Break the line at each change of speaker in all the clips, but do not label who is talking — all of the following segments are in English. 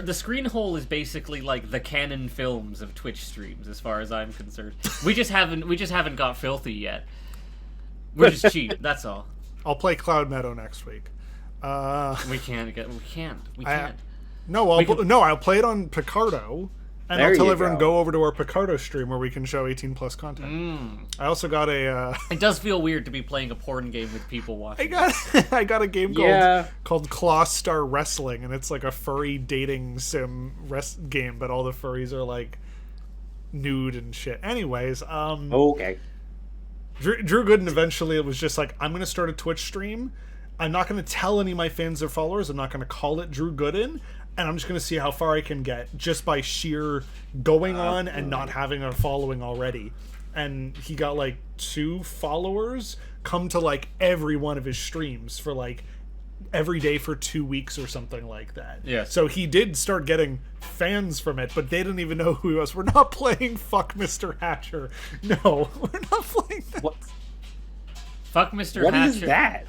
the screen hole is basically like the Canon films of Twitch streams, as far as I'm concerned. We just haven't got filthy yet. We're just cheap. That's all.
I'll play Cloud Meadow next week.
We can't.
I'll play it on Picardo. And
There
I'll tell
you
everyone
go.
go over to our Picardo stream where we can show 18 plus content. I also got a.
It does feel weird to be playing a porn game with people watching.
I got a game called Claw Star Wrestling, and it's like a furry dating sim game, but all the furries are like nude and shit. Anyways,
Okay.
Drew Gooden eventually was just like, I'm going to start a Twitch stream. I'm not going to tell any of my fans or followers. I'm not going to call it Drew Gooden. And I'm just going to see how far I can get just by sheer going on and not having a following already. And he got like 2 followers come to like every one of his streams for like every day for 2 weeks or something like that.
Yeah.
So he did start getting fans from it, but they didn't even know who he was. We're not playing Fuck Mr. Hatcher. No, we're not playing that.
What?
Fuck Mr.
What
Hatcher.
is that?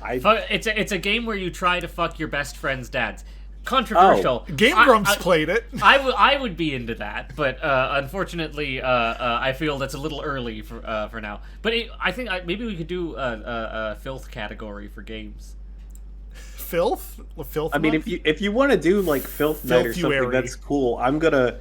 It's a game where you try to fuck your best friend's dads. Controversial.
Game Grumps played it.
I would be into that, but unfortunately, I feel that's a little early for now. But I think maybe we could do a filth category for games.
Filth? Filth?
I mean, if you want to do like filth night or something,
Filthuary.
that's cool. I'm gonna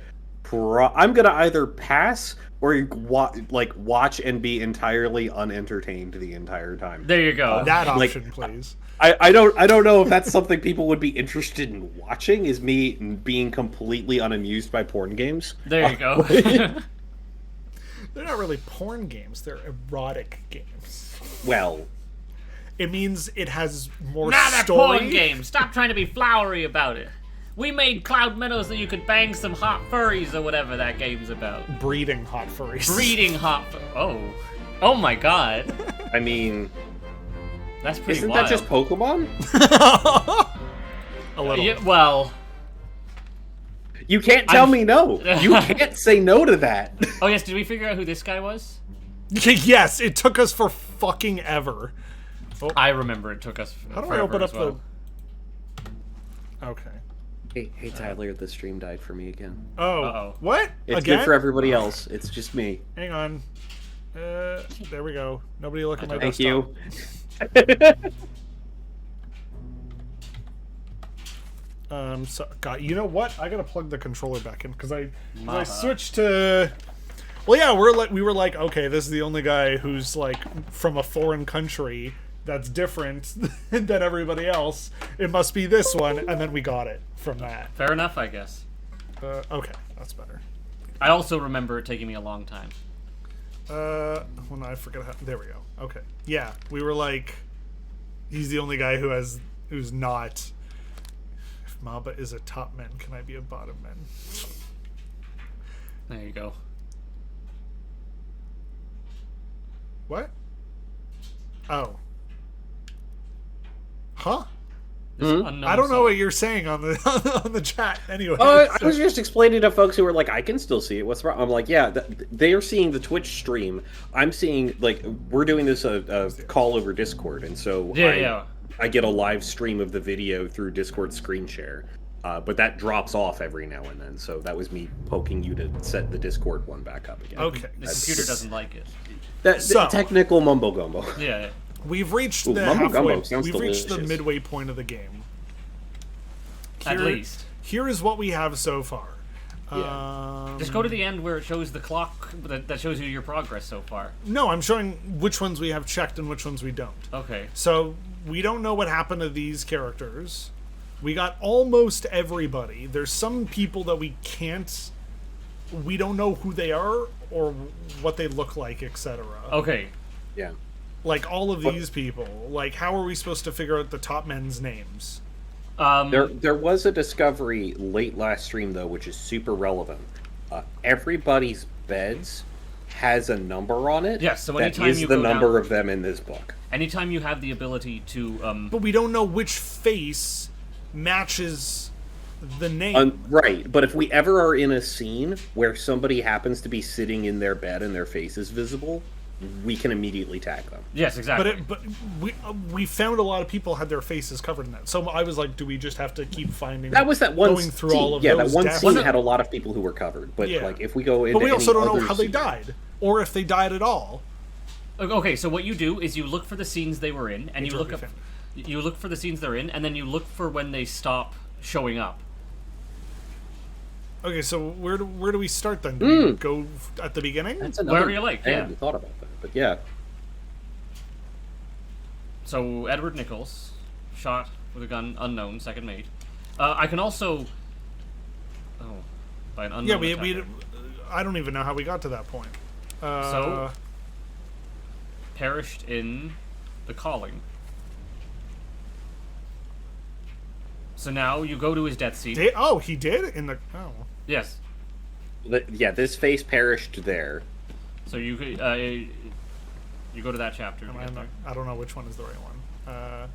either pass or watch and be entirely unentertained the entire time.
There you go.
That option, please.
I don't know if that's something people would be interested in watching. Is me being completely unamused by porn games.
There you go.
They're not really porn games. They're erotic games.
Well,
It means it has more
Not a
story.
porn game. Stop trying to be flowery about it. We made Cloud Meadow so you could bang some hot furries or whatever that game's about.
Breeding hot furries.
Breeding hot. Oh my god.
I mean,
That's pretty
isn't
wild.
that just Pokemon?
A little.
Yeah, well.
You can't tell me no. You can't say no to that.
Oh yes. Did we figure out who this guy was?
Yes, it took us for fucking ever.
I remember it took us.
How do I open up the... Okay.
Hey Tyler, the stream died for me again.
Oh.
Uh-oh.
What?
It's
Again?
good for everybody else. It's just me.
Hang on. There we go. Nobody look at my
Thank
desktop.
you.
So, God, you know what? I gotta plug the controller back in because I switched to. Well, yeah, we were like, okay, this is the only guy who's like from a foreign country that's different than everybody else. It must be this one, and then we got it from that.
Fair enough, I guess.
Okay, that's better.
I also remember it taking me a long time.
Well, no, I forget how. There we go. Okay, yeah, we were like, he's the only guy who's not. If Maba is a top man, can I be a bottom man?
There you go.
What? Oh. Huh? I don't know what you're saying on the on the chat. Anyway,
I was just explaining to folks who were like, "I can still see it. What's wrong?" I'm like, "Yeah, they are seeing the Twitch stream. I'm seeing like we're doing this a call over Discord, and so I get a live stream of the video through Discord screen share, but that drops off every now and then. So that was me poking you to set the Discord one back up again.
Okay,
The computer doesn't like it.
That's technical mumbo gumbo.
Yeah.
we've reached
Ooh,
the
Mumbo Gumbo
halfway.
sounds
We've reached the
delicious.
midway point of the game.
At least.
Here is what we have so far.
Yeah.
Just go to the end where it shows the clock that shows you your progress so far.
No, I'm showing which ones we have checked and which ones we don't.
Okay.
So we don't know what happened to these characters. We got almost everybody. There's some people that we can't. We don't know who they are or what they look like, etc.
Okay.
Yeah.
Like all of these people. Like, how are we supposed to figure out the top men's names?
There was a discovery late last stream though, which is super relevant. Everybody's beds has a number on it.
Yes, so
that
anytime
is
you
the
go
number
down-
of them in this book.
Anytime you have the ability to
But we don't know which face matches the name.
Right, but if we ever are in a scene where somebody happens to be sitting in their bed and their face is visible, we can immediately tag them.
Yes, exactly.
But we found a lot of people had their faces covered in that. So I was like, do we just have to keep finding?
That was that one
going through
scene.
all of
yeah,
those
that one
deaths?
scene had a lot of people who were covered. But
Yeah.
like if we go into
but we also don't know
other
how they
scene-
died, or if they died at all.
Okay, so what you do is you look for the scenes they were in, and you look up.
Fan.
You look for the scenes they're in, and then you look for when they stop showing up.
Okay, so where do we start then? Do we go at the beginning?
That's another.
Wherever you like,
I
yeah.
hadn't thought about that, but yeah.
So Edward Nichols, shot with a gun, unknown, second mate. I can also. Oh, by an unknown.
Yeah,
attacker.
I don't even know how we got to that point.
So perished in the calling. So now you go to his death scene.
he did in the
Yes.
Yeah, this face perished there.
So you could you go to that chapter. to get there.
I don't know which one is the right one.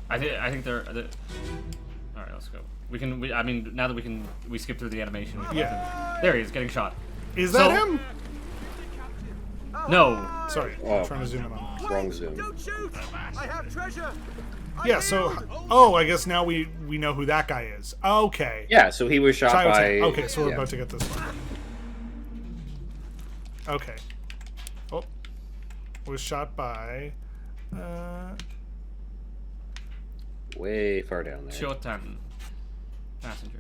I think they're. All right, let's go. I mean, now that we skip through the animation.
Yeah.
There he is, getting shot.
Is that
So-
him?
No.
Sorry,
Oh.
I'm trying to zoom in on.
Wrong zoom.
Don't shoot! I have treasure!
Yeah, so I guess now we know who that guy is. Okay.
Yeah, so he was shot
So I would
by.
say- okay, so we're
yeah.
about to get this one. Okay. Oh, was shot by.
way far down there.
Shotan. Passenger.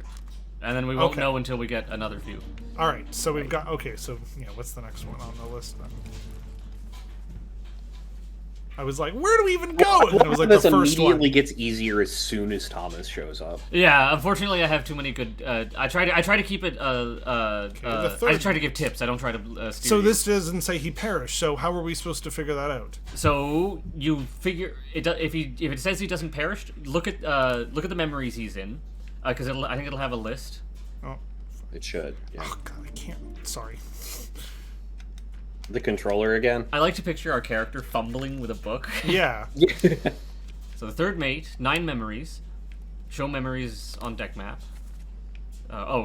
And then we won't
Okay.
know until we get another view.
All right, so we've got. Okay, so yeah, what's the next one on the list then? I was like, where do we even go? And then it was like the
this
first
immediately
one.
gets easier as soon as Thomas shows up.
Yeah, unfortunately, I have too many good. I try to keep it.
the
I
third-
try to give tips. I don't try to steer
So
you.
this doesn't say he perished. So how are we supposed to figure that out?
So you figure it. If it says he doesn't perish, look at the memories he's in, because I think it'll have a list.
Oh,
It should. Yeah.
oh God, I can't. Sorry.
The controller again.
I like to picture our character fumbling with a book.
Yeah.
So the third mate, 9 memories. Show memories on deck map.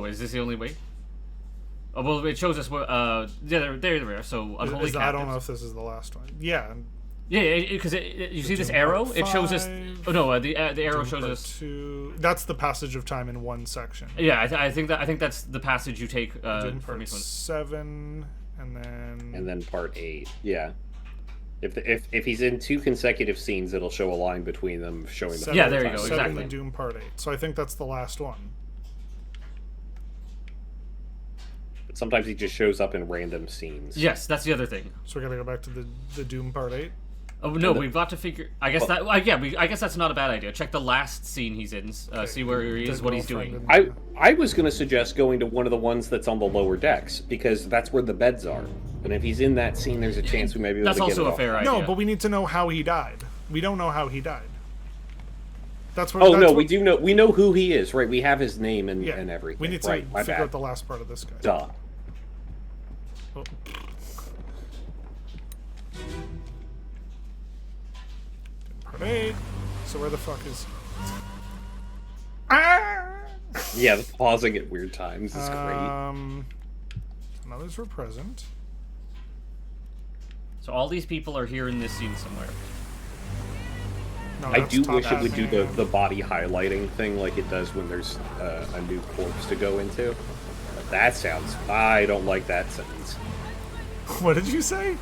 Is this the only way? Oh, well, it shows us what. Yeah, there. So unholy
Is that- I don't know
captives.
if this is the last one. Yeah.
Yeah, because you see this
Doom
arrow?
Part
It shows us.
5,
Oh no, the arrow
Doom
shows
Part
us.
2. That's the passage of time in one section.
Yeah, I think that's the passage you take
Doom
from
Part
each one.
7, and then
part 8. Yeah. If he's in 2 consecutive scenes, it'll show a line between them showing the.
seven,
Yeah, there you go,
7
exactly.
and Doom Part 8. So I think that's the last one.
But sometimes he just shows up in random scenes.
Yes, that's the other thing.
So we gotta go back to the Doom Part 8.
Oh no, we've got to figure. I guess I guess that's not a bad idea. Check the last scene he's in. See where he is,
The
what he's
girlfriend
doing.
and-
I was going to suggest going to one of the ones that's on the lower decks because that's where the beds are. And if he's in that scene, there's a chance we may be able
That's
to get
also
it
a
off.
fair idea.
No, but we need to know how he died. We don't know how he died. That's what.
Oh
that's
no,
what,
we do know. We know who he is, right? We have his name and,
Yeah,
and everything.
we need to
right, my
figure
bad.
out the last part of this guy.
Duh.
Oh. Part 8. So where the fuck is? Ah!
Yeah, the pausing at weird times is great.
Some others were present.
So all these people are here in this scene somewhere.
No,
I
that's
do
top
wish it would do
half.
the body highlighting thing like it does when there's a new corpse to go into. But that sounds. I don't like that sentence.
What did you say?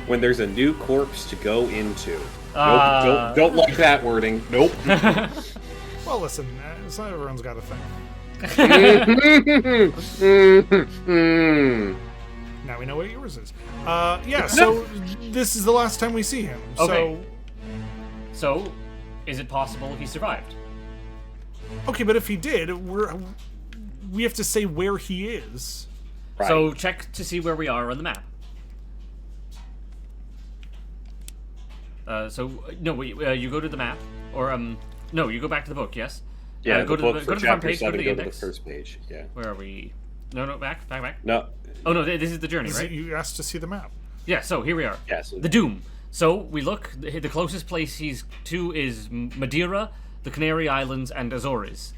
When there's a new corpse to go into.
Uh.
Nope, don't like that wording. Nope.
Well, listen, it's not everyone's got a thing. Now we know what yours is. Yeah, so this is the last time we see him.
Okay. So, is it possible he survived?
Okay, but if he did, we have to say where he is.
Right.
So check to see where we are on the map. You go to the map, or no, you go back to the book. Yes.
yeah,
go
the
to
book
the
for
front
chapter
page. Go to
7,
the
go to the
index.
first page. Yeah.
Where are we? No, back.
No.
Oh no, this is the journey,
Is it-
right?
You asked to see the map.
Yeah. So here we are.
Yeah, so-
The Doom. So we look. The closest place he's to is Madeira, the Canary Islands, and Azores.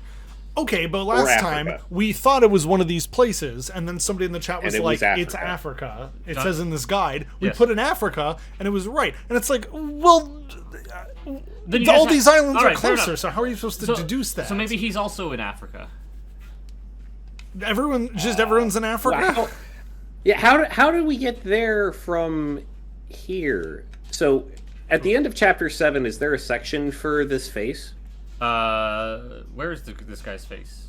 Okay, but last time
Africa.
we thought it was one of these places, and then somebody in the chat was
And it
like,
was
"It's
Africa."
Africa." It says in this guide. We
Yes.
put in Africa, and it was right. And it's like, well,
Then you
all
just
these
have-
islands
all
are
right, fair
closer.
enough.
So how are you supposed to deduce that?
So maybe he's also in Africa.
Everyone's in Africa.
Wow. Yeah, how do we get there from here? So, at the end of chapter 7, is there a section for this face?
Where is this guy's face?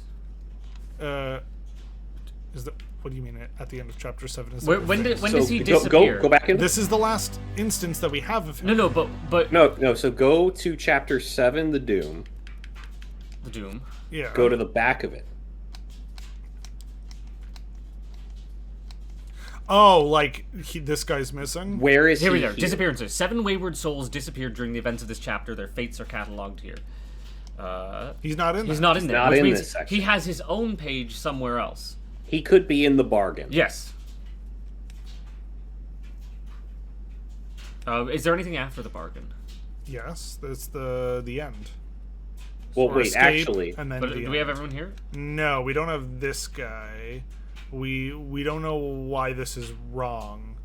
Is that what do you mean at the end of chapter 7? Is
When does he disappear?
Go back in.
This is the last instance that we have of him.
No, but
No. So go to chapter 7, the Doom.
the Doom.
Yeah.
Go to the back of it.
Oh, like this guy's missing.
Where is
Here
he?
we go. Disappearances. 7 wayward souls disappeared during the events of this chapter. Their fates are cataloged here.
He's not in.
He's
that.
not in there,
not
which
in
means
this section.
he has his own page somewhere else.
He could be in the bargain.
Yes. Is there anything after the bargain?
Yes, that's the end.
Well,
Or
wait,
escape,
actually,
and then
But
the
do
end.
we have everyone here?
No, we don't have this guy. We don't know why this is wrong.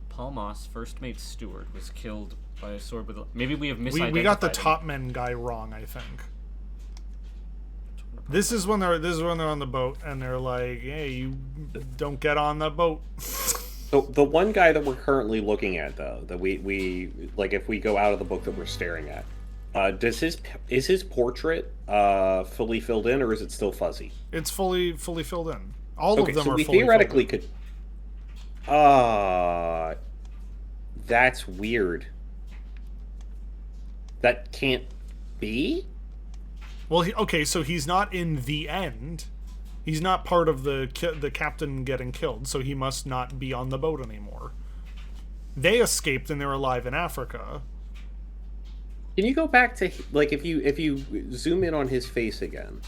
Paul Moss, first mate Stewart, was killed by a sword with. Maybe we have misidentified
We got the
him.
top men guy wrong, I think. This is when they're on the boat and they're like, "Hey, you don't get on the boat."
So the one guy that we're currently looking at, though, that we like, if we go out of the book that we're staring at, is his portrait fully filled in, or is it still fuzzy?
It's fully filled in. All
Okay,
of them
so
are
we
fully
theoretically
filled
could. That's weird. That can't be.
in. Well, okay, so he's not in the end. He's not part of the captain getting killed, so he must not be on the boat anymore. They escaped and they're alive in Africa.
Can you go back to, like, if you zoom in on his face again?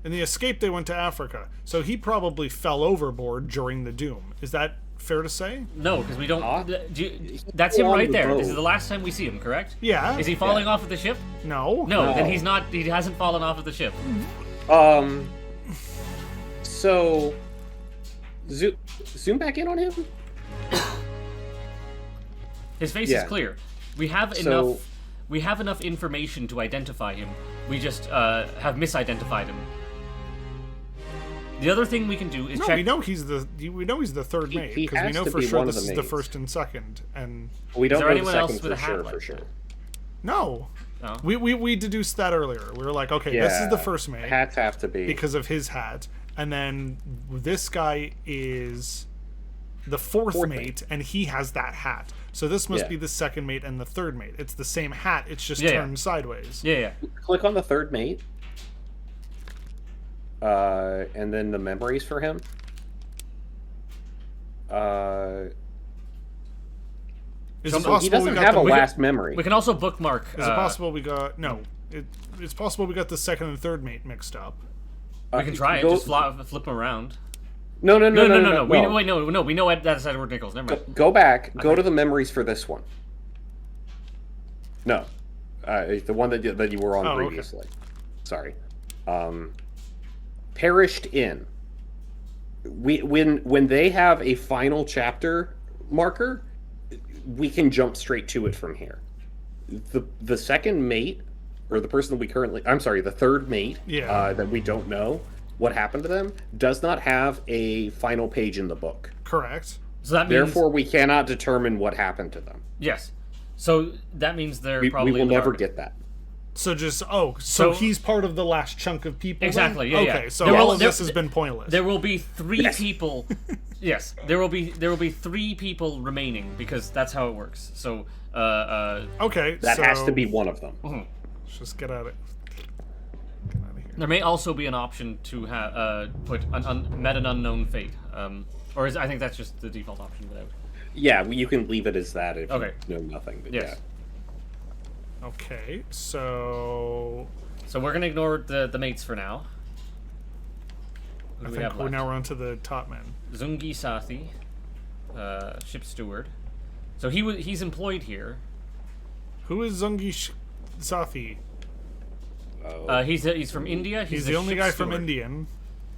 In the escape, they went to Africa. So he probably fell overboard during the Doom. Is that fair to say?
No, because we don't.
Ah.
That's him
on
right
the
there.
boat.
This is the last time we see him, correct?
Yeah.
Is he falling off of the ship?
No.
No, then
No.
he's not. He hasn't fallen off of the ship.
So zoom back in on him.
His face
Yeah.
is clear. We have
So-
enough. We have enough information to identify him. We just have misidentified him. The other thing we can do is
No,
check.
we know he's the third mate
he
because we
has
know
to
for
be
sure
one of
this
the
is the
mates.
first and second. And
We don't
there
know the
anyone else
second
with
for
a hat
sure.
like
For sure.
that?
no,
Oh.
we deduced that earlier. We were like, okay, this is the first mate
Hats have to be.
because of his hat, and then this guy is the fourth
Fourth
mate,
mate.
and he has that hat. So this must
Yeah.
be the second mate and the third mate. It's the same hat. It's just
Yeah, yeah.
turned sideways.
Yeah.
Click on the third mate. And then the memories for him.
Is
So
it
he
possible
He
we
doesn't
got
have
the?
a
we
last memory.
We can also bookmark.
Is it possible we got no? It's possible we got the second and third mate mixed up.
We can try it.
Go-
Just flip him around.
No.
No. We know that's Edward Nichols. Never mind.
Go back. Go to the memories for this one. No, the one that you were on
Oh, okay.
previously. Sorry. Perished in. When they have a final chapter marker, we can jump straight to it from here. The second mate, or the person that we currently, I'm sorry, the third mate,
Yeah.
that we don't know what happened to them, does not have a final page in the book.
Correct.
So that means
Therefore, we cannot determine what happened to them.
yes. So that means they're
We
probably
will
in the
never
bargain.
get that.
So just so
So-
he's part of the last chunk of people. then?
Exactly, yeah,
Okay,
yeah.
so
There
all
will-
of this
there-
has been pointless.
There will be 3
Yes.
people. Yes, there will be 3 people remaining because that's how it works. So
Okay,
That
so
has to be one of them.
let's just get at it. Get out of here.
there may also be an option to put met an unknown fate. I think that's just the default option without.
Yeah, you can leave it as that if
Okay.
you know nothing. But
Yes.
Okay, so
So we're gonna ignore the mates for now. Who
I
do we
think
have
we're
left?
now on to the top men.
Zungi Sathi, ship steward. So he's employed here.
Who is Zungi Sathi?
He's from India.
He's the only guy from
steward.
Indian.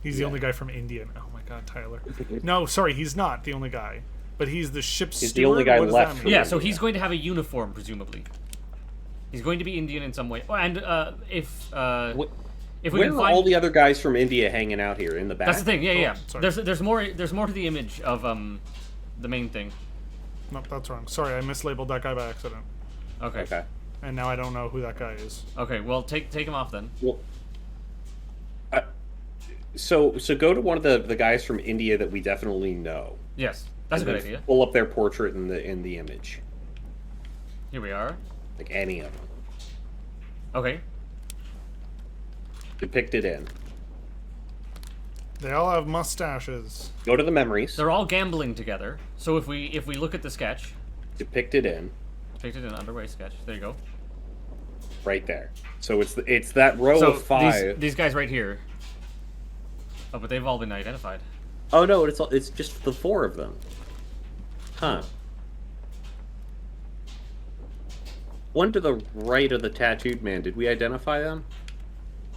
He's the only guy from Indian. Oh my god, Tyler. No, sorry, he's not the only guy. But he's the ship's
He's
steward.
the only guy
what does
left
that
for
mean?
Yeah, so he's going to have a uniform, presumably. He's going to be Indian in some way. Oh, and if we
Where
can
are
find
all the other guys from India hanging out here in the back?
that's the thing. Yeah.
sorry.
There's more to the image of the main thing.
No, that's wrong. Sorry, I mislabeled that guy by accident.
Okay.
Okay.
And now I don't know who that guy is.
Okay. Well, take him off then.
Well, so go to one of the guys from India that we definitely know.
Yes, that's a
and
good
then
idea.
Pull up their portrait in the image,
Here we are.
like any of them.
Okay.
Depicted in.
They all have mustaches.
Go to the memories.
They're all gambling together. So if we look at the sketch,
Depicted in.
depicted in underway sketch. There you go.
Right there. So it's that row
So
of five.
these guys right here. Oh, but they've all been identified.
Oh no, it's just the four of them. Huh. One to the right of the tattooed man. Did we identify them?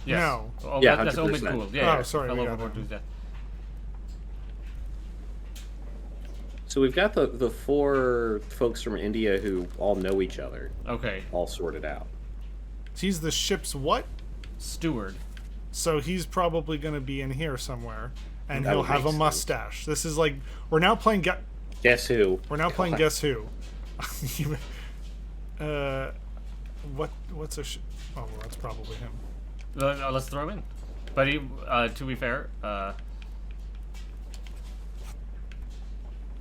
Yes.
No.
Oh,
Yeah,
that's Omen
100%.
Cool. Yeah.
Oh, sorry,
Fell
we got
overboard
him.
to his death.
So we've got the four folks from India who all know each other,
Okay.
all sorted out.
He's the ship's what?
Steward.
So he's probably going to be in here somewhere, and
That
he'll
would
have
make
a
sense.
mustache. This is like we're now playing.
Guess who?
We're now playing
God.
Guess Who. What's a? Oh, well, that's probably him.
Let's throw him in. But he, to be fair,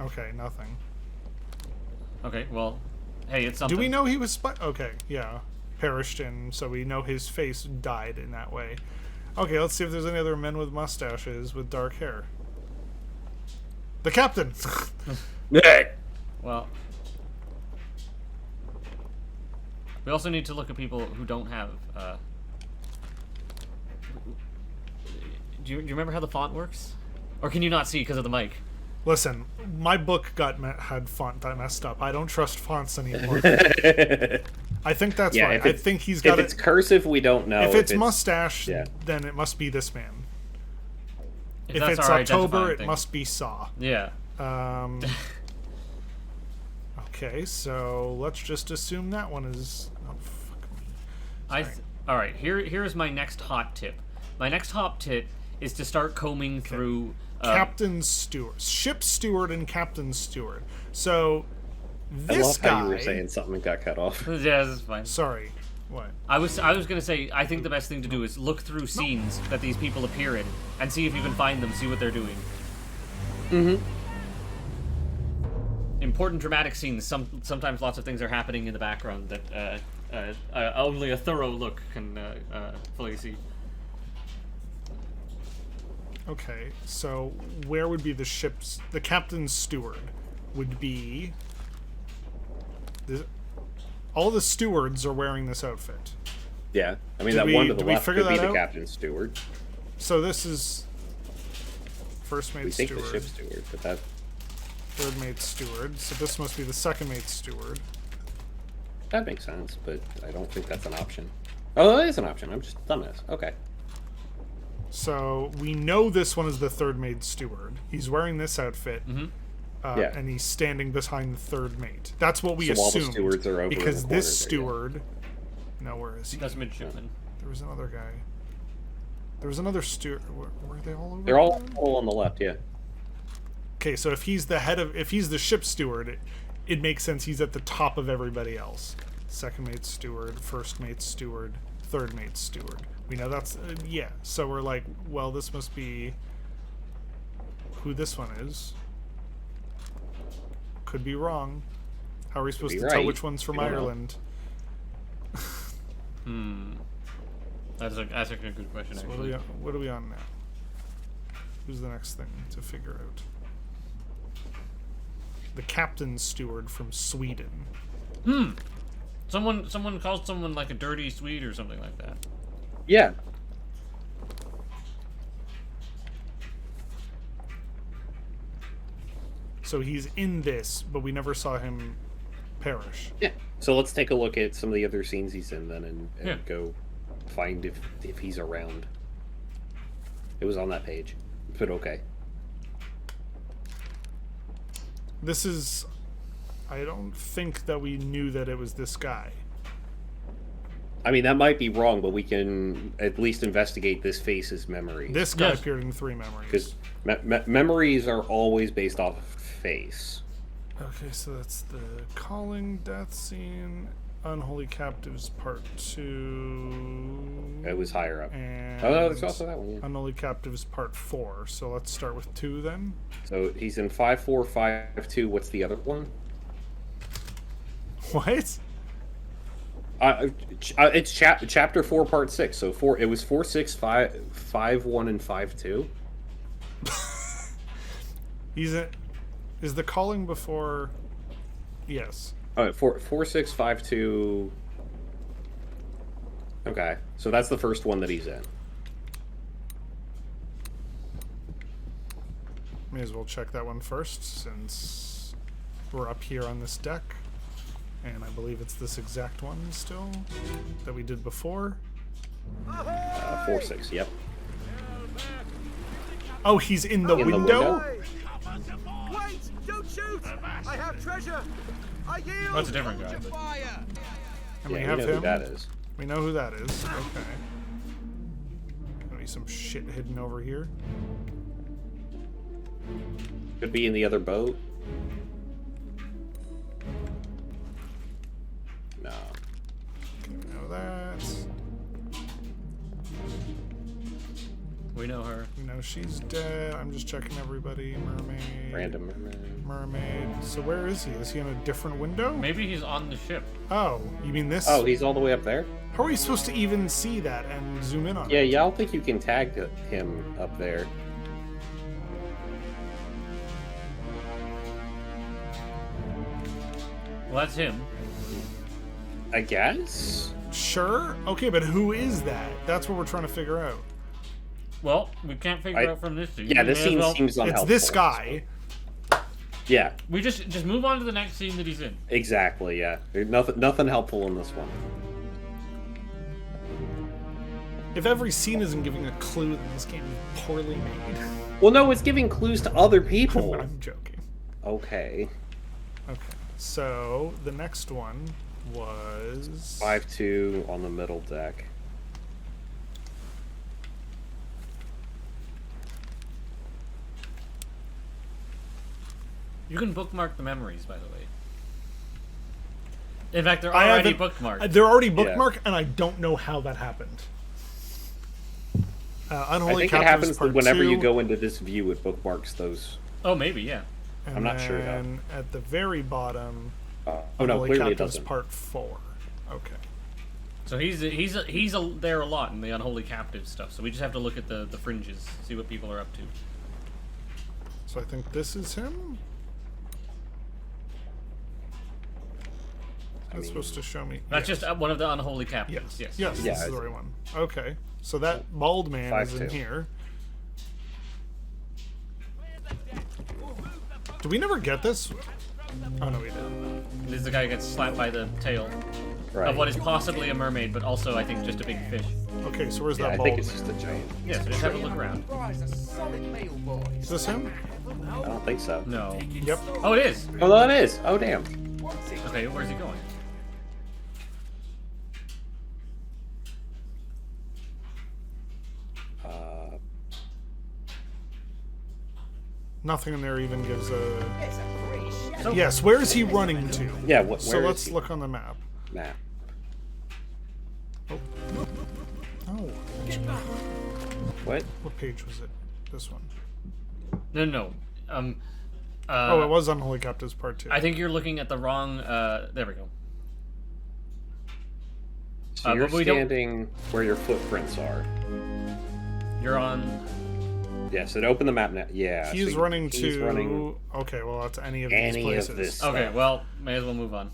Okay, nothing.
okay. Well, hey, it's something.
Do we know he was? Okay, yeah, perished in. So we know his face died in that way. Okay, let's see if there's any other men with mustaches with dark hair. The captain.
Well, we also need to look at people who don't have. Do you remember how the font works, or can you not see because of the mic?
Listen, my book had font that messed up. I don't trust fonts anymore. I think that's
Yeah,
right.
if
I
it's-
think he's
If
got
it's
it.
cursive, we don't know.
If it's mustache,
yeah.
then it must be this man. If
that's
it's
our
October,
identifying
it
thing.
must be Saw.
Yeah.
Okay, so let's just assume that one is. Oh, fuck me.
All right. Here's my next hot tip. My next hot tip is to start combing through.
Captain Steward, ship steward, and captain steward. So
I
this
love
guy.
how you were saying something and got cut off.
Yeah, this is fine.
Sorry, what?
I was gonna say I think the best thing to do is look through scenes that these people appear in and see if you can find them, see what they're doing.
Mm-hmm.
Important dramatic scenes. Sometimes lots of things are happening in the background that only a thorough look can fully see.
Okay, so where would be the ship's? The captain's steward would be. All the stewards are wearing this outfit.
Yeah, I mean
Did
that
we-
one to the
did we
left
figure
could be
that
the
out?
captain's steward.
So this is first mate
We think
steward,
the ship's steward, but that
third mate steward. So this must be the second mate steward.
makes sense, but I don't think that's an option. Oh, that is an option. I'm just dumbass. Okay.
So we know this one is the third mate steward. He's wearing this outfit,
Yeah.
and he's standing behind the third mate. That's what we
So all the
assumed.
stewards are over in
because
the
this
corner there,
steward. No, where is he?
That's midshipman.
There was another guy. There was another steward. Were they all over?
They're all
there?
on the left, yeah.
Okay, so if he's the ship steward, it makes sense he's at the top of everybody else. Second mate steward, first mate steward, third mate steward. We know that's yeah. So we're like, well, this must be who this one is. Could be wrong. How are we supposed
be
to tell
right.
which one's from
We don't know.
Ireland?
That's a good question.
So
Actually.
what are we on now? Who's the next thing to figure out? The captain steward from Sweden.
Someone called someone like a dirty Swede or something like that.
Yeah.
So he's in this, but we never saw him perish.
Yeah. So let's take a look at some of the other scenes he's in then and
Yeah.
go find if he's around. It was on that page, but okay.
This is... I don't think that we knew that it was this guy.
I mean, that might be wrong, but we can at least investigate this face's memories.
This guy
Yes.
appeared in 3 memories.
Because memories are always based off of face.
Okay, so that's the calling, death scene, unholy captives part 2.
It was higher up.
And
Oh, no, there's also that one, yeah.
unholy captives part 4. So let's start with 2 then.
So he's in 5452. What's the other one?
What?
It's chapter 4, part 6. So it was 4, 6, 5, 5, 1, and 5, 2.
Is the calling before? Yes.
Oh, 4, 6, 5, 2. Okay, so that's the first one that he's in.
May as well check that one first, since we're up here on this deck. And I believe it's this exact one still that we did before.
4, 6, yep.
Oh, he's in the
In the
window?
window?
Wait! Don't shoot! I have treasure! I yield!
Oh, it's a different guy.
And we
Yeah,
have
you know
him.
who that is.
We know who that is. Okay. Gonna be some shit hidden over here.
Could be in the other boat. No.
Okay, we know that.
We know her.
We know she's dead. I'm just checking everybody. Mermaid.
Random mermaid.
Mermaid. So where is he? Is he in a different window?
Maybe he's on the ship.
Oh, you mean this?
Oh, he's all the way up there?
How are we supposed to even see that and zoom in on
Yeah,
it?
yeah, I don't think you can tag him up there.
Well, that's him.
I guess?
Sure. Okay, but who is that? That's what we're trying to figure out.
Well, we can't figure out from this scene.
Yeah, this
We may as
scene
well-
seems unhelpful.
It's this guy.
Yeah,
We just move on to the next scene that he's in.
exactly, yeah. There's nothing helpful in this one.
If every scene isn't giving a clue, then this game is poorly made.
Well, no, it's giving clues to other people.
I'm joking.
Okay.
Okay, so the next one was
5-2 on the middle deck.
You can bookmark the memories, by the way. In fact, they're
I
already
haven't-
bookmarked.
They're already bookmarked, and I don't know how that happened.
I
Unholy
think it
Captives
happens
Part
whenever
2,
you go into this view, it bookmarks those.
Oh, maybe, yeah.
and
I'm not sure, though.
then at the very bottom,
Oh no,
Unholy
clearly it
Captives
doesn't.
Part 4. Okay.
So he's there a lot in the unholy captive stuff. So we just have to look at the fringes, see what people are up to.
So I think this is him. That's supposed to show me.
That's
yes.
just one of the unholy captives.
Yes.
Yes.
Yes.
Yeah,
This is the
it's-
right one. Okay. So that bald man is in
5-2.
here. Did we never get this? Oh no, we did.
This is the guy who gets slapped by the tail
Right.
of what is possibly a mermaid, but also I think just a big fish.
Okay, so where's
Yeah,
that
I
bald
think it's
man?
just a giant.
Yeah, so just have a look around.
Is this him?
I don't think so.
No.
Yep.
Oh, it is.
Oh, that is. Oh, damn.
Okay, where's he going?
Nothing in there even gives a.
So,
Yes, where is he running to?
Yeah. Where
So
is
let's
he?
look on the map.
Map.
Oh.
What?
What page was it? This one.
No.
Oh, it was Unholy Captives Part 2.
I think you're looking at the wrong. There we go.
So you're
but we don't-
standing where your footprints are.
You're on.
Yeah. So to open the map now. Yeah.
He's
so
running
he's
to.
running
Okay, well, that's any of these
any
places.
of this.
Okay,
stuff.
well, may as well move on.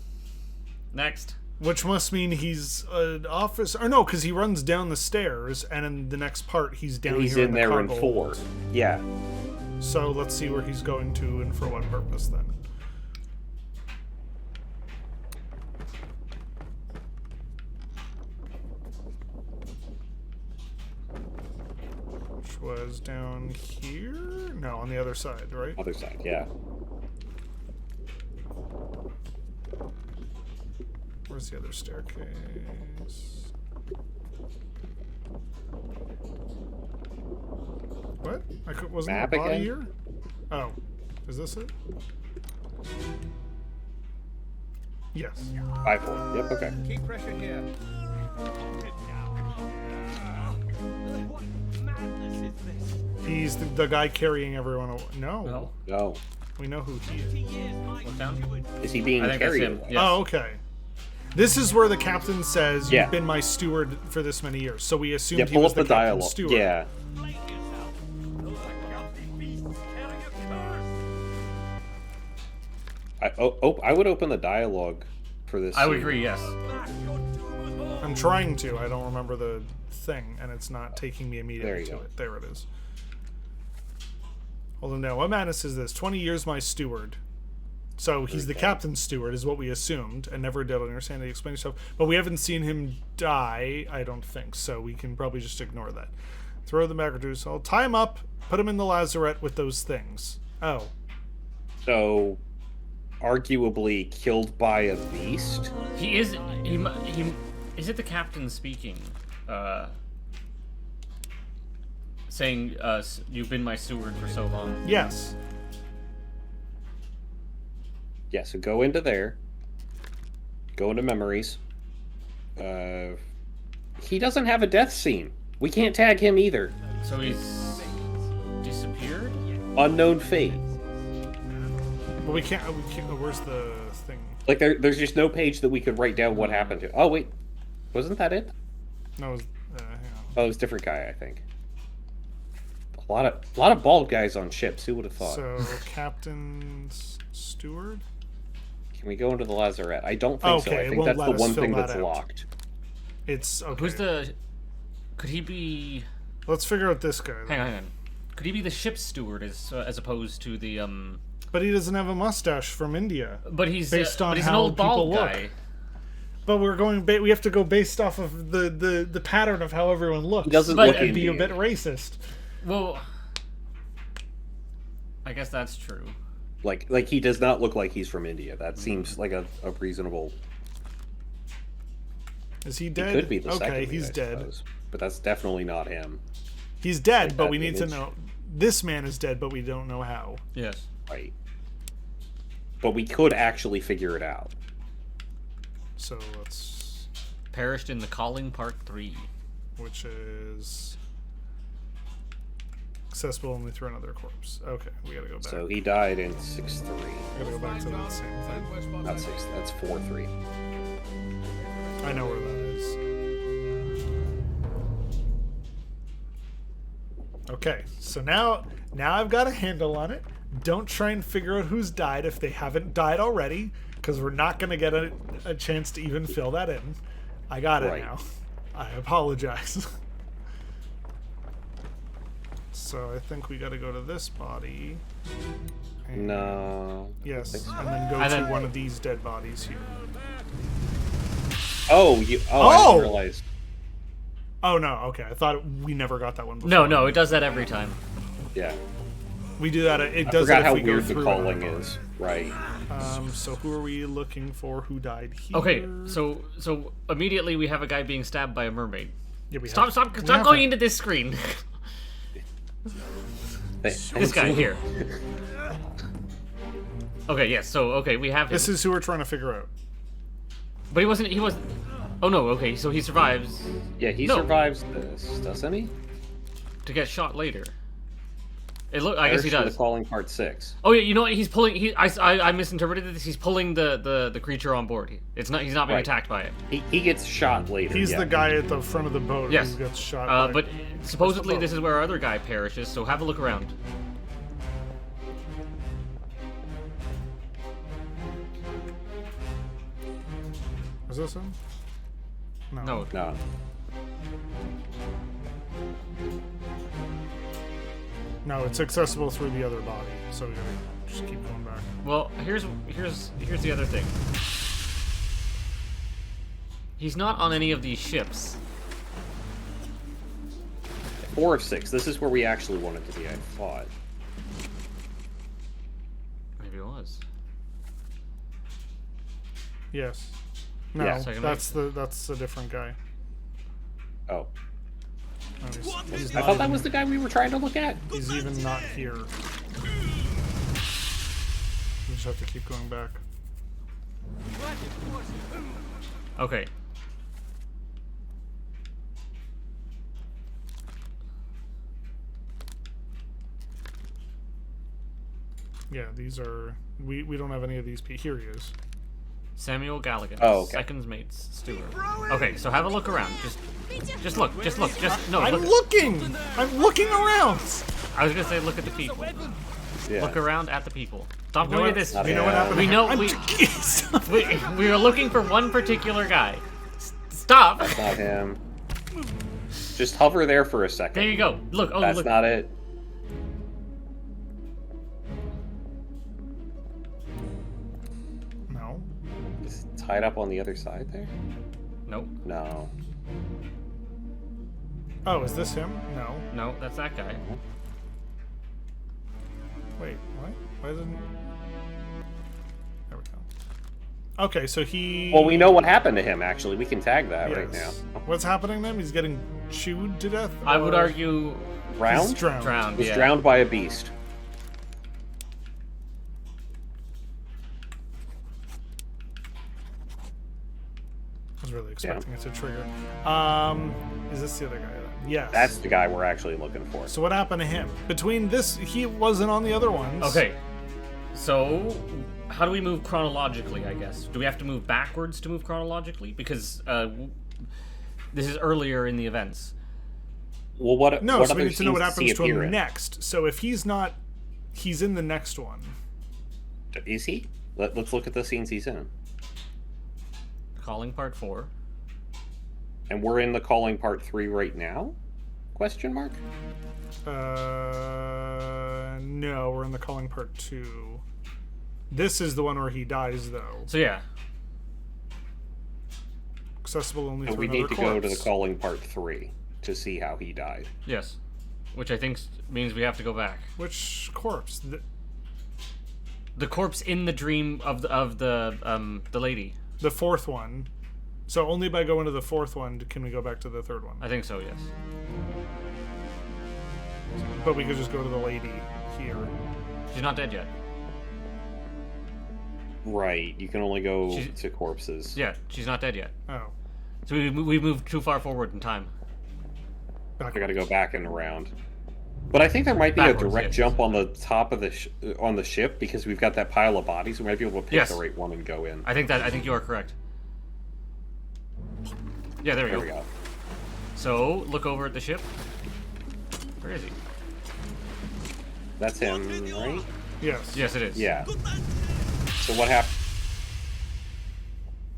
Next.
Which must mean he's an officer. Or no, because he runs down the stairs, and in the next part, he's down
He's
here
in
the
there in
cargo
4.
hold.
Yeah.
So let's see where he's going to and for what purpose then. which was down here? No, on the other side, right?
Other side, yeah.
Where's the other staircase? What? Wasn't
Map
there a body
again?
here? Oh. Is this it? Yes.
5-4. Yep, okay.
Keep pressure here. What madness is this?
He's the guy carrying everyone away. No.
No.
No.
We know who he is.
Look down.
Is he being
I think that's
carried
him.
away?
Yes.
Oh, okay. This is where the captain says,
Yeah.
"You've been my steward for this many years." So we assumed
Yeah,
he
pull
was
up
the
the
captain's
dialogue.
steward.
Yeah.
Blame yourself. Those are guilty beasts carrying a curse.
I would open the dialogue for this.
I would
scene.
agree. Yes.
Back, your doom was all.
I'm trying to. I don't remember the thing, and it's not taking me
There
immediately
you
to
go.
it. There it is. Hold on now. What madness is this? 20 years my steward. So he's the captain's steward, is what we assumed, and never did understand it. Explain yourself. But we haven't seen him die, I don't think, so we can probably just ignore that. Throw the macrojuice. I'll tie him up, put him in the lazarette with those things. Oh.
So, arguably killed by a beast.
He is. He is it the captain speaking? Saying, "You've been my steward for so long."
Yes.
Yeah. So go into there. Go into memories. He doesn't have a death scene. We can't tag him either.
So he's disappeared.
Unknown fate.
But we can't. Where's the thing?
Like there's just no page that we could write down what happened to. Oh wait, wasn't that it?
No, it was, hang on.
Oh, it was a different guy, I think. A lot of bald guys on ships. Who would have thought?
So, captain's steward?
Can we go into the lazarette? I don't think so.
Okay,
I
it
think
won't
that's
let
the
us
one
fill
thing
that
that's
out.
locked.
It's okay.
Who's the? Could he be?
Let's figure out this guy.
Hang on. Could he be the ship's steward as opposed to the
But he doesn't have a mustache from India.
But he's
Based on
but he's an
how
old bald
people look.
guy.
But we're going. We have to go based off of the pattern of how everyone looks.
He doesn't
But-
look
and be a
Indian.
bit racist.
Well, I guess that's true.
Like he does not look like he's from India. That seems like a reasonable.
Is he
He
dead?
could be the second.
Okay,
lead,
he's
I
dead.
suppose. But that's definitely not him.
He's dead,
Like
but
that
we need to
image.
know. This man is dead, but we don't know how.
Yes.
Right. But we could actually figure it out.
So let's.
Perished in the Calling Part 3.
Which is. Accessible only through another corpse. Okay, we gotta go back.
So he died in 6-3.
We gotta go back to that same thing.
Not 6. That's 4-3.
I know where that is. Okay, so now I've got a handle on it. Don't try and figure out who's died if they haven't died already, because we're not going to get a chance to even fill that in. I got it
Right.
now. I apologize. So I think we got to go to this body. And-
No.
Yes,
think so.
and then go
And
to
then-
one of these dead bodies here.
Oh, I
Oh!
didn't realize.
Oh no, okay. I thought we never got that one before.
No, it does that every time.
Yeah.
We do that. It
I
does
forgot
it if
how
we go
weird the
through
calling
another
is. Right.
body. So who are we looking for? Who died here?
Okay, so immediately we have a guy being stabbed by a mermaid.
Yeah, we
Stop
we
going
haven't.
into this screen. This
This
guy here. Okay, yes. So we have him.
This is who we're trying to figure out.
But he wasn't. Oh no. Okay, so he survives
Yeah, he
No.
survives this, doesn't he?
to get shot later. I guess he
Perished in
does.
The Calling Part 6.
Oh yeah, you know what? He's pulling. I misinterpreted this. He's pulling the creature on board. He's not being
Right.
attacked by it.
He gets shot later.
He's
yeah.
the guy at the front of the boat
Yes.
who gets shot. by-
But supposedly
boat?
this is where our other guy perishes. So have a look around.
Is this him?
No.
No.
No, it's accessible through the other body. So we gotta just keep going back.
Well, here's the other thing. He's not on any of these ships.
4 of 6. This is where we actually want it to be, I thought.
Maybe it was.
Yes. No,
Yeah.
that's a different guy.
Oh.
No, he's
I
not
thought that
even-
was the guy we were trying to look at.
He's even not here. We just have to keep going back.
Okay.
Yeah, these are... We don't have any of these... Here he is.
Samuel Galligan.
Oh, okay.
Second mate's steward. Okay, so have a look around. Just look. No,
I'm
look.
looking! I'm looking around!
I was gonna say look at the people.
Yeah.
Look around at the people. Stop
You know
looking at
what-
this.
you know what happened?
We know
I'm
we are looking for one particular guy. Stop.
Not him. Just hover there for a second.
There you go. Look. Oh,
That's
look.
not it.
No.
Is it tied up on the other side there?
Nope.
No.
Oh, is this him? No.
No, that's that guy.
Wait, what? Why isn't... There we go. Okay, so he...
Well, we know what happened to him, actually. We can tag that right now.
Yes. What's happening to him? He's getting chewed to death?
I would
or-
argue
He's
Drowned?
drowned.
drowned.
Was
Yeah.
drowned by a beast.
I was really expecting it to trigger. Is this the other guy then? Yes.
That's the guy we're actually looking for.
So what happened to him? Between this, he wasn't on the other ones.
Okay. So, how do we move chronologically, I guess? Do we have to move backwards to move chronologically? Because this is earlier in the events.
Well, what?
No,
what
so we
other
need to know what
scenes does he
happens to
appear
him
in?
next. So if he's not, he's in the next one.
Is he? Let's look at the scenes he's in.
Calling part 4.
And we're in the calling part 3 right now? Question mark?
No, we're in the calling part 2. This is the one where he dies, though.
So yeah.
Accessible only
And
through
we
another
need to go to the
corpse.
calling part 3 to see how he died.
Yes. Which I think means we have to go back.
Which corpse?
The corpse in the dream of the lady.
The fourth one. So only by going to the fourth one can we go back to the third one.
I think so, yes.
But we could just go to the lady here.
She's not dead yet.
Right, you can only go
She's-
to corpses.
Yeah, she's not dead yet.
Oh.
So we moved too far forward in time.
I gotta go back and around. But I think there might be
Backwards,
a direct
yes.
jump on the top of the on the ship because we've got that pile of bodies. We might be able to pick
Yes.
the right one and go in.
I think you are correct. Yeah, there
There
we
we
go.
go.
So look over at the ship. Where is he?
That's him, right?
Yes.
Yes, it is.
Yeah. So what happened?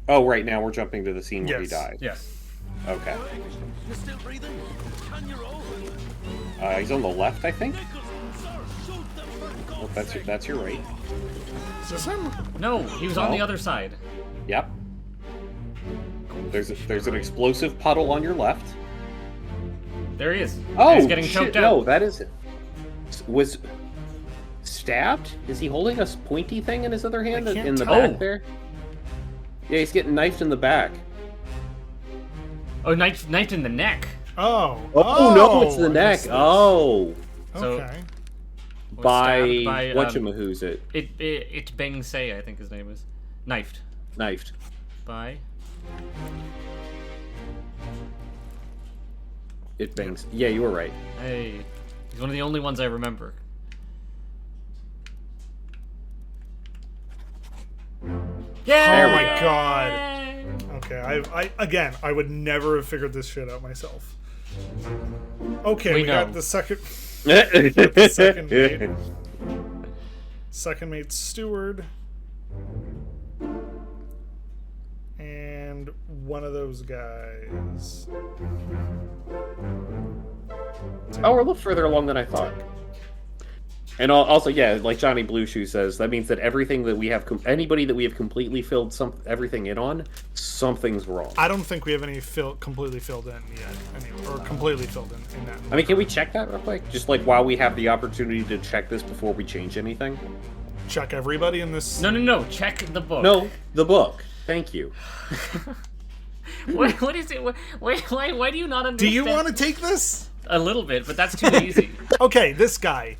Oh, right now we're jumping to the scene where he
Yes.
died.
Yes.
Okay.
You're still breathing? Can you roll?
He's on the left, I think.
Sir, shoot them for
Oh,
God's
that's your right.
Is this him?
No, he was on
No.
the other side.
Yep. There's an explosive puddle on your left.
There he is.
Oh,
He's getting
shit,
choked
no,
out.
that is... Was... Stabbed? Is he holding a pointy thing in his other hand
I can't
in the
tell.
back there? Yeah, he's getting knifed in the back.
Oh, knife in the neck.
Oh.
Oh, no, it's the
I
neck.
missed this.
Oh.
So-
Okay.
Was
By
stabbed by,
whatchamahoo's it?
It Beng Say, I think his name is. Knifed
Knifed.
by.
It bangs. Yeah, you were right.
Hey, he's one of the only ones I remember. Yeah.
Oh my god. Okay, I would never have figured this shit out myself. Okay,
We
we
know.
got the second mate. Second mate steward. And one of those guys.
Oh, we're a little further along than I thought. And also, yeah, like Johnny Blue Shoe says, that means that everything that we have, anybody that we have completely filled everything in on, something's wrong.
I don't think we have any completely filled in yet, or completely filled in that.
I mean, can we check that real quick? Just like while we have the opportunity to check this before we change anything?
Check everybody in this.
No. Check the book.
No, the book. Thank you.
What is it? Why do you not understand?
Do you want to take this?
A little bit, but that's too easy.
Okay, this guy.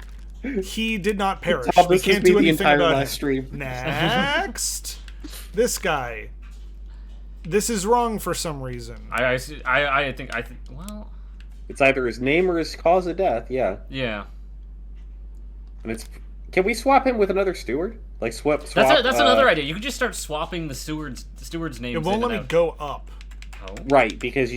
He did not perish.
Tom,
We
this
can't
would be
do
the
anything
entire
about
last
it.
stream.
Next. This guy. This is wrong for some reason.
I think. Well.
It's either his name or his cause of death. Yeah.
Yeah.
And it's. Can we swap him with another steward? Like swap.
That's another idea. You could just start swapping the steward's names.
It won't let me go up.
Oh.
Right, because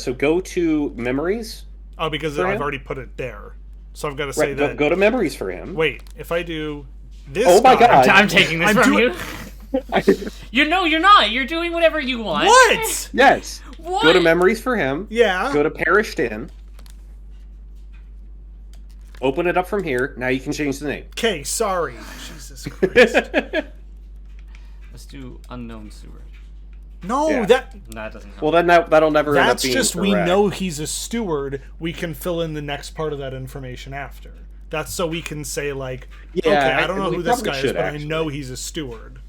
so go to memories.
Oh, because I've already put it there. So I've got to say
Right,
that.
go to memories for him.
Wait, if I do this.
Oh my
guy,
God.
I'm taking this from you. You're not. You're doing whatever you want.
What?
Yes.
What?
Go to memories for him.
Yeah.
Go to perished in. Open it up from here. Now you can change the name.
Okay, sorry. Jesus Christ.
Let's do unknown steward.
No,
Yeah.
that.
That doesn't help.
Well, then that'll never end up
That's
being
just
correct.
we know he's a steward. We can fill in the next part of that information after. That's so we can say like,
Yeah,
okay, I don't know
we
who this
probably
guy is,
should,
but
actually.
I know he's a steward.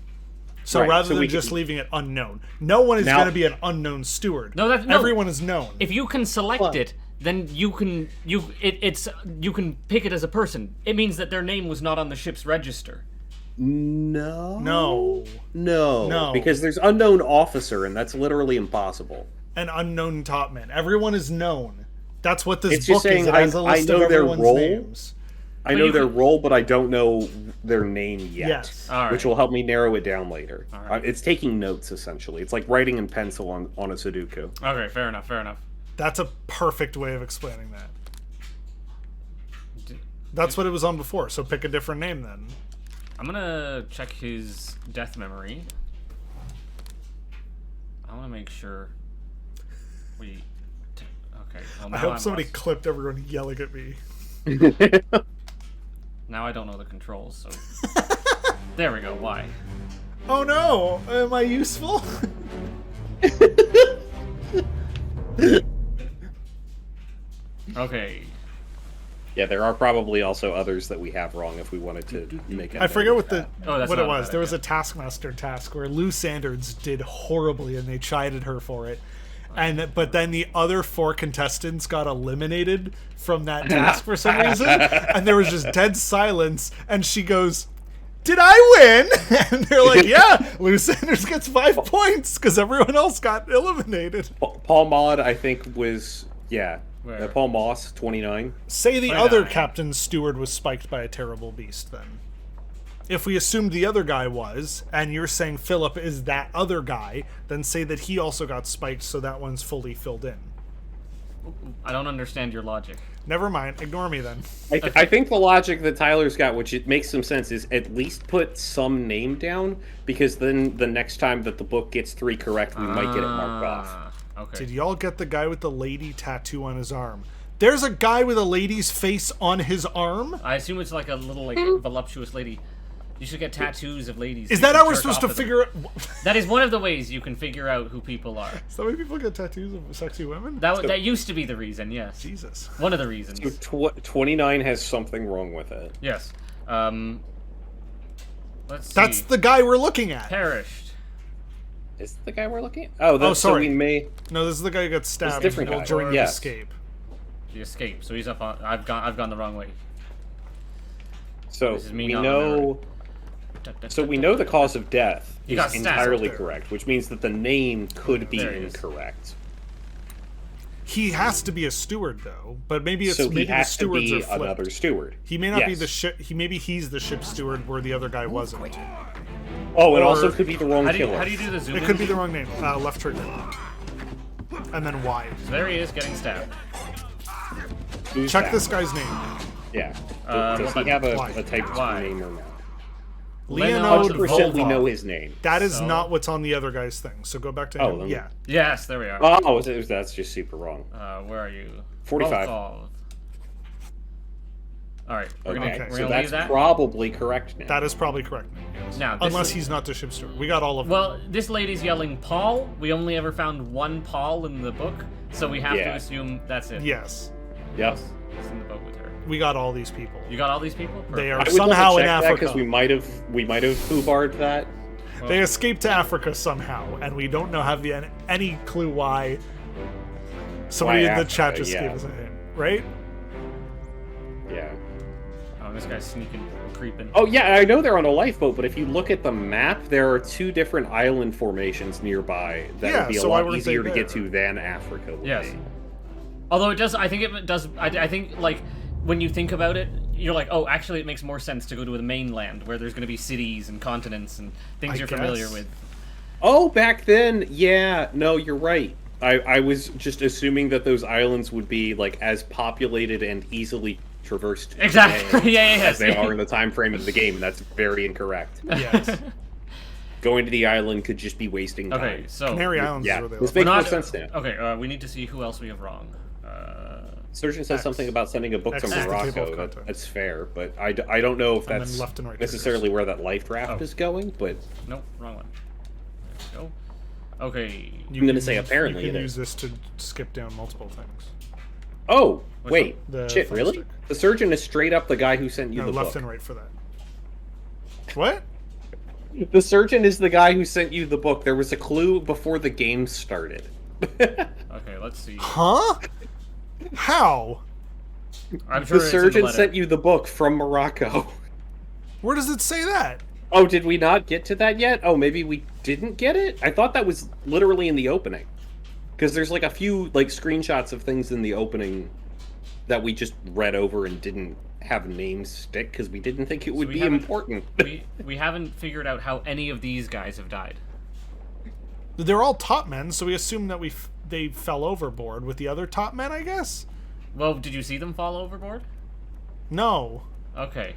So
Right,
rather
so
than
we
just
can-
leaving it unknown, no one is
Now-
going to be an unknown steward.
No,
everyone is known.
If you can select
What?
it, then you can you can pick it as a person. It means that their name was not on the ship's register.
No.
No.
Because there's unknown officer, and that's literally impossible.
An unknown topman. Everyone is known. That's what this
It's
book
just saying
is. It has a
I
list
know
of
their
everyone's
role.
names.
I know
you
their
could-
role, but I don't know their name yet.
Yes.
All right.
Which will help me narrow it down later.
All right.
It's taking notes, essentially. It's like writing in pencil on a Sudoku.
Okay, fair enough.
That's a perfect way of explaining that. That's what it was on before, so pick a different name then.
I'm gonna check his death memory. I want to make sure we. Okay. Well, now
I hope
I'm
somebody
lost.
clipped everyone yelling at me.
Now I don't know the controls, so. There we go. Why?
Oh no! Am I useful?
Okay.
Yeah, there are probably also others that we have wrong if we wanted to make it.
I forget what the
Oh, that's
what
not
it
a
was.
bad
There was a
idea.
Taskmaster task where Lou Sanders did horribly, and they chided her for it. But then the other 4 contestants got eliminated from that task for some reason, and there was just dead silence. And she goes, "Did I win?" And they're like, "Yeah, Lou Sanders gets 5 points because everyone else got eliminated."
Paul Maud, I think, was
Where?
Paul Moss, 29.
Say the
29.
other captain's steward was spiked by a terrible beast, then. If we assumed the other guy was, and you're saying Philip is that other guy, then say that he also got spiked so that one's fully filled in.
I don't understand your logic.
Never mind, ignore me then.
I think the logic that Tyler's got, which it makes some sense, is at least put some name down, because then the next time that the book gets 3 correct, we might get it marked off.
Okay.
Did y'all get the guy with the lady tattoo on his arm? There's a guy with a lady's face on his arm?
I assume it's like a little like voluptuous lady. You should get tattoos of ladies.
Is
You
that
can
how we're
jerk
supposed
off
to
them.
figure out?
That is one of the ways you can figure out who people are.
Is that why people get tattoos of sexy women?
That used to be the reason, yes.
Jesus.
One of the reasons.
So 29 has something wrong with it.
Yes. Let's see.
That's the guy we're looking at.
Perished.
Is it the guy we're looking at? Oh, that's
sorry.
So we may.
No, this is the guy who got stabbed
different guy.
during the
Yes.
escape.
The escape. So he's up on. I've gone the wrong way.
So
This is me
we
not
know. So we know the cause of death
He got
is
stabbed.
entirely correct, which means that the name could be
There he is.
incorrect.
He has to be a steward though, but maybe it's
So he
maybe the
has to
stewards
be
are flipped.
another steward.
He may not be
Yes.
the ship. Maybe he's the ship steward where the other guy wasn't.
Oh, it
Or-
also could be the wrong
How do you
killer.
do the zoom?
It could be the wrong name. Left trigger, and then Y.
There he is getting stabbed.
Who's
Check
that?
this guy's name.
Yeah.
what
Does he
about
have
why?
a type 2
Why?
name or not?
Leonard
100% we
Volkov.
know his name.
That is
So-
not what's on the other guy's thing. So go back to
Oh,
him.
then-
Yeah.
Yes, there we are.
Oh, that's just super wrong.
Where are you?
45.
Volkov. All right, we're gonna,
Okay,
we're
so
gonna
that's
leave that.
probably correct now.
That is probably correct. Yes.
Now, this
Unless
is-
he's not the ship steward. We got all of them.
Well, this lady's yelling Paul. We only ever found one Paul in the book, so we have to
Yeah.
assume that's it.
Yes.
Yep.
He's in the boat with her.
We got all these people.
You got all these people?
They
I
are
would
somehow
double
in
check that
Africa.
because we might have foobarred that.
They escaped to Africa somehow, and we don't know have any clue why. Somebody
Why
in the
Africa,
chat just
yeah.
gave us a hint, right?
Yeah.
Oh, this guy's sneaking, creeping.
Oh yeah, I know they're on a lifeboat, but if you look at the map, there are 2 different island formations nearby that
Yeah,
would be a
so why
lot
weren't they
easier to get
there?
to than Africa would
Yes.
be.
Although it does, I think it does. I think like when you think about it, you're like, oh, actually, it makes more sense to go to the mainland where there's going to be cities and continents and things
I
you're familiar
guess.
with.
Oh, back then, yeah. No, you're right. I was just assuming that those islands would be like as populated and easily traversed
Exactly.
today
Yeah.
as they are in the time frame of the game, and that's very incorrect.
Yes.
Going to the island could just be wasting time.
Okay, so
Canary Islands
Yeah,
is where they
this
live.
makes
we're
more
not-
sense now.
Okay, we need to see who else we have wrong.
Surgeon says
X.
something about sending a book
X
to
is the table of
Morocco.
contents.
That's fair, but I don't know if
And then
that's
left and right
necessarily where that life draft
Oh.
is going, but
Nope, wrong one. There we go. Okay.
You
I'm gonna
can
say
use-
apparently
you
it
can
is.
use this to skip down multiple things.
oh
Which
wait,
one? The
shit,
phone
really?
stick.
The surgeon is straight up the guy who sent you
No,
the
left
book.
and right for that. What?
The surgeon is the guy who sent you the book. There was a clue before the game started.
Okay, let's see.
Huh? How?
I'm sure
The
it's in
surgeon
letter.
sent you the book from Morocco.
Where does it say that?
Oh, did we not get to that yet? Oh, maybe we didn't get it? I thought that was literally in the opening. Because there's like a few like screenshots of things in the opening that we just read over and didn't have names stick because we didn't think it would
we
be
haven't-
important.
we haven't figured out how any of these guys have died.
They're all top men, so we assume that they fell overboard with the other top men, I guess?
Well, did you see them fall overboard?
No.
Okay.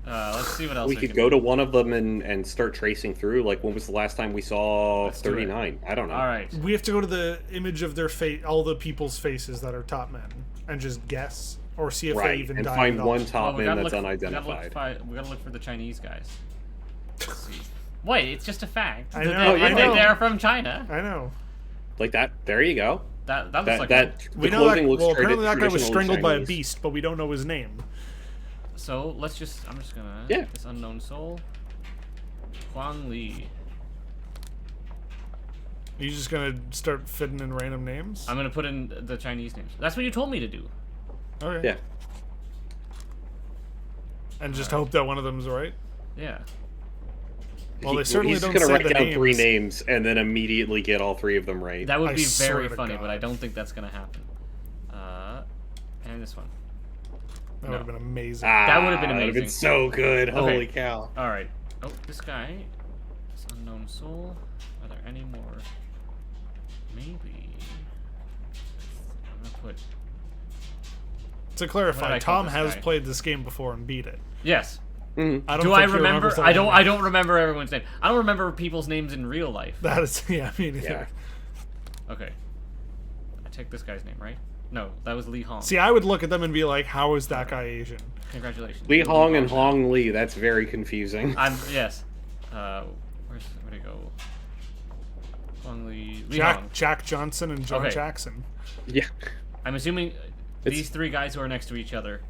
Let's see what else
We could go to one of them and start tracing through. Like, when was the last time we saw
Let's do it.
39? I don't know.
All right.
We have to go to the image of their face, all the people's faces that are top men, and just guess or see if they
Right,
even
and
died
find
at all.
one top
we
man
gotta
that's
look,
unidentified.
We gotta look for the Chinese guys. Let's see. Wait, it's just a fact.
I
That
know,
they-
I know.
They're from China.
I know.
Like that. There you go.
That looks
That
like
that
We
the
know that.
clothing looks
Well,
tradi-
apparently that guy was
traditionally
strangled by a
Chinese.
beast, but we don't know his name.
So let's just. I'm just gonna.
Yeah.
This unknown soul. Huang Li.
Are you just gonna start fitting in random names?
I'm gonna put in the Chinese names. That's what you told me to do.
Okay.
Yeah.
And just hope that one of them's right.
Yeah.
Well, they certainly
He's
don't
just gonna
say
write
the
down 3
names.
names and then immediately get all 3 of them right.
That would
I
be
swear
very
to
funny,
God.
but I don't think that's gonna happen. And this one.
That would have been amazing.
That would have been
That would have
amazing.
been so good.
Okay.
Holy cow.
All right. Oh, this guy. This unknown soul. Are there any more? Maybe. I'm gonna put.
To
What
clarify,
did I call
Tom
this
has
guy?
played this game before and beat it.
Yes.
Mhm.
I don't
Do I
think he
remember?
remembers
I don't.
all
I
the
don't remember everyone's name. I don't remember people's names in real life.
That is, yeah, me neither.
Yeah.
Okay. I take this guy's name, right? No, that was Li Hong.
See, I would look at them and be like, how is that guy Asian?
Congratulations.
Li Hong and Hong Li. That's very confusing.
Yes. Where'd it go? Hong Li. Li Hong.
Jack Johnson and John
Okay.
Jackson.
Yeah.
I'm assuming these 3 guys who are next to each other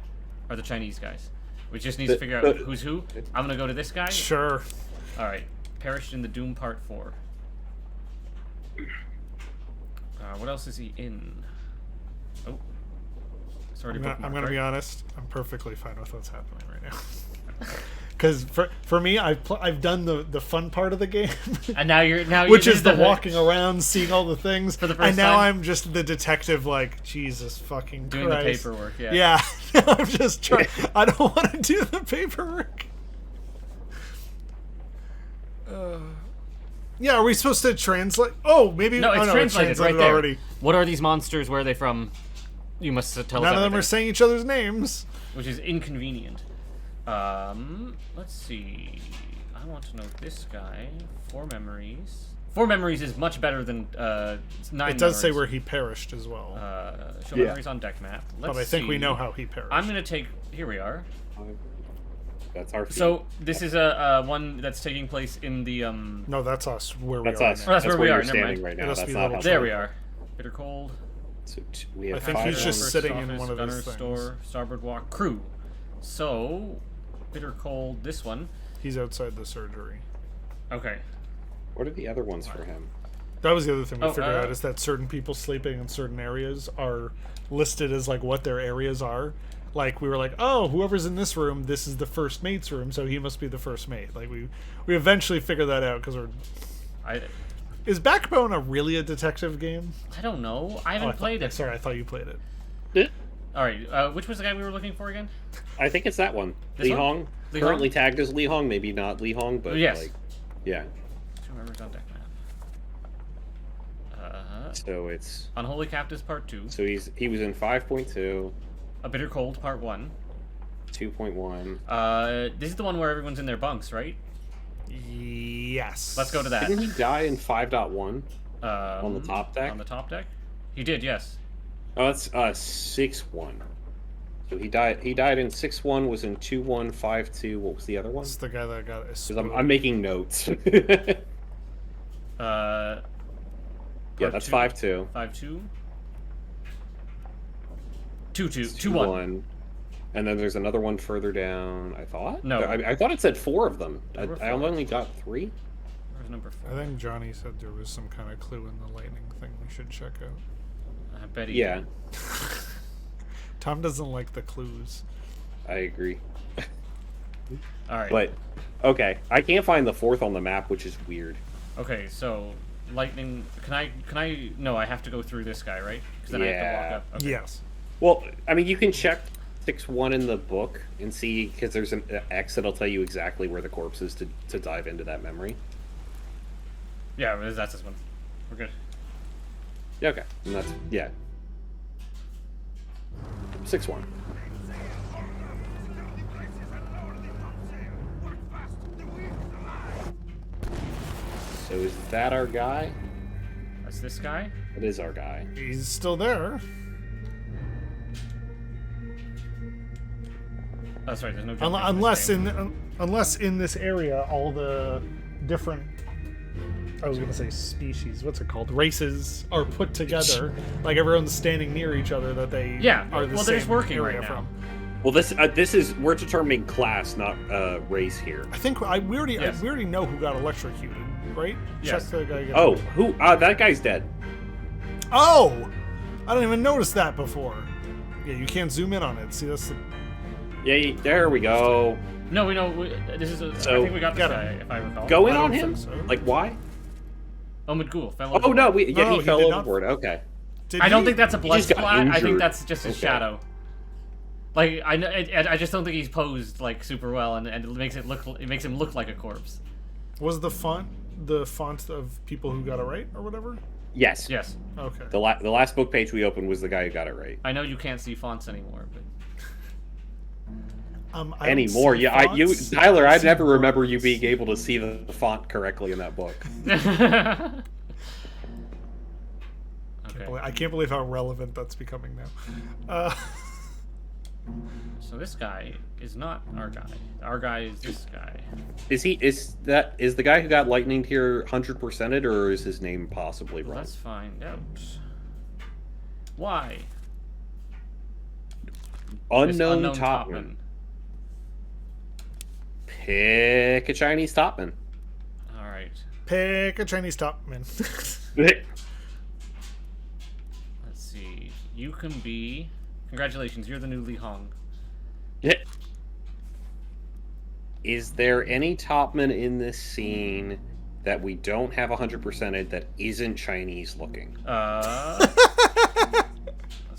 are the Chinese guys. We just need to figure out who's who. I'm gonna go to this guy.
Sure.
All right. Perished in the Doom Part 4. What else is he in? Oh. It's already
I'm
bookmarked,
gonna be
right?
honest. I'm perfectly fine with what's happening right now. Because for me, I've done the fun part of the game,
And now you're
which
this
is the walking around, seeing all the things.
For the first
and now
time?
I'm just the detective, like Jesus fucking
doing
Christ.
the paperwork. Yeah.
Yeah, I'm just trying. I don't want to do the paperwork. Yeah, are we supposed to translate? Oh, maybe.
No, it's
oh,
translated right there.
already.
What are these monsters? Where are they from? You must tell us
None of them are
everything,
saying each other's names.
which is inconvenient. Let's see. I want to know this guy. 4 memories. 4 memories is much better than 9.
It does say
memories.
where he perished as well.
Show
Yeah.
memories on deck map. Let's
but I think we
see.
know how he perished.
I'm gonna take. Here we are.
That's our.
So this is a one that's taking place in the
No, that's us. Where
That's
we are
us.
now.
That's where we
you're
are, never
standing
mind.
right
It
now.
must
That's
be
not
level
how.
There we are. Bitter cold.
So we have
I think
5
he's just
members.
sitting in
office,
one of
gunner
those things.
store, starboard walk, crew. So, bitter cold. This one.
He's outside the surgery.
Okay.
What are the other ones for him?
That was the other thing we
Oh,
figured out is that certain people sleeping in certain areas are listed as like what their areas are. Like we were like, oh, whoever's in this room, this is the first mate's room, so he must be the first mate. Like we eventually figured that out because we're. Is Backbone really a detective game?
I don't know. I
Oh,
haven't played it.
Sorry, I thought you played it.
All right. Which was the guy we were looking for again?
I think it's that one.
This
Li
one?
Hong.
Li
Currently
Hong?
tagged as Li Hong, maybe not Li Hong, but
Yes.
like, yeah.
Show memories on deck map.
So it's
Unholy Captives Part 2.
so he was in 5.2,
A Bitter Cold Part 1.
2.1.
This is the one where everyone's in their bunks, right?
Yes.
Let's go to that.
Didn't he die in 5.1 on the top deck?
On the top deck? He did, yes.
Oh, that's 6.1. So he died in 6.1, was in 2.1, 5.2. What was the other one?
It's the guy that got.
'Cause I'm making notes. Yeah, that's 5.2.
5-2. 2-2. 2-1.
2.1. And then there's another one further down, I thought?
No.
I thought it said 4 of them.
There were
I
4.
only got 3.
Where's number 4?
I think Johnny said there was some kind of clue in the lightning thing we should check out.
I bet he
Yeah,
Tom doesn't like the clues.
I agree.
All right.
But, okay. I can't find the 4th on the map, which is weird.
Okay, so lightning. Can I? No, I have to go through this guy, right? Because then I have to
Yeah.
walk up. Okay.
Yes.
Well, I mean, you can check 6.1 in the book and see, because there's an X that'll tell you exactly where the corpse is to dive into that memory.
Yeah, that's this one. We're good.
Yeah, okay. And that's, yeah. 6.1. So is that our guy?
That's this guy.
It is our guy.
He's still there.
Oh, sorry. There's no. jumping
Unless
in this game.
unless in this area all the different, I was gonna say species, what's it called, races are put together, like everyone's standing near each other, that they
Yeah,
are the
well,
same
they're just working
area
right now.
from.
Well, this is, we're determining class, not race here.
I think we already
Yes.
we already know who got electrocuted, right?
Yes.
Check the guy.
Oh, who? That guy's dead.
Oh, I didn't even notice that before. Yeah, you can't zoom in on it. See, that's the.
Yeah, there we go.
No, we know. This is. I
So,
think we got this
get
guy,
him.
if I recall.
Go in
I
on
don't
him?
think so.
Like, why?
Omid Ghoul fell
Oh,
overboard.
no,
No,
he
he
fell
did not.
overboard. Okay.
Did
I don't
he?
think that's a blood
just got
splat. I think
injured.
that's just his
Okay.
shadow. Like I just don't think he's posed like super well, and it makes him look like a corpse.
Was the font of people who got it right or whatever?
Yes.
Yes,
Okay.
The last book page we opened was the guy who got it right.
I know you can't see fonts anymore, but
I don't
Anymore.
see
Yeah,
fonts.
Tyler,
I
I
see
never remember you
words.
being able to see the font correctly in that book.
okay.
I can't believe how relevant that's becoming now.
So this guy is not our guy. Our guy is this guy.
Is the guy who got lightninged here 100%ed, or is his name possibly wrong?
Let's find out. Why? This
Unknown topman. Pick a Chinese topman.
All right.
Pick a Chinese topman.
Let's see. You can be. Congratulations, you're the new Li Hong.
Is there any topman in this scene that we don't have 100%ed that isn't Chinese looking?
Let's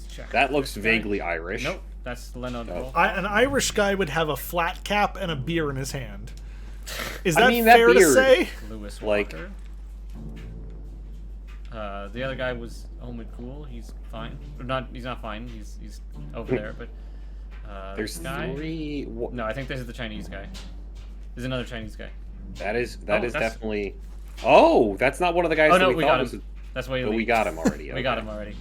check.
That looks vaguely Irish.
Nope, that's Leonard.
Oh.
An Irish guy would have a flat cap and a beer in his hand. Is
I
that
mean, that
fair to
beard-
say?
Lewis
Like-
Walker. The other guy was Omid Ghoul. He's fine. Or not. He's not fine. He's over there. But
There's
this guy.
3.
No, I think this is the Chinese guy. There's another Chinese guy.
That is
that's-
definitely. Oh, that's not one of the guys
Oh
that
no,
we
we
thought
got
was.
him. That's why
But we got him already.
We got
okay.
him already.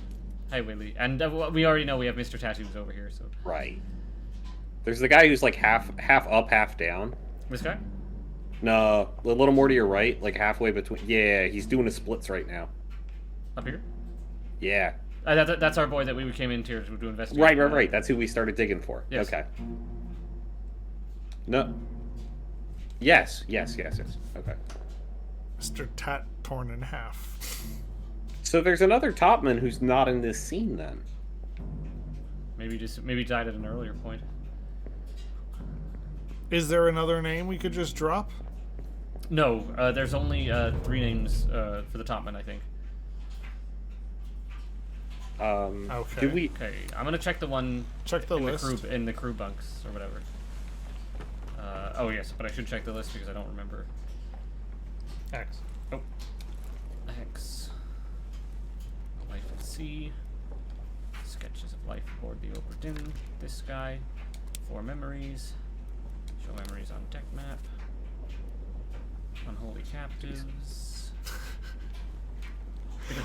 Hi, Willie. And we already know we have Mr. Tattoos over here, so.
Right. There's the guy who's like half up, half down.
This guy?
No, a little more to your right, like halfway between. Yeah, he's doing his splits right now.
Up here?
Yeah.
That's our boy that we came in here to do investigate.
Right. That's who we started digging for.
Yes.
Okay. No. Yes. Okay.
Mr. Tat torn in half.
So there's another topman who's not in this scene then.
Maybe died at an earlier point.
Is there another name we could just drop?
No, there's only 3 names for the topman, I think.
Okay.
Do we?
Okay, I'm gonna check the one.
Check the list.
In the crew bunks or whatever. Oh yes, but I should check the list because I don't remember.
X.
Oh. X. Life at Sea. Sketches of life aboard the Obra Dinn. This guy. 4 memories. Show memories on deck map. Unholy captives.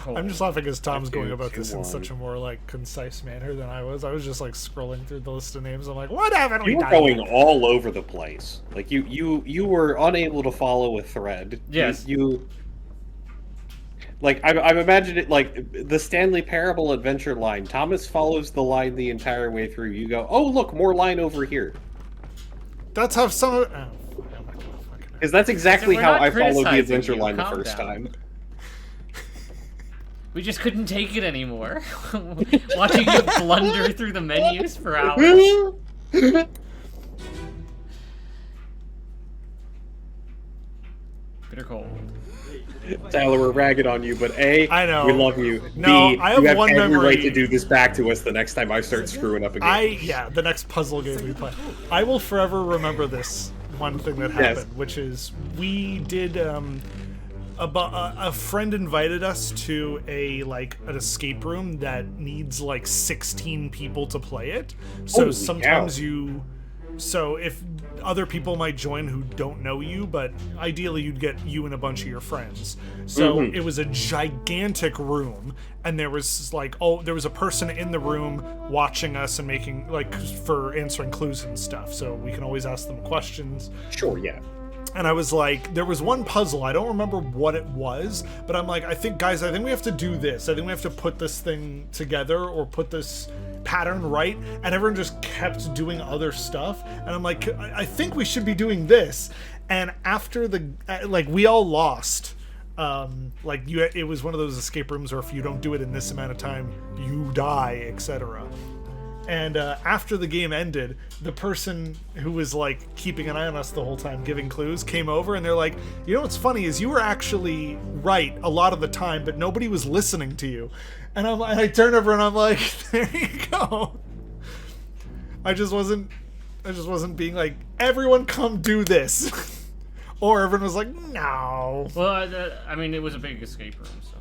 I'm just laughing as Tom's going
Okay,
about this in
2-1.
such a more like concise manner than I was. I was just like scrolling through the list of names. I'm like, what haven't we
You were
done?
going
yet?
all over the place. Like you were unable to follow a thread.
Yes.
You like I've imagined it like the Stanley Parable adventure line. Thomas follows the line the entire way through. You go, oh look, more line over here.
That's how some of. Oh, I'm not gonna fucking.
Because that's exactly
We're
how
not
I followed the
criticizing
adventure
you.
line the
Calm
first
down.
time.
We just couldn't take it anymore. Watching you blunder through the menus for hours. Bitter cold.
Tyler, we're ragging on you, but A,
I know.
we love you.
No,
B,
I have
you have
one
every
memory.
right to do this back to us the next time I start screwing up again.
The next puzzle game we play. I will forever remember this one thing that happened,
Yes.
which is we did a friend invited us to an escape room that needs like 16 people to play it. So
Holy
sometimes
cow.
so if other people might join who don't know you, but ideally you'd get you and a bunch of your friends. So it was a gigantic room, and there was there was a person in the room watching us and making for answering clues and stuff. So we can always ask them questions.
Sure, yeah.
And I was like, there was one puzzle, I don't remember what it was, but I'm like, I think we have to do this. I think we have to put this thing together or put this pattern right. And everyone just kept doing other stuff. And I'm like, I think we should be doing this. And after we all lost. It was one of those escape rooms where if you don't do it in this amount of time, you die, etc. And after the game ended, the person who was keeping an eye on us the whole time, giving clues, came over and they're like, you know what's funny is you were actually right a lot of the time, but nobody was listening to you. And I turn over and I'm like, there you go. I just wasn't being like, everyone come do this. Or everyone was like, no.
Well, I mean, it was a big escape room, so.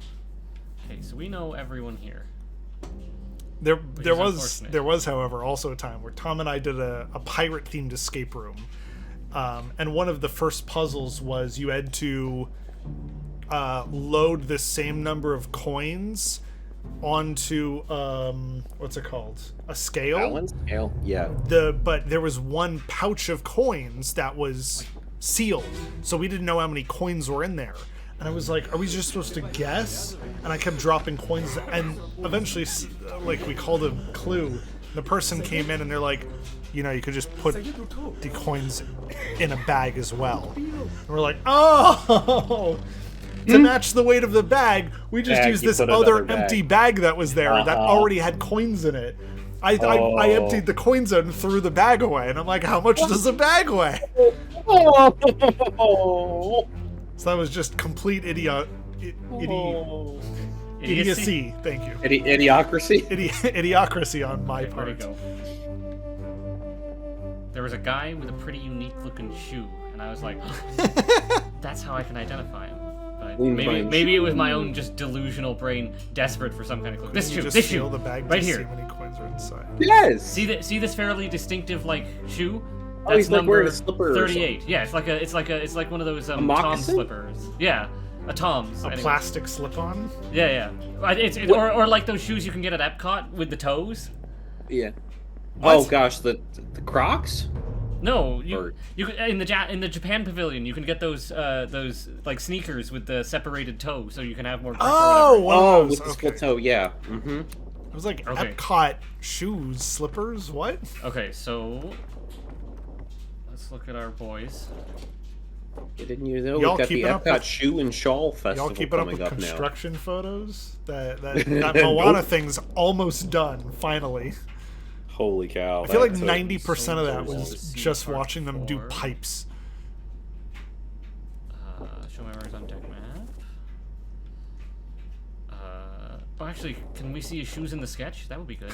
Okay, so we know everyone here.
There
is
was, however, also a time where Tom and I did a pirate-themed escape room. And one of the first puzzles was you had to load the same number of coins onto, what's it called? A scale?
Balance scale? Yeah.
But there was one pouch of coins that was sealed. So we didn't know how many coins were in there. And I was like, are we just supposed to guess? And I kept dropping coins. And eventually, we called a clue. The person came in and they're like, you could just put the coins in a bag as well. And we're like, oh! To match the weight of the bag, we just
Bag,
used
you
this
put
other
another bag.
empty bag that was there that already had coins in it. I emptied the coins out and threw the bag away. And I'm like, how much does a bag weigh? So that was just complete idiocy. Thank you.
Idiocracy?
Idiocracy on my
Where'd it
part.
go? There was a guy with a pretty unique looking shoe, and I was like, that's how I can identify him. But maybe it was my own just delusional brain, desperate for some kind of clue. This
You
shoe,
just
this
feel
shoe,
the bag
right
to
here.
see how many coins are inside.
Yes!
See this fairly distinctive shoe?
Oh, he's
That's
wearing
number
a slipper or
38. Yeah, it's like one of those Tom
moccasin?
slippers. Yeah, A Tom's.
A
anyway.
plastic slip-on.
Yeah. Or like those shoes you can get at Epcot with the toes.
Yeah.
What?
Oh gosh, the Crocs.
No, you
Or-
in the Japan pavilion you can get those like sneakers with the separated toe, so you can have more grip or
Oh,
whatever.
one
Oh,
of those.
with the
Okay.
split toe. Yeah. Mm-hmm.
I was like,
Okay.
Epcot shoes, slippers, what?
Okay, so let's look at our boys.
Didn't you know
Y'all
we've got the
keeping up
Epcot
with-
Shoe and Shawl Festival
Y'all keeping up
coming
with
up now?
construction photos? That Moana
Nope.
thing's almost done, finally.
Holy cow!
I feel like
that's a-
90% of that
So
was
see
just
part
watching them do
4.
pipes.
Show memories on deck map. Oh, actually, can we see his shoes in the sketch? That would be good.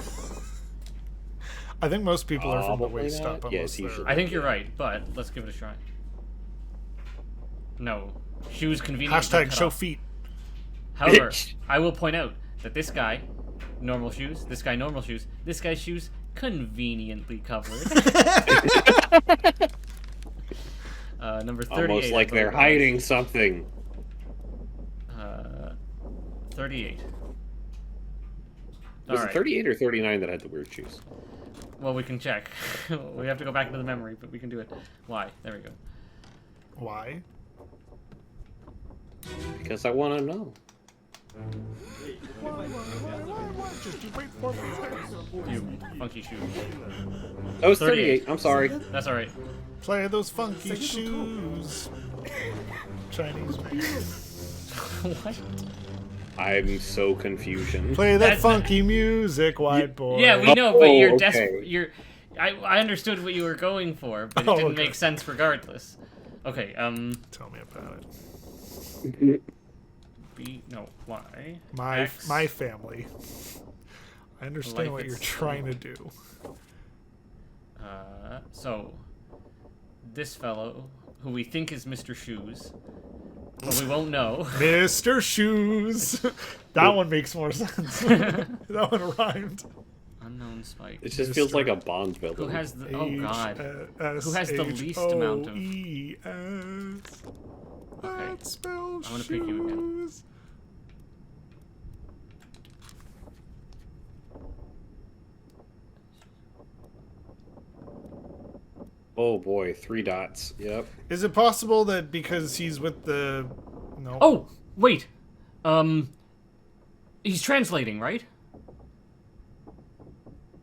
I think most people are from the
Probably
waist
not.
up.
Yeah,
unless
it's
they're-
usually-
I think you're right, but let's give it a try. No, shoes conveniently
Hashtag
cut
show
off.
feet.
However, I will point out that this guy, normal shoes. This guy, normal shoes. This guy's shoes, conveniently covered. Number 38.
Almost like they're hiding something.
38.
Was
Alright.
it 38 or 39 that had the weird shoes?
Well, we can check. We have to go back into the memory, but we can do it. Why? There we go.
Why?
Because I want to know.
You funky shoes.
Oh, it's
38.
38. I'm sorry.
That's alright.
Play those funky shoes. Chinese man.
What?
I'm so confusion.
Play that
That's-
funky music, white boy.
Yeah, we know, but you're
okay.
desperate. I understood what you were going for, but it
Oh,
didn't
okay.
make sense regardless. Okay,
Tell me about it.
Y.
My
X.
my family. I understand
Life
what you're
itself.
trying to do.
So, this fellow, who we think is Mr. Shoes, but we won't know.
Mr. Shoes. That one makes more sense. That one rhymed.
Unknown Spike.
It just feels like a Bond villain.
Who has the? Oh God.
Who
has the least amount of- Okay.
That spells
I'm gonna pick you again.
shoes.
Oh boy, 3 dots. Yep.
Is it possible that because he's with the no?
Oh wait. He's translating, right?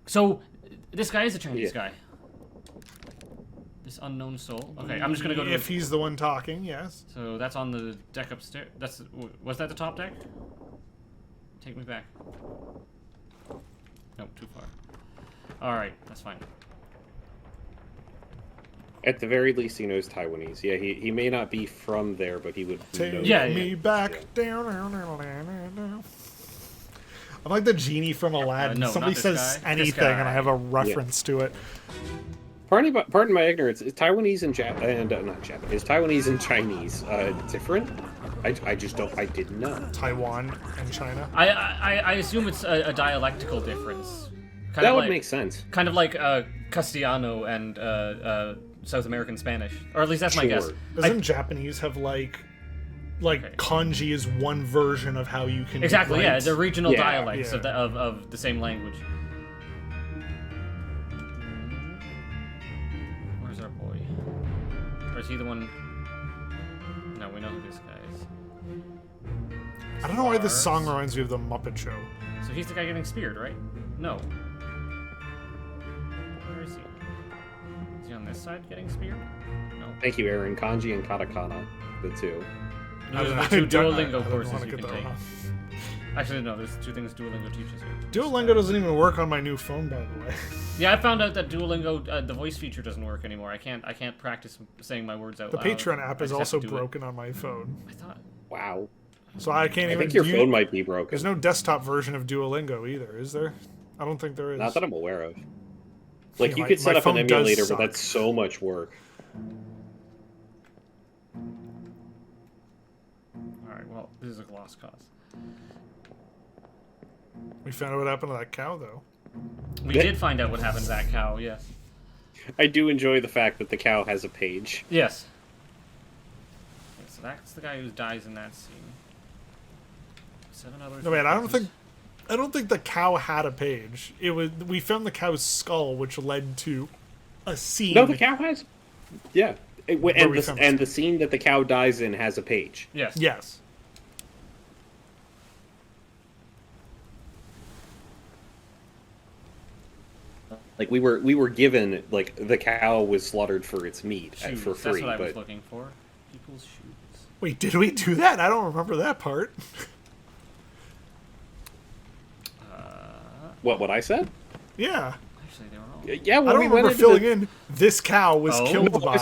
So, this guy is a Chinese
Yeah.
guy. This unknown soul. Okay, I'm just gonna go to.
If he's the one talking, yes.
So that's on the deck upstairs. Was that the top deck? Take me back. Nope, too far. All right, that's fine.
At the very least, he knows Taiwanese. Yeah, he may not be from there, but he would
Take
know.
Yeah,
me back down, down, down, down, down. I'm like the genie from Aladdin.
no, not
Somebody
this
says
guy. This
anything, and
guy.
I have a reference to it.
Pardon my ignorance. Is Taiwanese and not Japanese? Is Taiwanese and Chinese different? I just don't. I didn't know.
Taiwan and China.
I assume it's a dialectical difference. Kind
That
of
would
like,
make sense.
Kind of like Castellano and South American Spanish, or at least that's my guess.
Sure.
Doesn't Japanese have like
Okay.
kanji is one version of how you can
Exactly, yeah,
write.
the regional
Yeah,
dialects
yeah.
of the same language. Where's our boy? Or is he the one? No, we know who this guy is.
I don't know why this
Stars.
song reminds me of the Muppet Show.
So he's the guy getting speared, right? No. Where is he? Is he on this side getting speared? No.
Thank you, Aaron. Kanji and katakana, the two.
Those are
I
the two
don't- I
Duolingo
don't
courses
wanna
you
get
can
that
take.
wrong.
Actually, no, there's two things Duolingo teaches you.
Duolingo doesn't even work on my new phone, by the way.
Yeah, I found out that Duolingo, the voice feature doesn't work anymore. I can't practice saying my words out
The
loud.
Patreon app
I
is
just have
also
to do it.
broken on my phone,
I thought.
Wow.
so I can't
I
even.
think your
use-
phone might be broken.
There's no desktop version of Duolingo either, is there? I don't think there is.
Not that I'm aware of. Like,
Yeah,
you
my-
could set
my
up an
phone does
emulator,
suck.
but that's so much work.
Alright, well, this is a lost cause.
We found out what happened to that cow, though.
We did find out what happened to that cow, yes.
I do enjoy the fact that the cow has a page.
Yes. So that's the guy who dies in that scene. 7 others.
No, man, I don't think the cow had a page. We found the cow's skull, which led to a scene.
No, the cow has. Yeah, and the scene that the cow dies in has a page.
Yes.
Yes.
Like we were given, like, the cow was slaughtered for its meat for free.
That's what I was
but
looking for. People's shoes.
Wait, did we do that? I don't remember that part.
what I said?
Yeah.
Actually, they were all.
Yeah,
I don't remember filling in. This cow was killed
No,
by.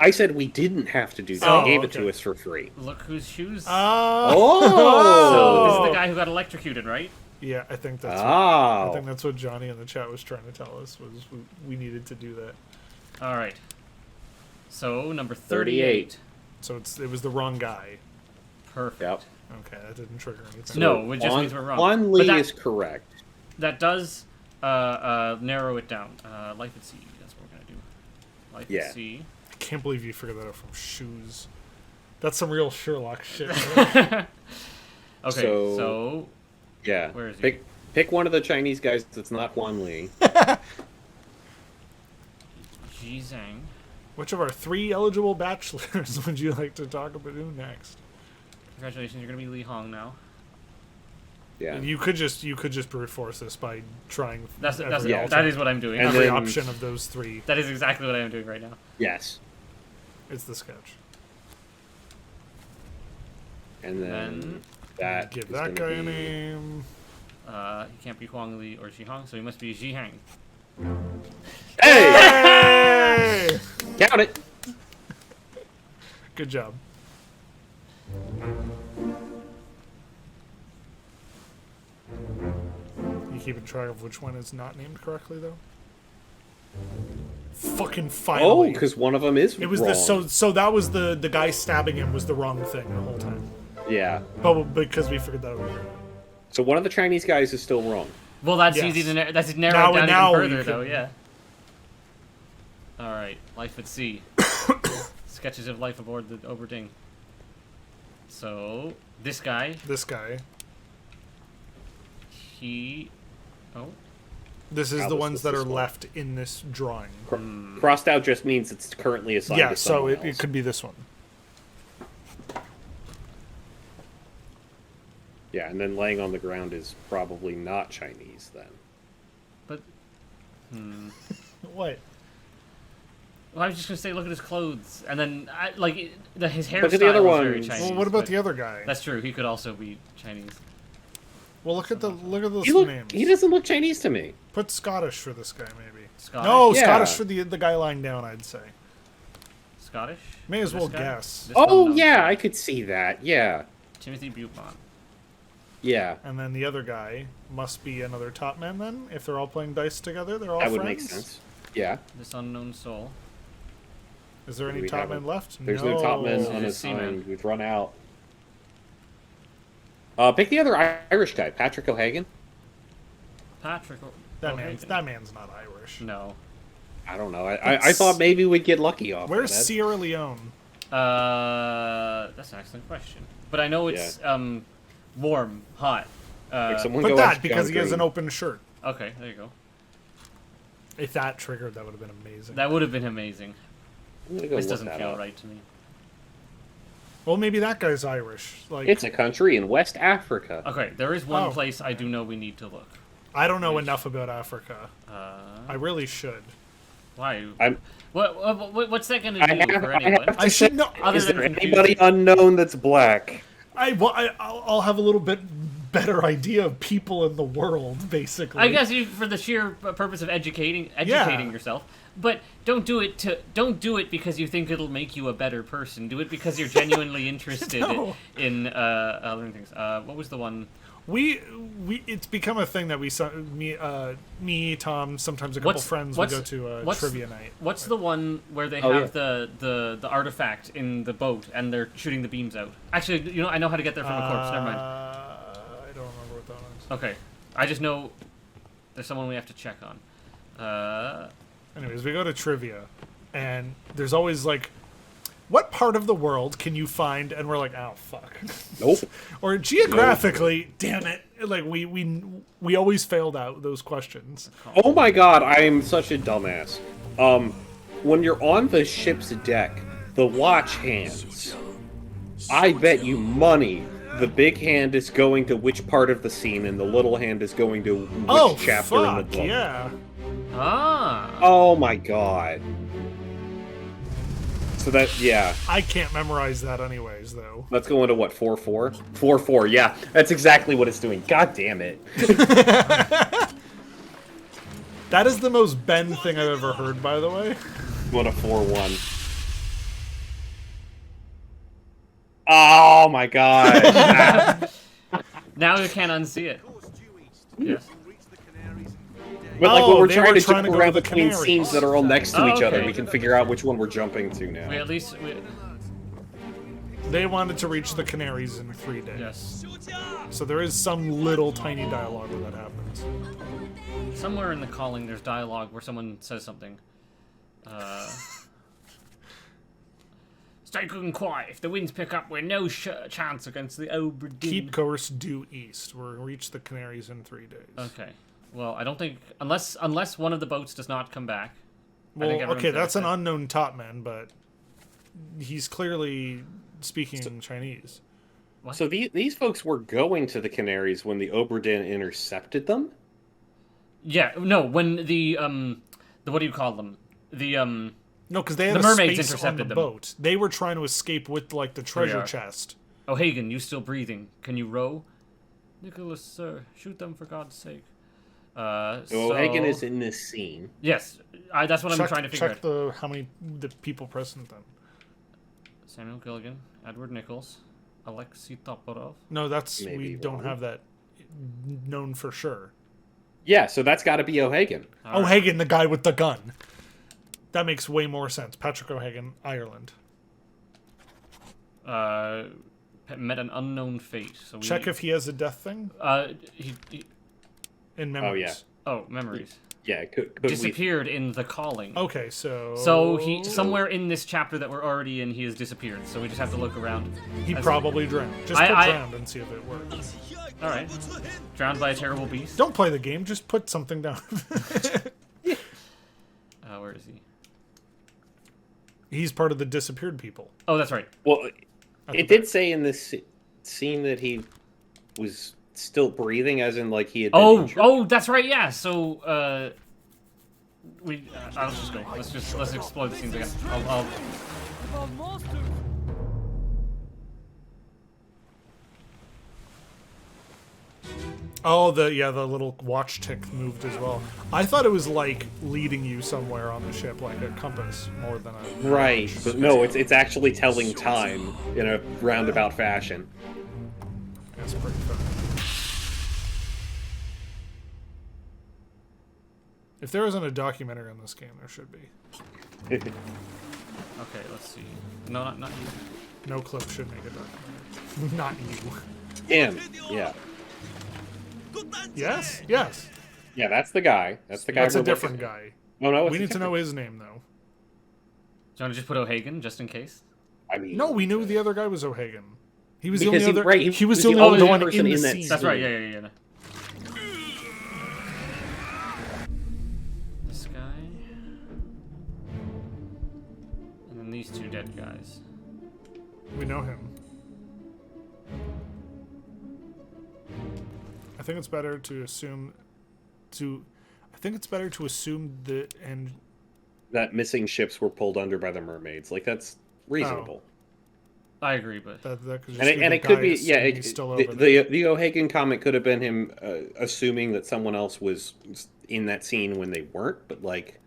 I said we didn't have to do that.
Oh,
They gave it
okay.
to us for free.
Look whose shoes.
Oh!
So this is the guy who got electrocuted, right?
Yeah, I think that's.
Oh.
I think that's what Johnny in the chat was trying to tell us. Was we needed to do that.
All right. So number 38.
So it was the wrong guy.
Perfect.
Yep.
Okay, that didn't trigger anything.
No, it just means we're wrong.
Juan
But
Lee
that-
is correct.
That does narrow it down. Life at sea. That's what we're gonna do. Life
Yeah.
at sea.
I can't believe you figured that out from shoes. That's some real Sherlock shit.
Okay.
So- Yeah.
Where is he?
Pick one of the Chinese guys that's not Juan Lee.
Ji Zhang.
Which of our 3 eligible bachelors would you like to talk about next?
Congratulations, you're gonna be Li Hong now.
Yeah.
You could just brute force this by trying
That
yeah.
is what I'm doing.
And
every
then-
option of those 3.
That is exactly what I am doing right now.
Yes.
It's the sketch.
And then that
Give
is
that
gonna
guy a
be-
name.
He can't be Huang Li or Ji Hong, so he must be Ji Hang.
Hey!
Hey!
Count it.
Good job. You keeping track of which one is not named correctly, though? Fucking
Oh,
finally!
because one of them is
it was
wrong.
so that was the guy stabbing him was the wrong thing the whole time.
Yeah.
But because we figured that out.
So one of the Chinese guys is still wrong.
Well, that's
Yes.
easy to that's narrowed down
now
even
you
further, though.
can-
Yeah. All right, life at sea. Sketches of life aboard the Obra Dinn. So this guy,
This guy.
he, oh,
This is
How
the
this
ones
was
that are
this one.
left in this drawing.
Crossed out just means it's currently assigned
Yeah,
to
so
someone
it
else.
could be this one.
Yeah, and then laying on the ground is probably not Chinese then.
but
What?
well, I was just gonna say, look at his clothes, and then his hairstyle
Look at the other
was very
ones.
Chinese.
Well, what about
but
the other guy?
That's true. He could also be Chinese.
Well, look at those
He
names.
doesn't look Chinese to me.
Put Scottish for this guy, maybe.
Scottish.
No,
Yeah.
Scottish for the guy lying down, I'd say.
Scottish.
May as
This
well
guy?
guess.
This
Oh
well-known
yeah,
guy.
I could see that. Yeah,
Timothy Buchon.
yeah,
And then the other guy must be another top man then. If they're all playing dice together, they're all
that
friends.
would make sense. Yeah,
This unknown soul.
Is there any
We
top
haven't-
men left?
there's no top men
He's
on
a
his
seaman.
side. We've run out. Pick the other Irish guy, Patrick O'Hagan.
Patrick.
That
O'Hagan.
man's not Irish.
No.
I don't know. I thought maybe we'd get lucky off.
Where's
of that.
Sierra Leone?
That's an excellent question. But I know it's warm, hot.
Like, someone
Put
go
that
watch
because
John
he has
Green.
an open shirt.
Okay, there you go.
If that triggered, that would have been amazing.
That would have been amazing.
I'm gonna go
This
look
doesn't
that
feel
up.
right to me.
Well, maybe that guy's Irish. Like,
It's a country in West Africa.
Okay, there is one
Oh.
place I do know we need to look.
I don't know enough about Africa.
Uh,
I really should.
why?
I'm.
What's that going to
I
do
have,
for
I
anyone?
have to
I should
say,
know.
Other
is
than
there
confusing.
anybody unknown that's black?
I'll have a little bit better idea of people in the world, basically.
I guess for the sheer purpose of educating yourself. But don't do it because you think it'll make you a better person. Do it because you're genuinely interested
No.
in learning things. What was the one?
It's become a thing that me, Tom, sometimes a couple friends we go to trivia night.
What's the one where they
Oh,
have the artifact in the boat and they're shooting the beams out? Actually, I know how to get there from a corpse. Never mind.
I don't remember what that one is.
Okay, I just know there's someone we have to check on.
Anyways, we go to trivia, and there's always like what part of the world can you find? And we're like, oh fuck.
Nope.
Or geographically, damn it! Like we always failed out those questions.
Oh my god, I am such a dumbass. When you're on the ship's deck, the watch hands. I bet you money the big hand is going to which part of the scene, and the little hand is going to which chapter in the book.
Yeah.
Ah.
Oh my god. So that, yeah.
I can't memorize that anyways, though.
Let's go into what, 4-4? 4-4, yeah. That's exactly what it's doing. God damn it.
That is the most Ben thing I've ever heard, by the way.
What a 4-1. Oh my god.
Now you can't unsee it. Yes.
But like when we're
they
trying
were
to
trying
jump
to go
around
to the
between
Canaries.
scenes that are all next to
Oh,
each other,
okay.
we can figure out which one we're jumping to now.
We at least...
They wanted to reach the Canaries in 3 days.
yes.
So there is some little tiny dialogue where that happens.
Somewhere in the calling, there's dialogue where someone says something. Stay good and quiet. If the winds pick up, we're no chance against the Obra Dinn.
Keep course due east. We'll reach the Canaries in 3 days.
Okay. Well, I don't think... Unless one of the boats does not come back. I think
Well,
everyone's
okay,
gonna
that's an
say-
unknown top man, but he's clearly speaking Chinese.
So these folks were going to the Canaries when the Obra Dinn intercepted them?
Yeah, no, when the what do you call them? The,
No, because they had
The
a
mermaids
space on the
intercepted them.
boat. They were trying to escape with, like, the treasure
are.
chest.
Oh, Hagen, you still breathing. Can you row? Nicholas, sir, shoot them for God's sake.
So Hagen is in this scene.
Yes, that's what I'm trying to figure
check
out.
how many the people present then.
Samuel Gilligan, Edward Nichols, Alexei Toporov.
No, we
Maybe
don't
wrong.
have that known for sure.
Yeah, so that's got to be O'Hagan.
O'Hagan, the guy with the gun. That makes way more sense. Patrick O'Hagan, Ireland.
Met an unknown fate. So we,
Check if he has a death thing
he
in memories.
memories.
Yeah, could
Disappeared in the calling.
Okay, so...
So he somewhere in this chapter that we're already in, he has disappeared. So we just have to look around.
He
As-
probably drowned. Just put drowned and see if it works.
All right. Drowned by a terrible beast.
Don't play the game, just put something down.
Where is he?
He's part of the disappeared people.
Oh, that's right.
Well, it did say in this scene that he was still breathing, as in like he had been injured.
Oh, that's right. Yeah. So, I'll just go. Let's explore the scenes again. I'll
Oh, the little watch tick moved as well. I thought it was like leading you somewhere on the ship, like a compass, more than a...
Right, but no, it's actually telling time in a roundabout fashion.
That's pretty fun. If there isn't a documentary on this game, there should be.
okay. Let's see. No, not you.
No Clip should make a documentary. Not you.
Him, yeah.
Yes? Yes.
Yeah, that's the guy. That's the guy.
That's a
we're
different
looking at.
guy.
Oh no,
We need to know his name, though.
Do you want to just put O'Hagan just in case?
I mean,
No, we knew the other guy was O'Hagan. He was the
Because
only
he-
other.
right,
he was the only one
person
in the
in that
scene.
That's right. Yeah. This guy. And then these two dead guys.
We know him. I think it's better to assume that and
that missing ships were pulled under by the mermaids. Like that's reasonable.
I agree, but
that could just
And
be
it
the
could
guy
be, yeah.
assuming he's still over there.
The O'Hagan comment could have been him assuming that someone else was in that scene when they weren't. But like,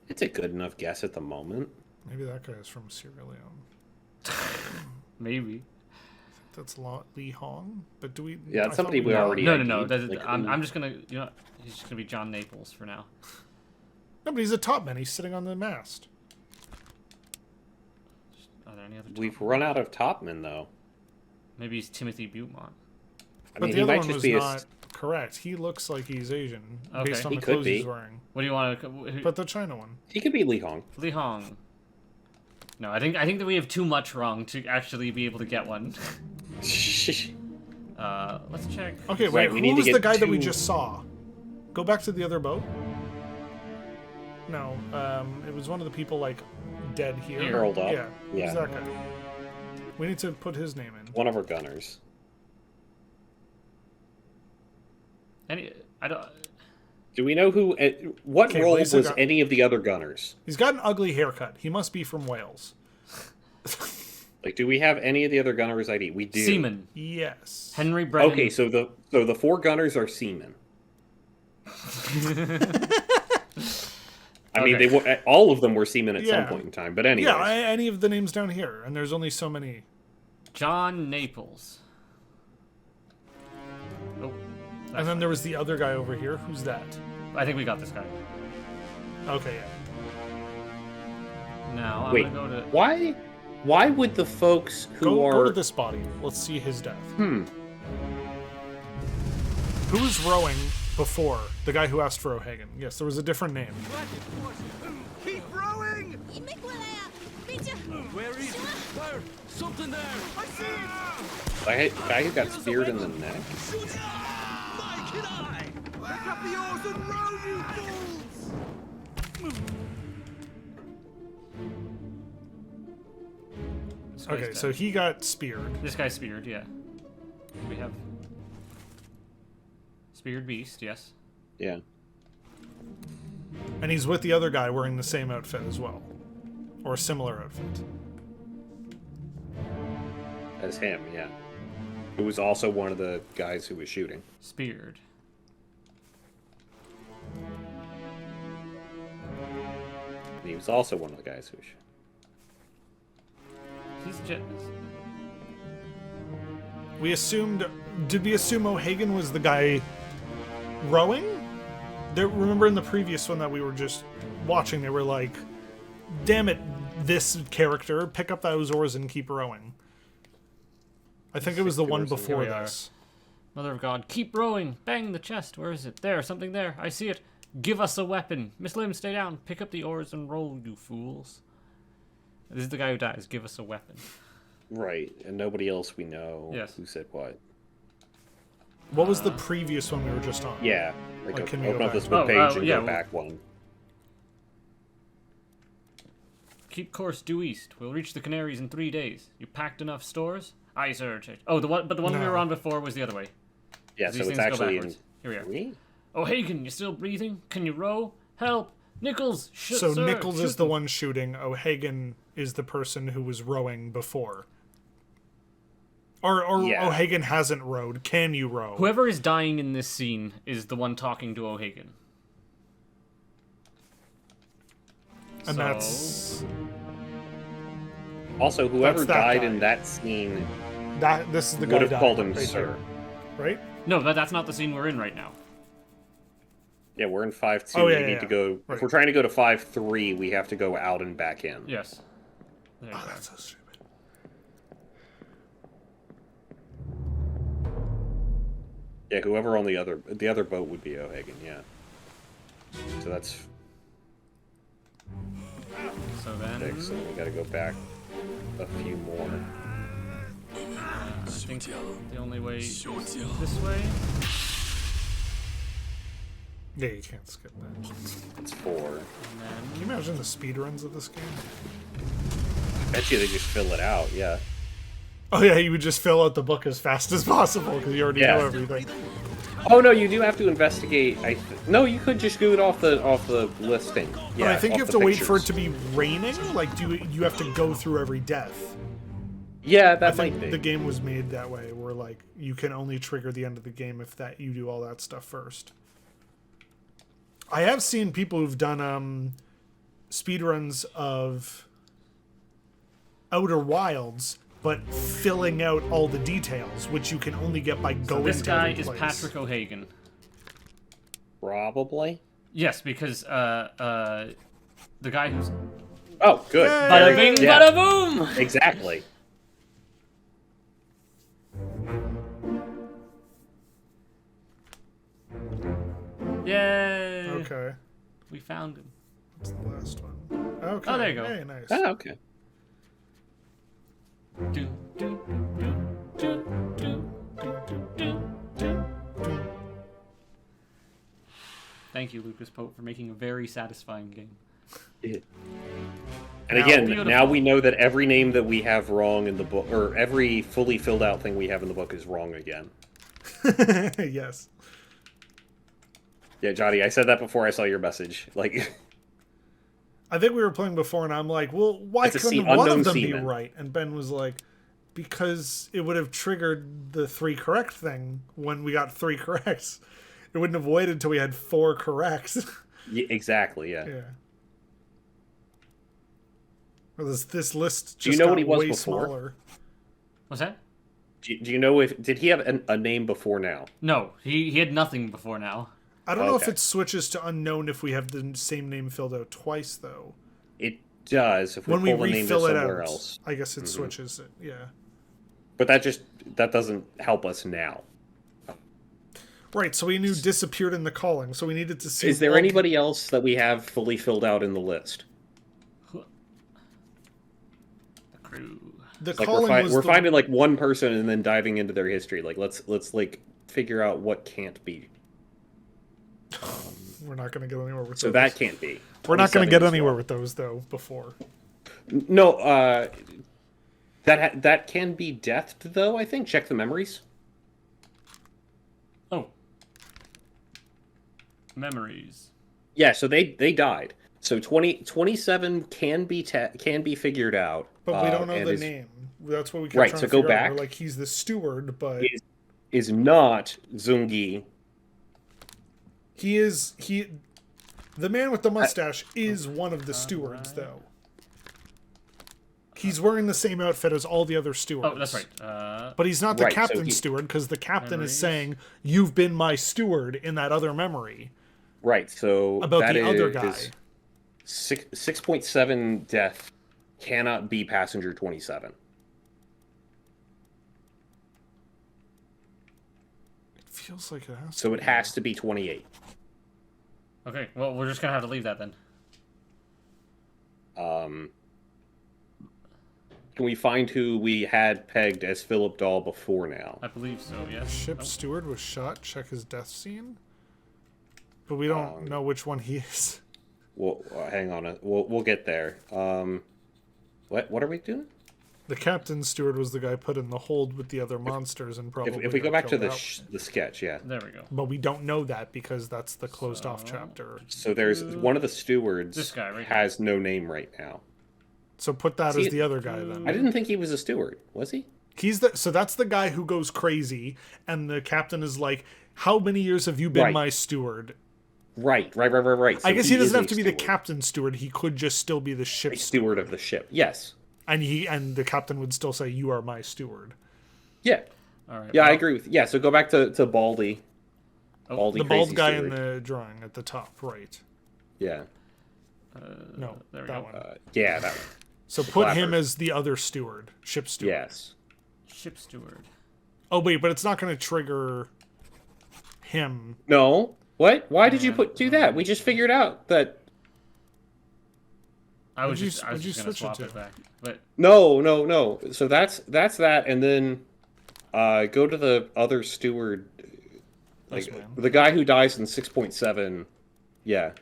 it's a good enough guess at the moment.
Maybe that guy is from Sierra Leone.
maybe.
That's Lee Hong. But do we?
Yeah,
I
that's
thought
somebody we
know-
already-
No.
idea,
That's,
like,
I'm just gonna. He's just gonna be John Naples for now.
No, but he's a top man. He's sitting on the mast.
Are there any other?
We've
top-
run out of topmen though.
Maybe he's Timothy Butemont.
I
But
mean,
the
he
other
might
one
just
was
be
not correct. He looks like he's Asian
Okay.
based on
He
the
could
clothes
be.
he's wearing.
What do you want to?
But the China one.
he could be Li Hong.
Li Hong. No, I think that we have too much wrong to actually be able to get one. Let's check.
Okay,
Right,
wait.
we
Who
need to
was the
get
guy that we
two-
just saw? Go back to the other boat. No, it was one of the people like dead here.
Here.
Curled up.
Yeah.
Yeah.
Who's that guy? We need to put his name in.
One of our gunners.
I don't.
Do we know who? What
Okay,
role
well,
was
he's a gu-
any of the other gunners?
He's got an ugly haircut. He must be from Wales.
Like, do we have any of the other gunners' ID? We do.
Seaman.
Yes.
Henry Brennan.
Okay, so the 4 gunners are seamen. I mean,
Okay.
they were, all of them were seamen at some
Yeah.
point in time. But anyway,
Yeah, any of the names down here, and there's only so many.
John Naples. Oh.
And then there was the other guy over here. Who's that?
I think we got this guy.
Okay, yeah.
Now I'm
wait,
gonna go to.
why would the folks who
Go
are
to this body. Let's see his death.
Hmm.
Who was rowing before? The guy who asked for O'Hagan. Yes, there was a different name.
Keep rowing!
Where is it? There! Something there!
I see it!
the guy who got speared in the neck?
Pick up the oars and row, you fools!
This guy's
Okay,
dead.
so he got speared.
This guy's speared, yeah. We have. Speared beast, yes.
Yeah.
And he's with the other guy wearing the same outfit as well. Or a similar outfit.
As him, yeah. Who was also one of the guys who was shooting.
Speared.
He was also one of the guys who was shooting.
He's just.
We assumed... Did we assume O'Hagan was the guy rowing? Remember in the previous one that we were just watching, they were like, damn it, this character, pick up those oars and keep rowing. I think it was the one
oars and-
before
Here we are.
this.
Mother of God, keep rowing! Bang the chest! Where is it? There, something there. I see it. Give us a weapon. Miss Lim, stay down. Pick up the oars and roll, you fools. This is the guy who dies. Give us a weapon.
Right, and nobody else we know
Yes.
who said what.
What was the previous one we were just on?
Yeah.
Like, can we
open
go
up
back?
this web
Oh,
page and
yeah,
go
well-
back one.
Keep course due east. We'll reach the Canaries in 3 days. You packed enough stores? Aye, sir. Oh, but the one we
No.
were on before was the other way.
Yeah,
These
so it's
things go
actually in
backwards. Here we are.
3?
O'Hagan, you still breathing? Can you row? Help! Nichols!
So
sir,
Nichols
shoot
is the
them.
one shooting. O'Hagan is the person who was rowing before. Or
Yeah.
O'Hagan hasn't rowed. Can you row?
Whoever is dying in this scene is the one talking to O'Hagan.
And
So-
that's
Also, whoever
That's that
died
guy.
in that scene
that. This is the guy
would have
dying
called him
right
sir.
here, right?
No, but that's not the scene we're in right now.
Yeah, we're in 5-2.
Oh, yeah,
we need
yeah,
to go.
right.
If we're trying to go to 5-3, we have to go out and back in.
Yes. There you
Oh,
go.
that's so stupid.
Yeah, whoever on the other boat would be O'Hagan. Yeah. So that's
So then,
6, and we got to go back a few more.
I think the only way is
Shoot ya.
this way.
Yeah, you can't skip that.
It's 4.
And
Can you
then,
imagine the speedruns of this game?
I bet you they just fill it out. Yeah.
Oh yeah, you would just fill out the book as fast as possible because you already
Yeah.
know everything.
Oh no, you do have to investigate. No, you could just do it off the listing. Yeah,
But I think you
off
have
the
to wait for it
pictures.
to be raining. Like, do you have to go through every death?
Yeah,
I
that
think
might be.
the game was made that way, where like you can only trigger the end of the game if that you do all that stuff first. I have seen people who've done speedruns of Outer Wilds, but filling out all the details, which you can only get by going
this
to
guy
every
is
place.
Patrick O'Hagan.
Probably.
Yes, because the guy who's
Oh, good.
Yay!
bada bing,
Yeah.
bada boom.
Exactly.
Yay!
Okay,
We found him.
that's the last one. Okay.
Oh, there you go.
Hey, nice.
Oh, okay.
Do, do, do, do, do, do. Thank you, Lucas Pope, for making a very satisfying game.
And again, now we know that every name that we have wrong in the book, or every fully filled out thing we have in the book is wrong again.
Yes.
Yeah, Johnny, I said that before I saw your message. Like,
I think we were playing before, and I'm like, well, why
It's a
couldn't
unknown
one of them
seaman.
be right? And Ben was like, because it would have triggered the 3 correct thing when we got 3 corrects. It wouldn't have waited until we had 4 corrects.
yeah, exactly, yeah.
Yeah. Well, this list
Do you
just
know
got
what he was
way
before?
smaller.
What's that?
Do you know if did he have a name before now?
No, he had nothing before now.
I don't know if
Okay.
it switches to unknown if we have the same name filled out twice, though.
It does if we
When we
pull the name to
refill it
somewhere
out,
else.
I guess it switches it. Yeah.
But that doesn't help us now.
Right, so we knew disappeared in the calling, so we needed to see...
Is there
what-
anybody else that we have fully filled out in the list?
The crew.
The
Like
calling was
we're
the...
finding like one person and then diving into their history. Like let's like figure out what can't be.
We're not going to get anywhere with
So
those.
that can't be.
We're not going to
27
get
is
anywhere
wrong.
with those, though, before.
No, that can be deathed though. I think. Check the memories.
Oh. Memories.
Yeah, so they died. So 27 can be figured out.
But we don't know
and
the
is-
name. That's what we kept
Right,
trying
so
to
go
figure out.
back.
We're like, he's the steward, but
Is not Zungi.
the man with the mustache is one of the stewards, though. He's wearing the same outfit as all the other stewards.
Oh, that's right.
But he's not the
Right, so
captain's
he-
steward, because the captain
Memories.
is saying, you've been my steward in that other memory.
Right, so
About
that
the other
is
guy.
6.7 death cannot be passenger 27.
It feels like it has
So
to
it
be.
has to be 28.
Okay, well, we're just gonna have to leave that then.
Can we find who we had pegged as Philip Dahl before now?
I believe so, yes.
Ship
Oh.
steward was shot. Check his death scene. But we don't know which one he is.
Well, hang on. We'll get there. What are we doing?
The captain's steward was the guy put in the hold with the other monsters and probably
If we go
got
back to
killed
the
out.
the sketch, yeah.
There we go.
But we don't know that because that's the closed off chapter.
So there's one of the stewards
This guy right
has no name right now.
So put that
See,
as the other guy then.
I didn't think he was a steward. Was he?
So that's the guy who goes crazy, and the captain is like, "How many years have you been
Right.
my steward?"
Right. So
I guess he
is
doesn't have
a
to be the
steward.
captain's steward. He could just still be the
A
ship's
steward of the ship. Yes.
and the captain would still say, "You are my steward."
Yeah.
All right.
Yeah, I
well,
agree with. Yeah. So go back to Baldy. Baldy,
The bald
crazy
guy
steward.
in the drawing at the top, right?
Yeah.
No,
there we
that
go.
one.
Yeah. That one.
So put him
clapper.
as the other steward, ship steward.
Yes.
Ship steward.
Oh wait, but it's not going to trigger him.
No. What? Why did you do that? We just figured out that.
I was
What'd
just,
you-
I was
what'd you
just gonna
switch it
swap it
to?
back. But
No. So that's that, and then go to the other steward,
This
like
man.
the guy who dies in 6.7. Yeah.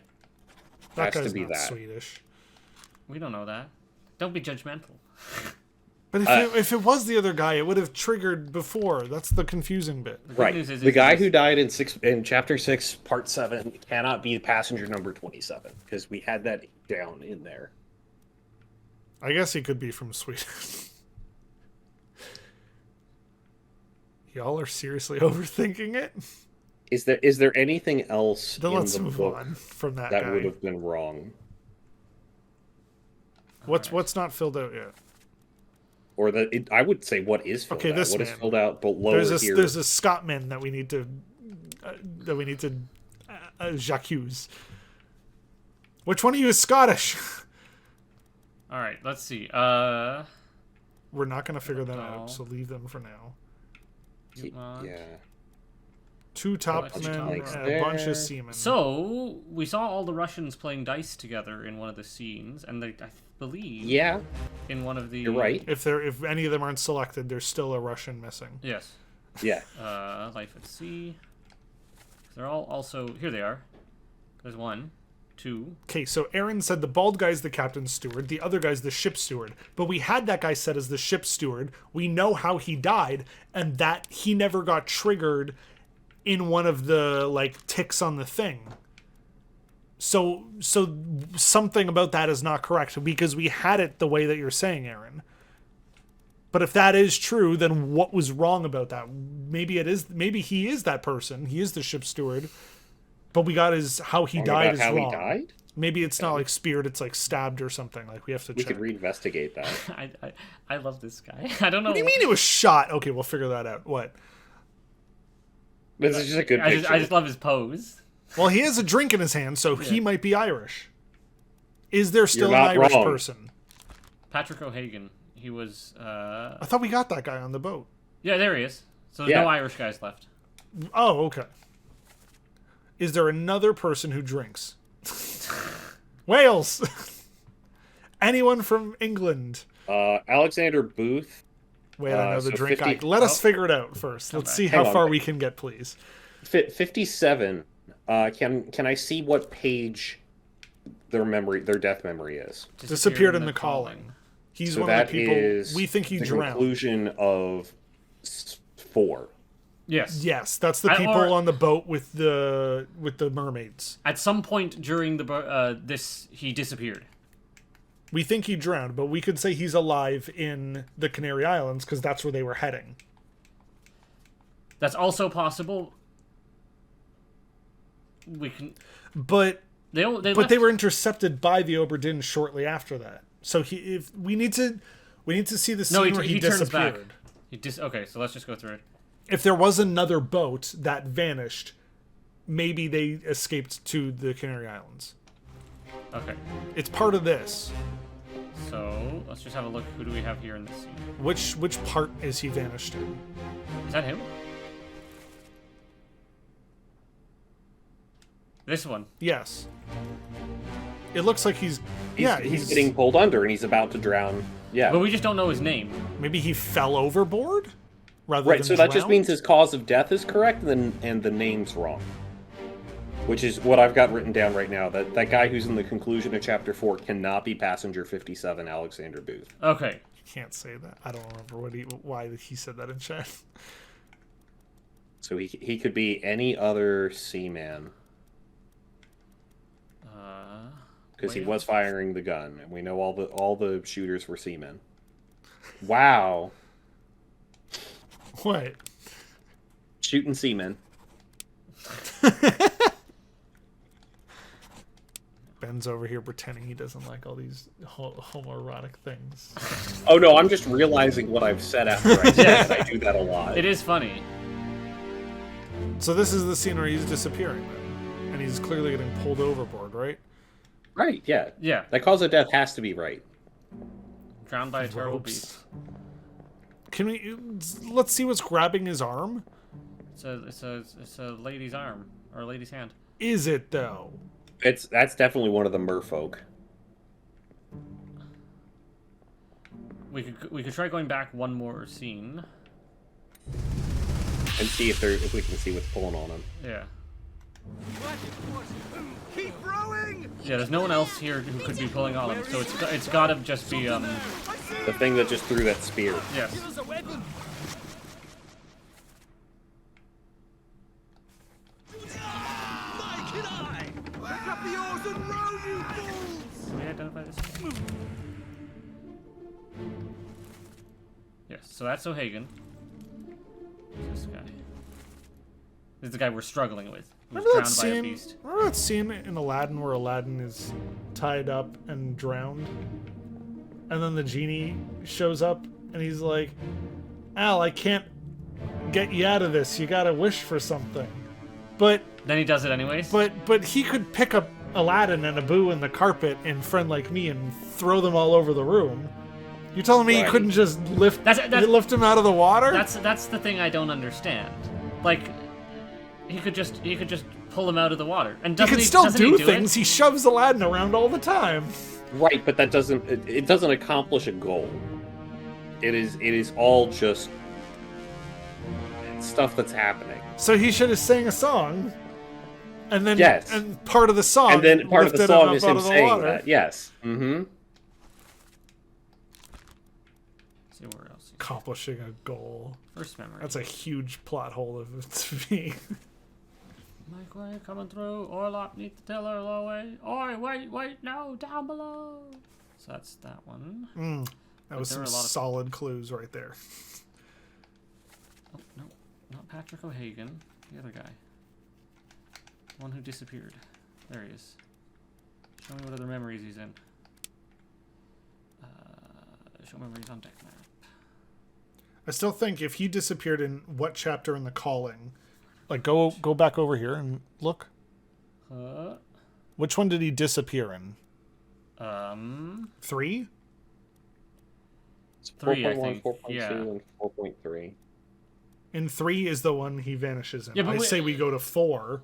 That
Has
guy's
to be
not
that.
Swedish.
we don't know that. Don't be judgmental.
But if it was the other guy, it would have triggered before. That's the confusing bit.
The good
Right.
news is
The
it's
guy
just-
who died in chapter 6, part 7 cannot be passenger number 27 because we had that down in there.
I guess he could be from Sweden. Y'all are seriously overthinking it?
Is there anything else
Then
in
let's
the
move
book
on from that
that
guy.
would have been wrong?
What's not filled out yet?
Or I would say what is filled
Okay,
out.
this
What is
man.
filled out below
There's
here?
a Scotsman that we need to j'accuse. Which one of you is Scottish?
All right. Let's see.
We're not going to figure that
No.
out, so leave them for now.
You want-
Yeah.
2 top
Two
men,
top
and
men.
a bunch
There.
of seamen.
So we saw all the Russians playing dice together in one of the scenes, and I believe
Yeah,
in one of the.
you're right.
If any of them aren't selected, there's still a Russian missing.
Yes.
Yeah.
Life at sea. They're all also here. They are. There's 1, 2.
Okay, so Aaron said the bald guy's the captain's steward, the other guy's the ship's steward. But we had that guy set as the ship's steward. We know how he died, and that he never got triggered in one of the like ticks on the thing. So something about that is not correct because we had it the way that you're saying, Aaron. But if that is true, then what was wrong about that? Maybe he is that person. He is the ship's steward. But we got how he died is
how
wrong.
he died?
Maybe it's not like speared, it's like stabbed or something. Like we have to
We
check.
could reinvestigate that.
I love this guy. I don't know.
What do you mean it was shot? Okay, we'll figure that out. What?
This is just a good picture.
I just love his pose.
Well, he has a drink in his hand, so he might be Irish. Is there still
You're
an
not
Irish
wrong.
person?
Patrick O'Hagan. He was.
I thought we got that guy on the boat.
Yeah, there he is. So there's
Yeah.
no Irish guys left.
Oh, okay. Is there another person who drinks? Wales. Anyone from England?
Alexander Booth.
Wait, I know the
so
drink
50
guy. Let us figure it out first. Let's see
Hang
how
on.
far we can get, please.
57. Can I see what page their death memory is?
Disappeared in the calling. He's
So
one of
that
the people.
is
We think he
the
drowned.
conclusion of 4.
Yes.
Yes, that's the
I-
people
or-
on the boat with the mermaids.
At some point during this, he disappeared.
We think he drowned, but we could say he's alive in the Canary Islands because that's where they were heading.
That's also possible. We can.
But
They
but they were intercepted by the Obra Dinn shortly after that. So if we need to see the scene where he
turns back.
disappeared.
Okay, so let's just go through it.
If there was another boat that vanished, maybe they escaped to the Canary Islands.
Okay,
It's part of this.
so let's just have a look. Who do we have here in this scene?
Which part is he vanished in?
Is that him? This one.
Yes. It looks like he's
getting pulled under and he's about to drown. Yeah.
But we just don't know his name.
maybe he fell overboard rather
Right,
than
so that just
drowned?
means his cause of death is correct and the name's wrong. Which is what I've got written down right now. That guy who's in the conclusion of chapter 4 cannot be passenger 57 Alexander Booth.
Okay.
Can't say that. I don't remember why he said that in chat.
So he could be any other seaman. Because he
wait.
was firing the gun, and we know all the shooters were seamen. Wow.
What?
Shooting seamen.
Ben's over here pretending he doesn't like all these homoerotic things.
Oh no, I'm just realizing what I've said after I said it. I do that a lot.
It is funny.
So this is the scene where he's disappearing, then, and he's clearly getting pulled overboard, right?
Right, yeah.
Yeah.
That cause of death has to be right.
Drowned by a terrible
Ropes.
beast.
Let's see what's grabbing his arm.
It's a lady's arm or a lady's hand.
Is it though?
That's definitely one of the merfolk.
We could try going back one more scene.
And see if we can see what's pulling on him.
Yeah.
Keep rowing!
Yeah, there's no one else here who could be pulling on him, so it's gotta just be
The thing that just threw that spear.
yes.
Give us a weapon.
Mike and I! Pick up the oars and row, you fools!
Can we identify this guy? Yes, so that's O'Hagan. Who's this guy? This is the guy we're struggling with. Who's
Remember
drowned by a beast.
that scene in Aladdin where Aladdin is tied up and drowned? And then the genie shows up and he's like, Al, I can't get you out of this. You gotta wish for something. But
Then he does it anyways.
but he could pick up Aladdin and Abu and the carpet and Friend Like Me and throw them all over the room. You're telling me
Right.
you couldn't just lift
That's-
lift him out of the water?
That's the thing I don't understand. Like, he could just pull him out of the water. And
He
doesn't
can still
doesn't
do
he
things.
It?
He shoves Aladdin around all the time.
Right, but that doesn't it doesn't accomplish a goal. It is all just stuff that's happening.
So he should have sang a song, and then
Yes.
and part of the song,
And then part of the
lifted
song
up
is
out
him
of the
saying
water.
that. Yes. Mm-hmm.
See where else.
Accomplishing a goal.
First memory.
That's a huge plot hole of it to me.
Mike Way coming through. Orlop need to tell her low way. Oi, wait, no, down below. So that's that one.
That was
there
some
were a lot of-
solid clues right there.
Oh, no, not Patrick O'Hagan. The other guy. The one who disappeared. There he is. Show me what other memories he's in. Show memories on deck map.
I still think if he disappeared in what chapter in The Calling, like go back over here and look. Which one did he disappear in? 3?
It's
3, I
4.1,
think.
4.2,
Yeah.
and 4.3.
In 3 is the one he vanishes in.
Yeah, but
I say we go to 4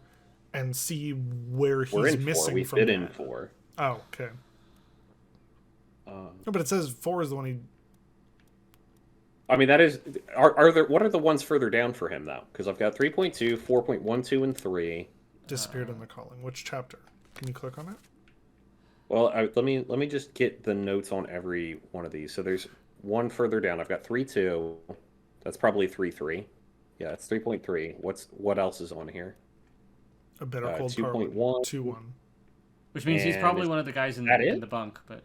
and see where
We're
he's
in 4.
missing
We've
from
been
that.
in 4.
Oh, okay. No, but it says 4 is the one he...
I mean, that is. Are there? What are the ones further down for him though? Because I've got 3.2, 4.12, and 3.
disappeared in The Calling. Which chapter? Can you click on it?
Well, let me just get the notes on every one of these. So there's one further down. I've got 3.2. That's probably 3.3. Yeah, it's 3.3. What else is on here?
A Better Cold
2.1.
2-1.
Which means he's
And
probably
is
one of the guys in
that
the,
it?
in the bunk, but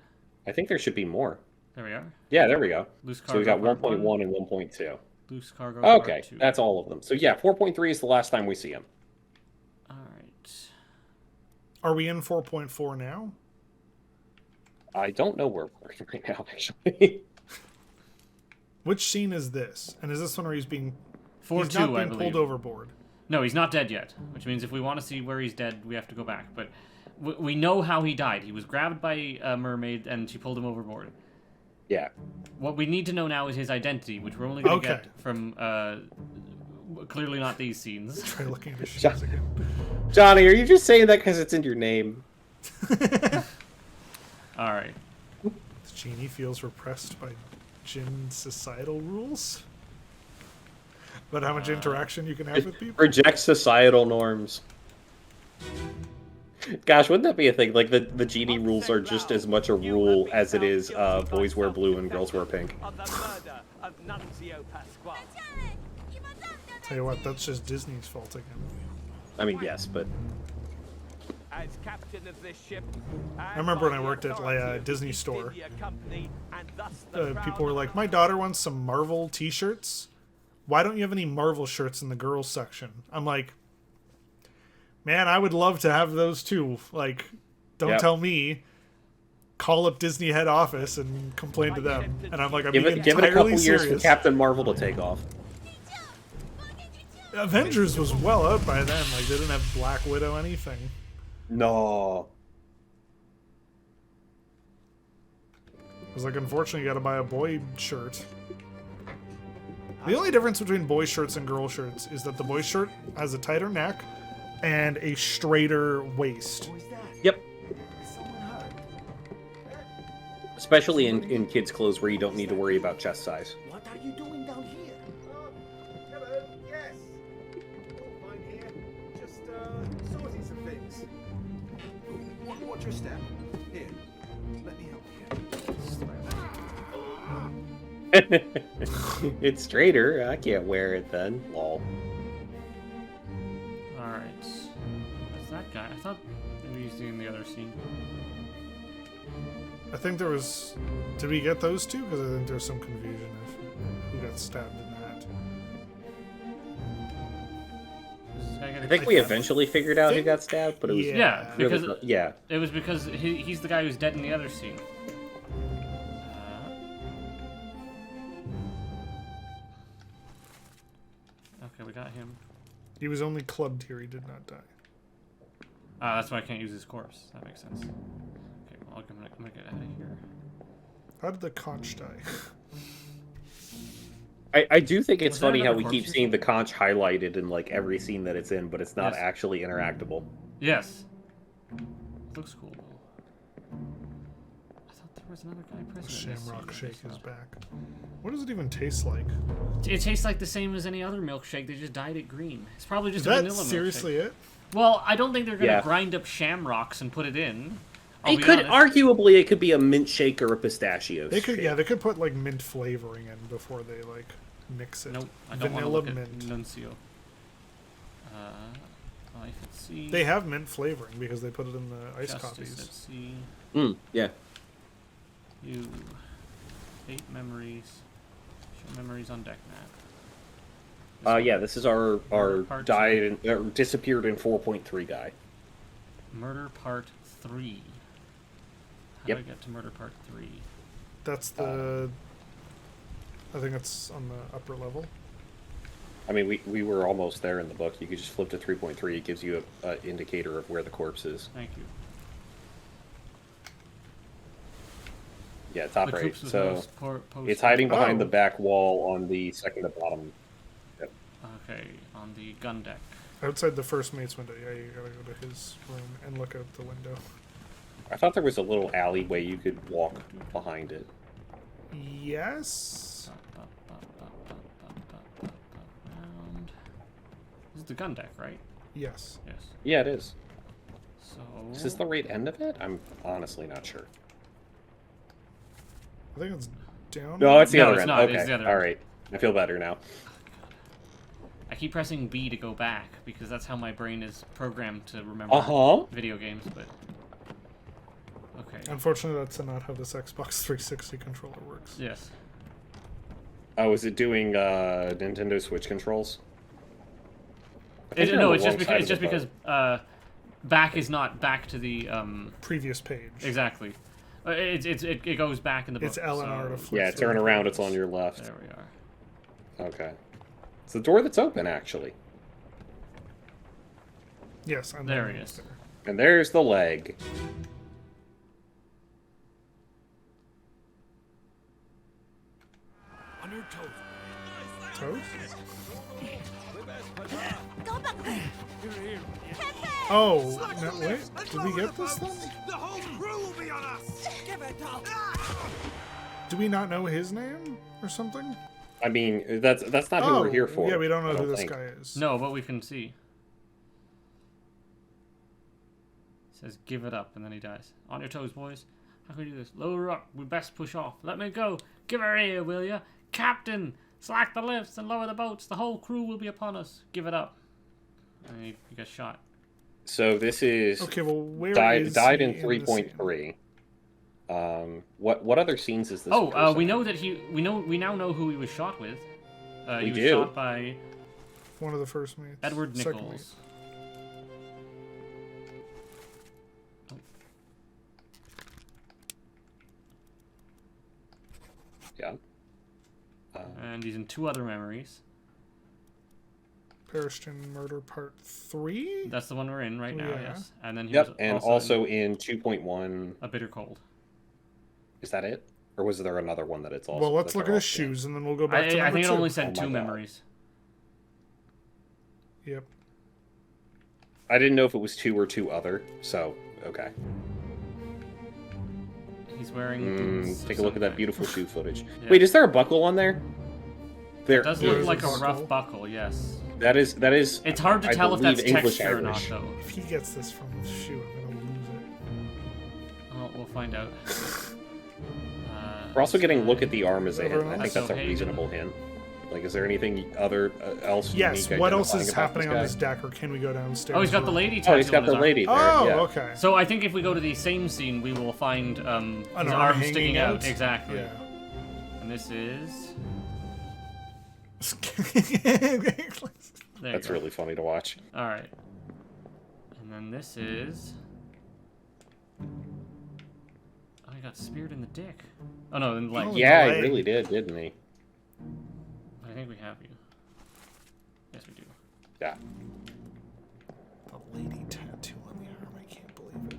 I think there should be more.
there we are.
Yeah, there we go.
Loose
So we
cargo
got
part
1.1 and 1.2.
Loose cargo
Okay,
part 2.
that's all of them. So yeah, 4.3 is the last time we see him.
Alright.
Are we in 4.4 now?
I don't know where we're right now, actually.
Which scene is this? And is this one where he's being...
4-2,
he's not
I
being
believe.
pulled overboard?
No, he's not dead yet, which means if we want to see where he's dead, we have to go back. But we know how he died. He was grabbed by a mermaid and she pulled him overboard.
Yeah.
What we need to know now is his identity, which we're only going to
Okay.
get from clearly not these scenes.
Try looking at his shoes again.
Johnny, are you just saying that because it's in your name?
All right.
Genie feels repressed by Jinn societal rules? But how much interaction you can have with people?
Reject societal norms. Gosh, wouldn't that be a thing? Like the genie rules are just as much a rule as it is boys wear blue and girls wear pink.
Of the murder of Nunzio Pasquale.
Tell you what, that's just Disney's fault again.
I mean, yes, but
As captain of this ship,
I remember when I worked at a Disney store, people were like, my daughter wants some Marvel t-shirts. Why don't you have any Marvel shirts in the girls section? I'm like, man, I would love to have those too. Like, don't
Yep.
tell me. Call up Disney head office and complain to them. And I'm like, I'm
give
being
it a
entirely
couple years for
serious.
Captain Marvel to take off.
Avengers was well out by then. Like, they didn't have Black Widow anything.
No.
I was like, unfortunately, you gotta buy a boy shirt. The only difference between boy shirts and girl shirts is that the boy shirt has a tighter neck and a straighter waist.
Yep. Especially in kids' clothes where you don't need to worry about chest size.
What are you doing down here?
Hello, yes. All fine here. Just sorting some things. Watch your step. Here, let me help you.
It's straighter. I can't wear it then. Lol.
All right. That's that guy. I thought maybe he's in the other scene.
I think there was... Did we get those two? Because I think there's some confusion of who got stabbed in that.
Is this guy gonna-
I think we eventually figured out who got stabbed, but it was
Yeah,
really-
because
yeah.
it was because he's the guy who's dead in the other scene. Okay, we got him.
He was only clubbed here. He did not die.
That's why I can't use his corpse. That makes sense. Okay, well, I'm gonna get out of here.
How did the conch die?
I do think it's
Was there
funny how
another
we keep
corpse or
seeing the conch highlighted in like every scene that it's in, but it's not
Yes.
actually interactable.
Yes. Looks cool though. I thought there was another guy present. in this
Shamrock
scene,
Shake
but
is
it's
back. What does it even taste like?
not. It tastes like the same as any other milkshake. They just dyed it green. It's probably just
Is
a
that
vanilla
seriously
milkshake.
it?
Well, I don't think they're gonna
Yeah.
grind up shamrocks and put it in. I'll
It
be
could
honest.
arguably it could be a mint shake or a pistachio.
They could,
shake.
yeah, they could put like mint flavoring in before they like mix it.
Nope, I don't want to
Vanilla
look
mint.
at Nuncio. Life at sea.
They have mint flavoring because they put it in the ice
Justice
copies.
at sea.
Yeah.
You. 8 memories. Show memories on deck map.
Yeah. This is our
Part
died and disappeared in 4.3 guy.
Murder part 3. How
Yep.
do I get to murder part 3?
That's the. I think it's on the upper level.
I mean, we were almost there in the book. You could just flip to 3.3. It gives you an indicator of where the corpse is.
Thank you.
Yeah, top
The
right.
troops was
So
most post-
it's hiding behind
Oh.
the back wall on the second to bottom. Yep.
Okay, on the gun deck.
Outside the first mate's window. Yeah, you gotta go to his room and look out the window.
I thought there was a little alleyway you could walk behind it.
Yes.
Round. This is the gun deck, right?
Yes.
Yes.
Yeah, it is.
So.
Is this the right end of it? I'm honestly not sure.
I think it's down.
No, it's the
No,
other
it's
end.
not.
Okay,
It's the other
all
end.
right. I feel better now.
I keep pressing B to go back because that's how my brain is programmed to remember
Uh-huh.
video games, but. Okay.
Unfortunately, that's not how this Xbox 360 controller works.
Yes.
Oh, is it doing Nintendo Switch controls? I think you're
No,
on
it's
the
just
wrong
because
side of the boat.
back is not back to the
Previous page.
exactly. It goes back in the book.
It's L and R to flip.
Yeah,
through
turn
the
around.
pages.
It's on your left.
There we are.
Okay. It's the door that's open, actually.
Yes, I'm
There he is.
there.
And there's the leg.
On your toes.
Toes?
Go back there.
Here.
Oh, no, wait. Did we get this then?
The whole crew will be on us!
Give it up.
Do we not know his name or something?
I mean, that's not who we're here for.
Yeah, we don't know
I
who this
think.
guy is.
No, but we can see. It says, "Give it up," and then he dies. On your toes, boys. How can we do this? Lower up. We best push off. Let me go. Give her here, will ya? Captain, slack the lifts and lower the boats. The whole crew will be upon us. Give it up. And he gets shot.
So this is
Okay, well, where
died
is
died
he
in
the
3.3. What other scenes is this?
Oh,
person
we
in?
know that we now know who he was shot with.
We
he was
do.
shot by
scene? One of the first mates.
Edward
Second
Nichols.
Yeah.
And he's in 2 other memories.
mate. Periston Murder Part 3?
That's the one we're in right now,
Yeah.
yes. And then he
Yep.
was
And also in 2.1.
A Bitter Cold.
Is that it? Or was there another one that it's also?
Well, let's
that
look
they're
at his
also in?
shoes and then we'll go back to
I
number
think it
2.
only said
Oh
2
my God.
memories.
Yep.
I didn't know if it was 2 or 2 other. So okay.
He's wearing boots of
Take a look at that
something.
beautiful shoe footage.
Yeah.
Wait, is there a buckle on there? There
It does
There
look
is
like
a
a
buckle.
rough buckle, yes.
That is.
It's hard to
I
tell if
believe
that's
English
texture or not,
Irish.
though.
If he gets this from the shoe, I'm going to lose it.
Well, we'll find out.
We're also getting look at the arm as a hint. I
Overall.
think that's a
So,
reasonable hint. Like, is there anything other else?
Yes,
unique
what else
identifying
is
about
happening on
guy?
this deck, or can we go downstairs?
Oh, he's got the
and-
lady
Oh,
tattoo
he's got
on his
the
arm.
lady there.
Oh,
yeah.
okay.
So I think if we go to the same scene, we will find his
arm
arm
hanging
sticking out.
out?
Exactly.
Yeah.
And this is... There
That's
you go.
really funny to watch.
Alright. And then this is... Oh, he got speared in the dick. Oh no, in the leg.
Oh,
Yeah,
leg.
he really did, didn't he?
I think we have you. Yes, we do.
Yeah.
A lady tattoo on the arm. I can't believe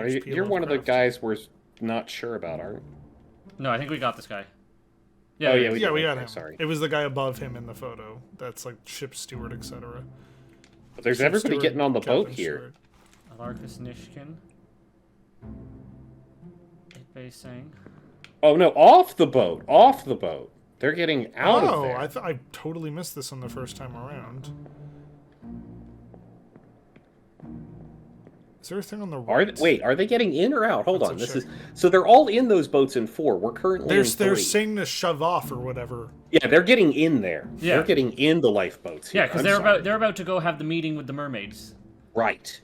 it. H.P.
You're one of the
Lovecraft.
guys we're not sure about, aren't
No, I think we got this guy.
Oh, yeah,
Yeah, we got
okay,
him.
sorry.
It was the guy above him in the photo. That's like ship steward, etc.
But there's everybody getting on the boat here.
Alarcus Nishkin. Base saying.
Oh no, off the boat! Off the boat! They're getting out of there.
I totally missed this on the first time around. Is there a thing on the right?
Wait, are they getting in or out? Hold
Let's
on. This
check.
is so they're all in those boats in 4. We're currently in 3.
They're saying to shove off or whatever.
Yeah, they're getting in there.
Yeah.
They're getting in the lifeboats. Here.
Yeah, because they're about to go have the meeting with the mermaids.
Right.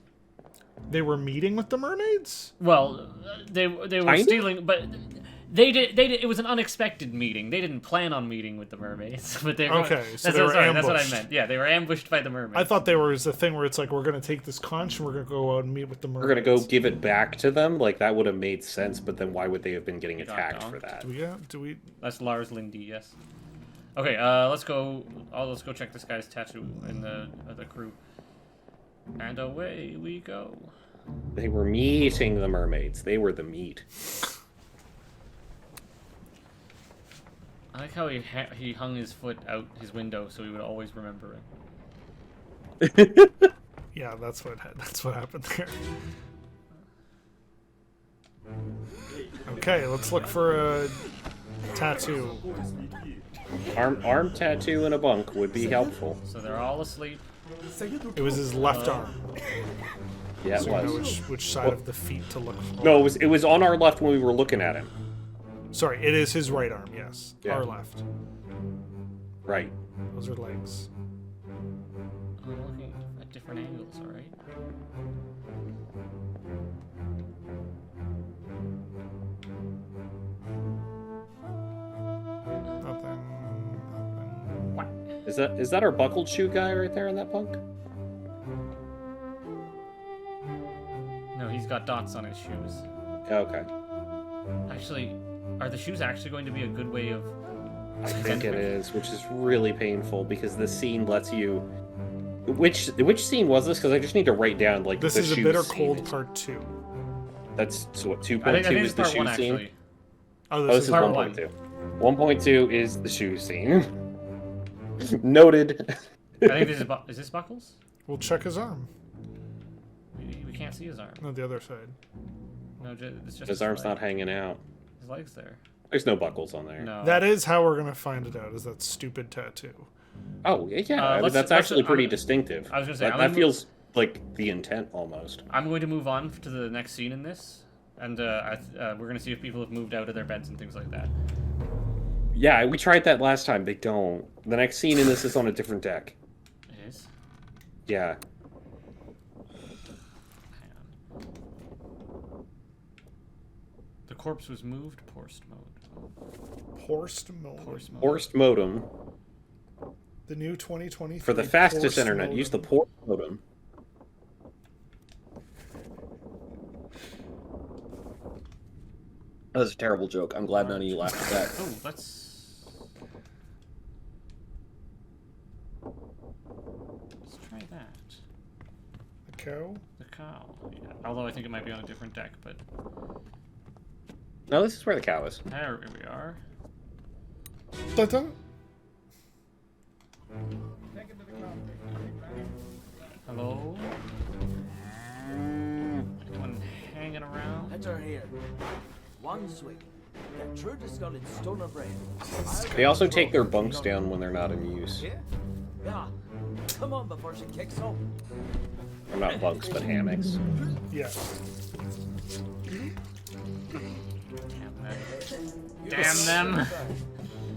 They were meeting with the mermaids?
Well, they were
Kinda?
stealing, but they did. It was an unexpected meeting. They didn't plan on meeting with the mermaids, but they were.
Okay, so
that's
they were
that's what I
ambushed.
meant. Yeah, they were ambushed by the mermaids.
I thought there was a thing where it's like, we're going to take this conch and we're going to go out and meet with the mermaids.
We're gonna go give it back to them. Like that would have made sense. But then why would they have been getting attacked for that?
Do we?
That's Lars Lindy. Yes. Okay. Let's go. Let's go check this guy's tattoo in the crew. And away we go.
They were meeting the mermaids. They were the meat.
I like how he hung his foot out his window so he would always remember it.
Yeah, that's what happened there. Okay, let's look for a tattoo.
Arm tattoo and a bunk would be helpful.
So they're all asleep.
It was his left arm.
Yeah,
So
it
we know
was.
which side of the feet to look for.
No, it was on our left when we were looking at him.
Sorry, it is his right arm, yes.
Yeah.
Our left.
Right.
Those are legs.
I'm looking at different angles, alright?
Nothing.
What?
Is that our buckled shoe guy right there in that bunk?
No, he's got dots on his shoes.
Okay.
Actually, are the shoes actually going to be a good way of...
I think it is, which is really painful because the scene lets you. Which scene was this? Because I just need to write down like
This
the
is a
shoe
bitter
scene
cold
is.
part 2.
That's so what
I
2.2
think
is
it's
the
part
shoe
1,
scene.
actually.
Oh,
Oh,
this
this
is
is
part
1.2. 1.2 is the shoe scene. Noted.
I think this is this Buckles?
We'll check his arm.
We can't see his arm.
No, the other side.
No, it's just
His arm's
leg.
not hanging out.
His leg's there.
There's no buckles on there.
No.
That is how we're gonna find it out. Is that stupid tattoo?
Oh yeah, I mean,
let's-
that's
let's-
actually pretty
I'm-
distinctive.
I was gonna say,
that,
I'm
that
gonna-
feels like the intent almost.
I'm going to move on to the next scene in this, and we're going to see if people have moved out of their beds and things like that.
Yeah, we tried that last time. They don't. The next scene in this is on a different deck.
It is?
Yeah.
Hang on. The corpse was moved, Porst mode.
Horst mode.
Porst mode.
Forced modem.
The new 2023.
For the fastest
Horst
internet,
modem.
use the port modem.
That was a terrible joke. I'm glad none of you laughed at that.
Oh, let's try that.
The cow.
The cow. Yeah. Although I think it might be on a different deck, but
No, this is where the cow is.
there we are.
Dun-dun.
Hello? Anyone hanging around?
Enter here. One swing. Get through the skull in stone or brain.
They also take their bunks down when they're not in use.
Here? Yeah. Come on before she kicks off.
Or not bunks, but hammocks.
Yeah.
Damn them!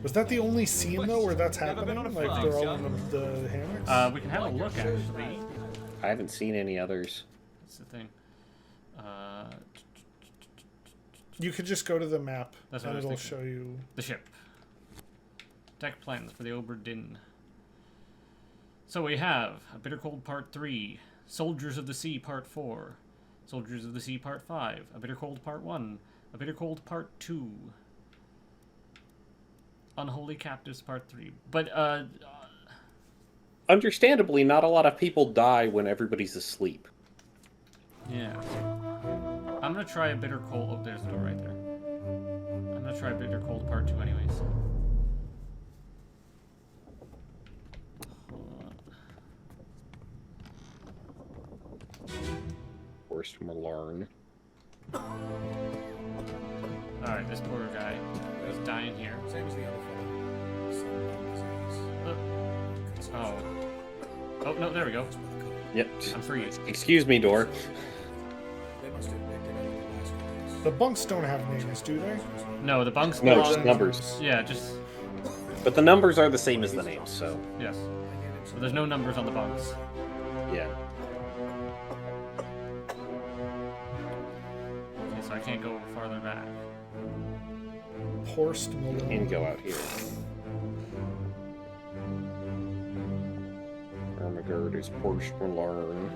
Was that the only scene though where that's happening? Like they're all in the hammocks?
We can have a look, actually.
I haven't seen any others.
That's the thing.
You could just go to the map
That's what
and
I was
it'll
thinking.
show you.
The ship. Deck plans for the Obra Dinn. So we have A Bitter Cold Part 3, Soldiers of the Sea Part 4, Soldiers of the Sea Part 5, A Bitter Cold Part 1, A Bitter Cold Part 2, Unholy Captives Part 3. But,
Understandably, not a lot of people die when everybody's asleep.
yeah. I'm gonna try A Bitter Cold... Oh, there's the door right there. I'm gonna try Bitter Cold Part 2 anyways.
Forced Malarn.
Alright, this poor guy is dying here.
Same as the other fellow. Some disease.
Oh. Oh, no, there we go.
Yep.
I'm free.
Excuse me, door.
They must have picked it up in the last place.
The bunks don't have names, do they?
No, the bunks
No,
belong...
just numbers.
Yeah, just...
But the numbers are the same as the names, so
Yes. So there's no numbers on the bunks.
yeah.
Okay, so I can't go farther back.
Horst Malone.
And go out here. Armagerd is Forced Malarn.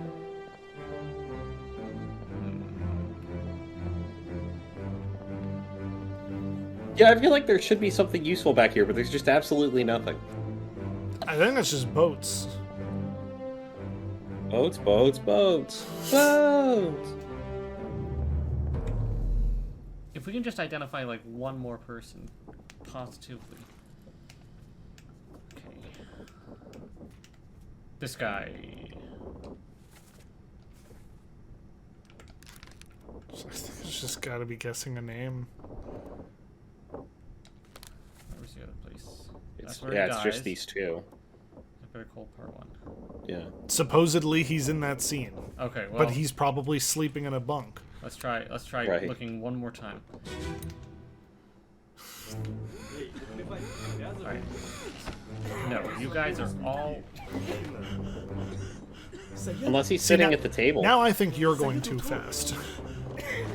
Yeah, I feel like there should be something useful back here, but there's just absolutely nothing.
I think it's just boats.
Boats, boats, boats, boats.
If we can just identify, like, one more person, positively. Okay. This guy.
I think it's just gotta be guessing a name.
Where's the other place?
It's,
where
yeah,
he
it's
dies.
just these two.
Better Cold Part 1.
Yeah.
Supposedly he's in that scene,
Okay, well,
but he's probably sleeping in a bunk.
let's try
Right.
looking one more time. Alright. No, you guys are all...
Unless he's
See,
sitting
now-
at the table.
Now I think you're going too fast.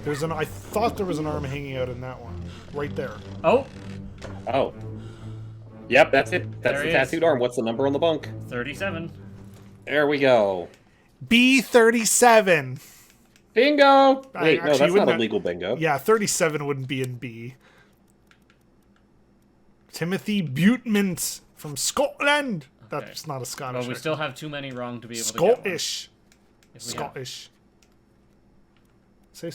I thought there was an arm hanging out in that one. Right there.
Oh!
Oh. Yep, that's it. That's
There
the
he
tattooed
is.
arm. What's the number on the bunk?
37.
There we go.
B37.
Bingo! Wait, no,
actually
that's not
wouldn't
a
have-
legal bingo.
Yeah, 37 wouldn't be in B. Timothy Butmint from Scotland.
Okay.
That's not a Scottish.
Well, we still have too many wrong to be able to get one.
Scottish.
If we have-
Scottish. Say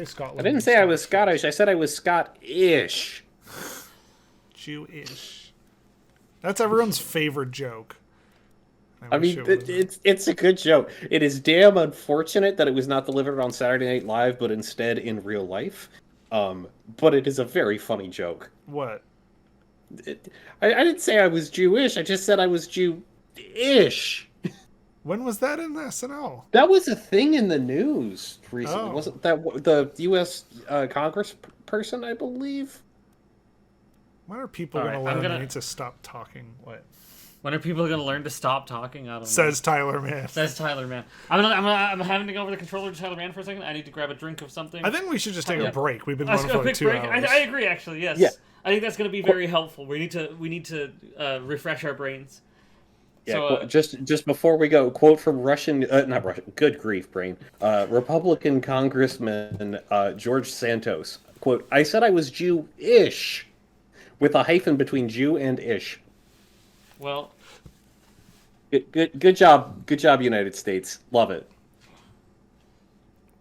Scotland.
I didn't say I was Scottish. I said I was Scottish.
Jewish. That's everyone's favorite joke.
I
wish
mean,
it was.
it's a good joke. It is damn unfortunate that it was not delivered on Saturday Night Live, but instead in real life. But it is a very funny joke.
What?
I didn't say I was Jewish. I just said I was Jew-ish.
When was that in SNL?
That was a thing in the news recently.
Oh.
Wasn't that the U.S. Congress person, I believe?
When are people
All
going
right,
to
I'm
learn they
gonna-
need to stop talking? What?
When are people going to learn to stop talking? I don't know.
Says Tyler Mann.
Says Tyler Mann. I'm having to go over the controller to Tyler Mann for a second. I need to grab a drink of something.
I think we should just take
Yeah.
a break. We've been
Let's
going
go
for
a
like
quick
2
break.
hours.
I agree, actually. Yes.
Yeah.
I think that's going to be very helpful. We need to refresh our brains.
Yeah,
So,
just before we go, quote from not Russian, good grief, brain, Republican Congressman George Santos, quote, I said I was Jew-ish, with a hyphen between Jew and ish.
Well,
Good job, United States. Love it.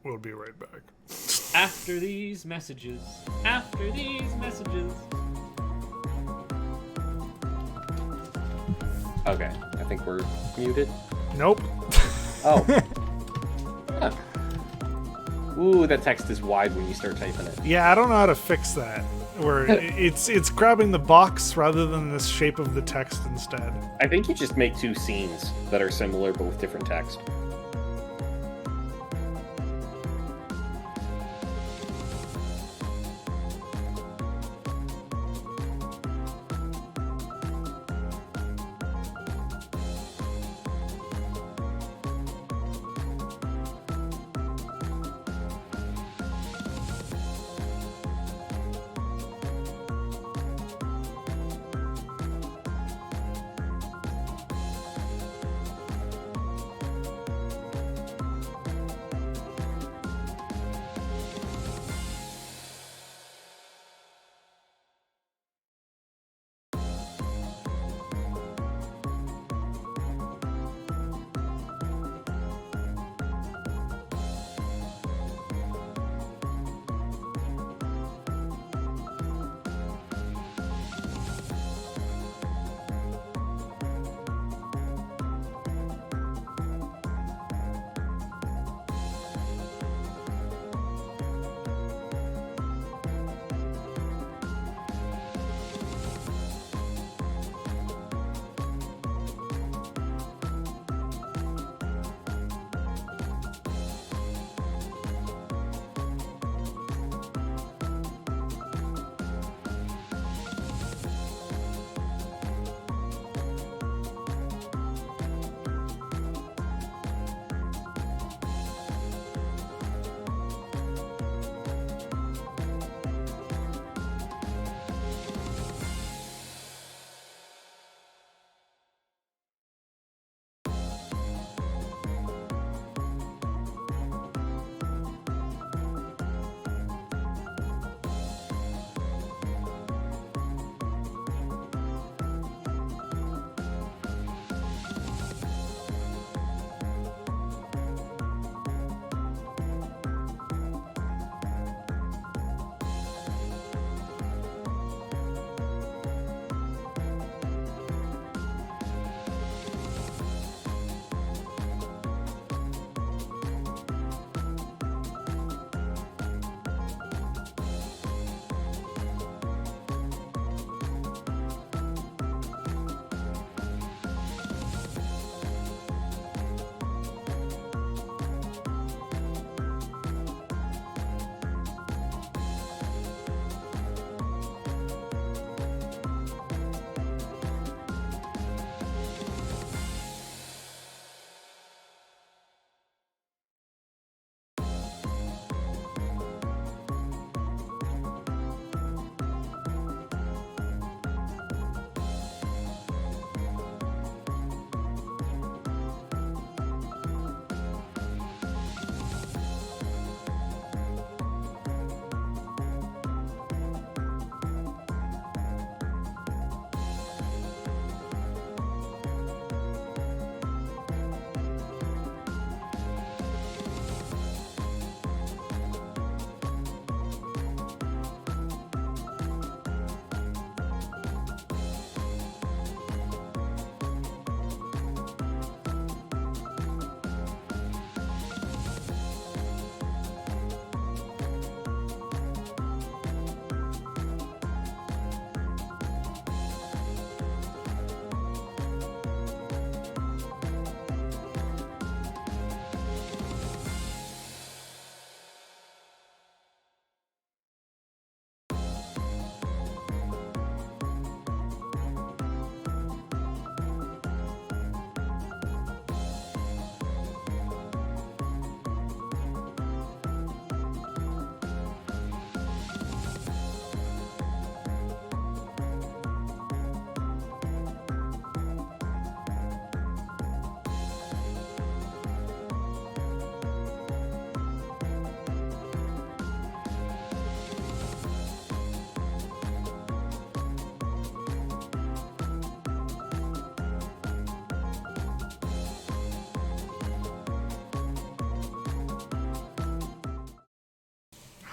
We'll be right back.
after these messages. After these messages.
Okay, I think we're muted.
Nope.
Oh. Huh. Ooh, that text is wide when you start typing it.
Yeah, I don't know how to fix that. Where it's grabbing the box rather than the shape of the text instead.
I think you just make 2 scenes that are similar but with different text.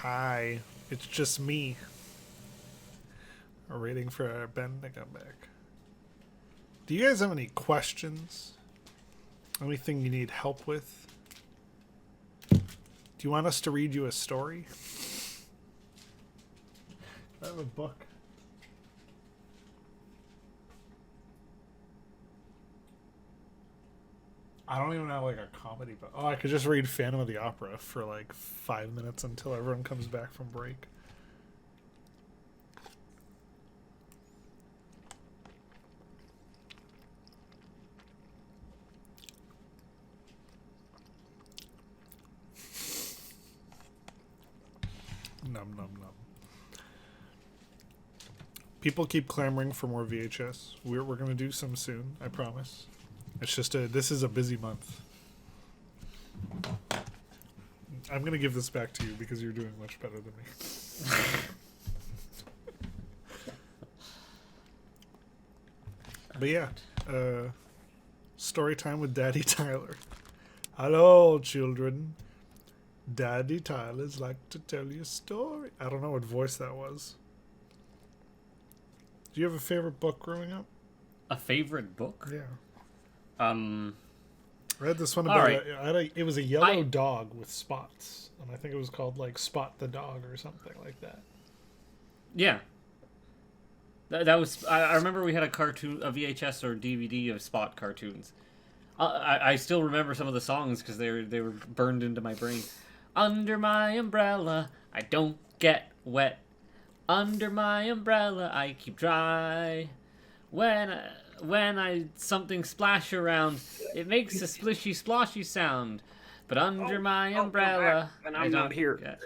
Hi, it's just me. We're waiting for Ben to come back. Do you guys have any questions? Anything you need help with? Do you want us to read you a story? I have a book. I don't even have like a comedy book. Oh, I could just read Phantom of the Opera for like 5 minutes until everyone comes back from break. Num num num. People keep clamoring for more VHS. We're gonna do some soon, I promise. It's just this is a busy month. I'm gonna give this back to you because you're doing much better than me. But yeah, story time with Daddy Tyler. Hello, children. Daddy Tyler's like to tell you a story. I don't know what voice that was. Do you have a favorite book growing up?
A favorite book?
Yeah.
I
read this one about it was a yellow dog with spots, and I think it was called like Spot the Dog or something like that.
Yeah. That was I remember we had a VHS or DVD of Spot cartoons. I still remember some of the songs because they were burned into my brain. Under my umbrella, I don't get wet. Under my umbrella, I keep dry. When I something splash around, it makes a splishy splashy sound. But under my umbrella,
and I'm not here.
Get...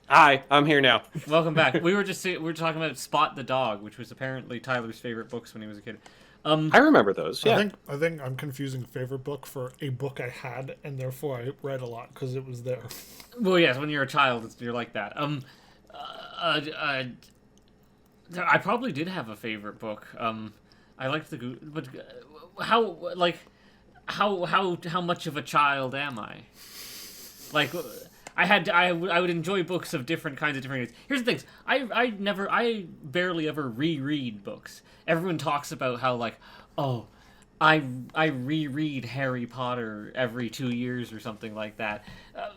Hi, I'm here now.
Welcome back. We were talking about Spot the Dog, which was apparently Tyler's favorite books when he was a kid.
I remember those. Yeah,
I think I'm confusing favorite book for a book I had, and therefore I read a lot because it was there.
Well, yes, when you're a child, you're like that. I probably did have a favorite book. I liked but how much of a child am I? Like, I would enjoy books of different kinds of different things. Here's the things. I barely ever reread books. Everyone talks about how like, oh, I reread Harry Potter every 2 years or something like that.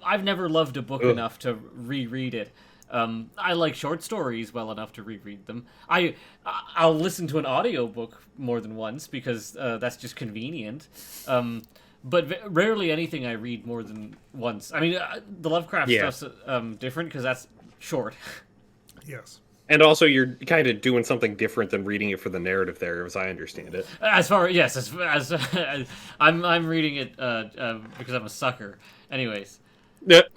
I've never loved a book enough to reread it. I like short stories well enough to reread them. I'll listen to an audiobook more than once because that's just convenient. But rarely anything I read more than once. I mean, the Lovecraft stuff's different because that's short.
Yes.
And also, you're kind of doing something different than reading it for the narrative there, as I understand it.
As I'm reading it because I'm a sucker. Anyways.
Yep.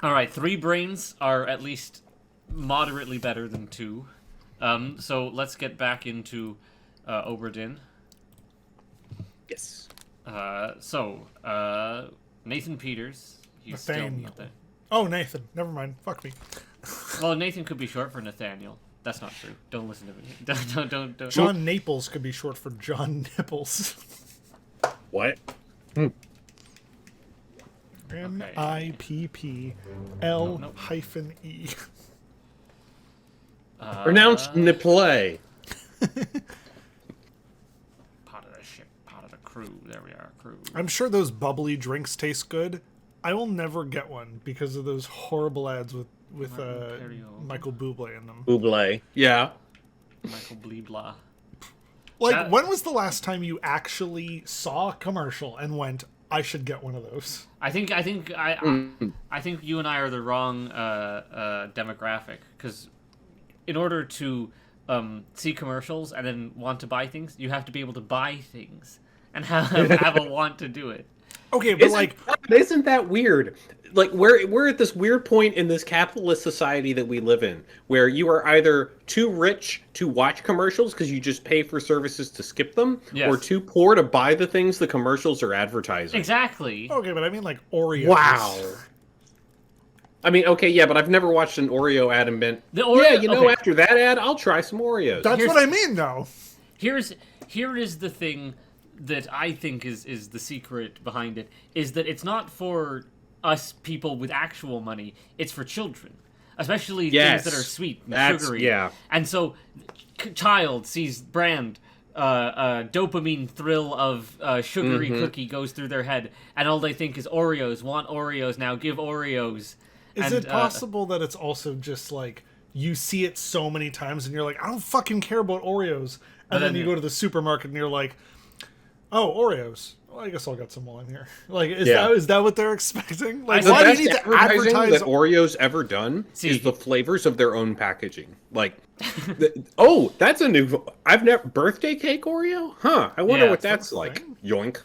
All right, 3 brains are at least moderately better than 2. So let's get back into Obra Dinn.
Yes.
Nathan Peters. He's
Nathaniel.
still not there.
Oh, Nathan. Never mind. Fuck me.
Well, Nathan could be short for Nathaniel. That's not true. Don't listen to me. Don't.
John Naples could be short for John Nipples.
What?
NIPPL-E.
Pronounced Niplay.
Part of the ship, part of the crew. There we are, crew.
I'm sure those bubbly drinks taste good. I will never get one because of those horrible ads with Michael Bublé in them.
Bublé. Yeah.
Michael Bleeblah.
Like, when was the last time you actually saw a commercial and went, I should get one of those?
I think you and I are the wrong demographic, because in order to see commercials and then want to buy things, you have to be able to buy things and have a want to do it.
Okay, but
isn't that weird? Like, we're at this weird point in this capitalist society that we live in, where you are either too rich to watch commercials because you just pay for services to skip them, or too poor to buy the things the commercials are advertising.
Exactly.
Okay, but I mean like Oreos.
Wow. I mean, okay, yeah, but I've never watched an Oreo ad and been, after that ad, I'll try some Oreos.
That's what I mean, though.
Here is the thing that I think is the secret behind it is that it's not for us people with actual money. It's for children, especially
Yes.
things that are sweet and
That's-
sugary.
yeah.
And so, child sees brand. Dopamine thrill of sugary cookie goes through their head, and all they think is Oreos. Want Oreos now? Give Oreos.
Is
And,
it possible that it's also just like you see it so many times and you're like, I don't fucking care about Oreos, and then you go to the supermarket and you're like, oh, Oreos. Well, I guess I'll get some while I'm here. Like, is that what they're expecting? Like,
The
why do you
best
need to
advertising
advertise?
that Oreo's ever done
See-
is the flavors of their own packaging. Like, that's a new. I've never birthday cake Oreo. Huh? I wonder
Yeah,
what
it's
that's like. Yoink.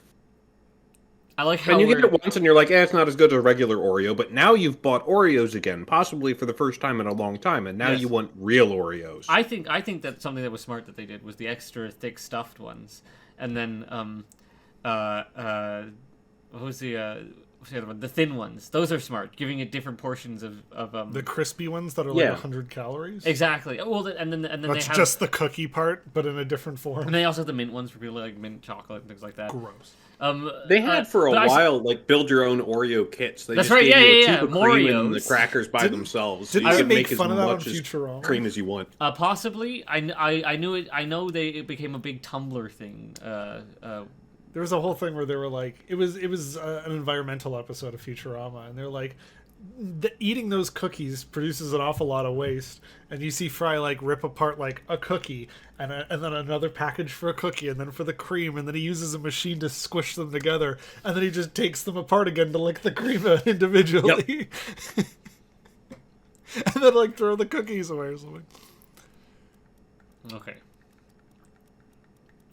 I like how
And you get
we're-
it once, and you're like, it's not as good as a regular Oreo. But now you've bought Oreos again, possibly for the first time in a long time, and now
Yes.
you want real Oreos.
I think that something that was smart that they did was the extra thick stuffed ones, and then what was the other one? The thin ones. Those are smart, giving it different portions of
the crispy ones that are like
Yeah.
100 calories.
exactly. Well, and then
That's
they have
just the cookie part, but in a different form.
and they also have the mint ones for people like mint chocolate and things like that.
Gross.
They had for a
but I s-
while like build your own Oreo kits. They
That's
just
right,
gave
yeah,
you a
yeah,
tube
yeah,
of cream and the
Moreos.
crackers by themselves. So
didn't
you
they
could
make
make as
fun of that on
much as
Futurama?
cream as you want.
Possibly, I knew it. I know it became a big Tumblr thing.
There was a whole thing where they were like, it was an environmental episode of Futurama, and they're like, eating those cookies produces an awful lot of waste, and you see Fry like rip apart like a cookie, and then another package for a cookie, and then for the cream, and then he uses a machine to squish them together, and then he just takes them apart again to lick the cream out individually, and then like throw the cookies away or something.
Okay.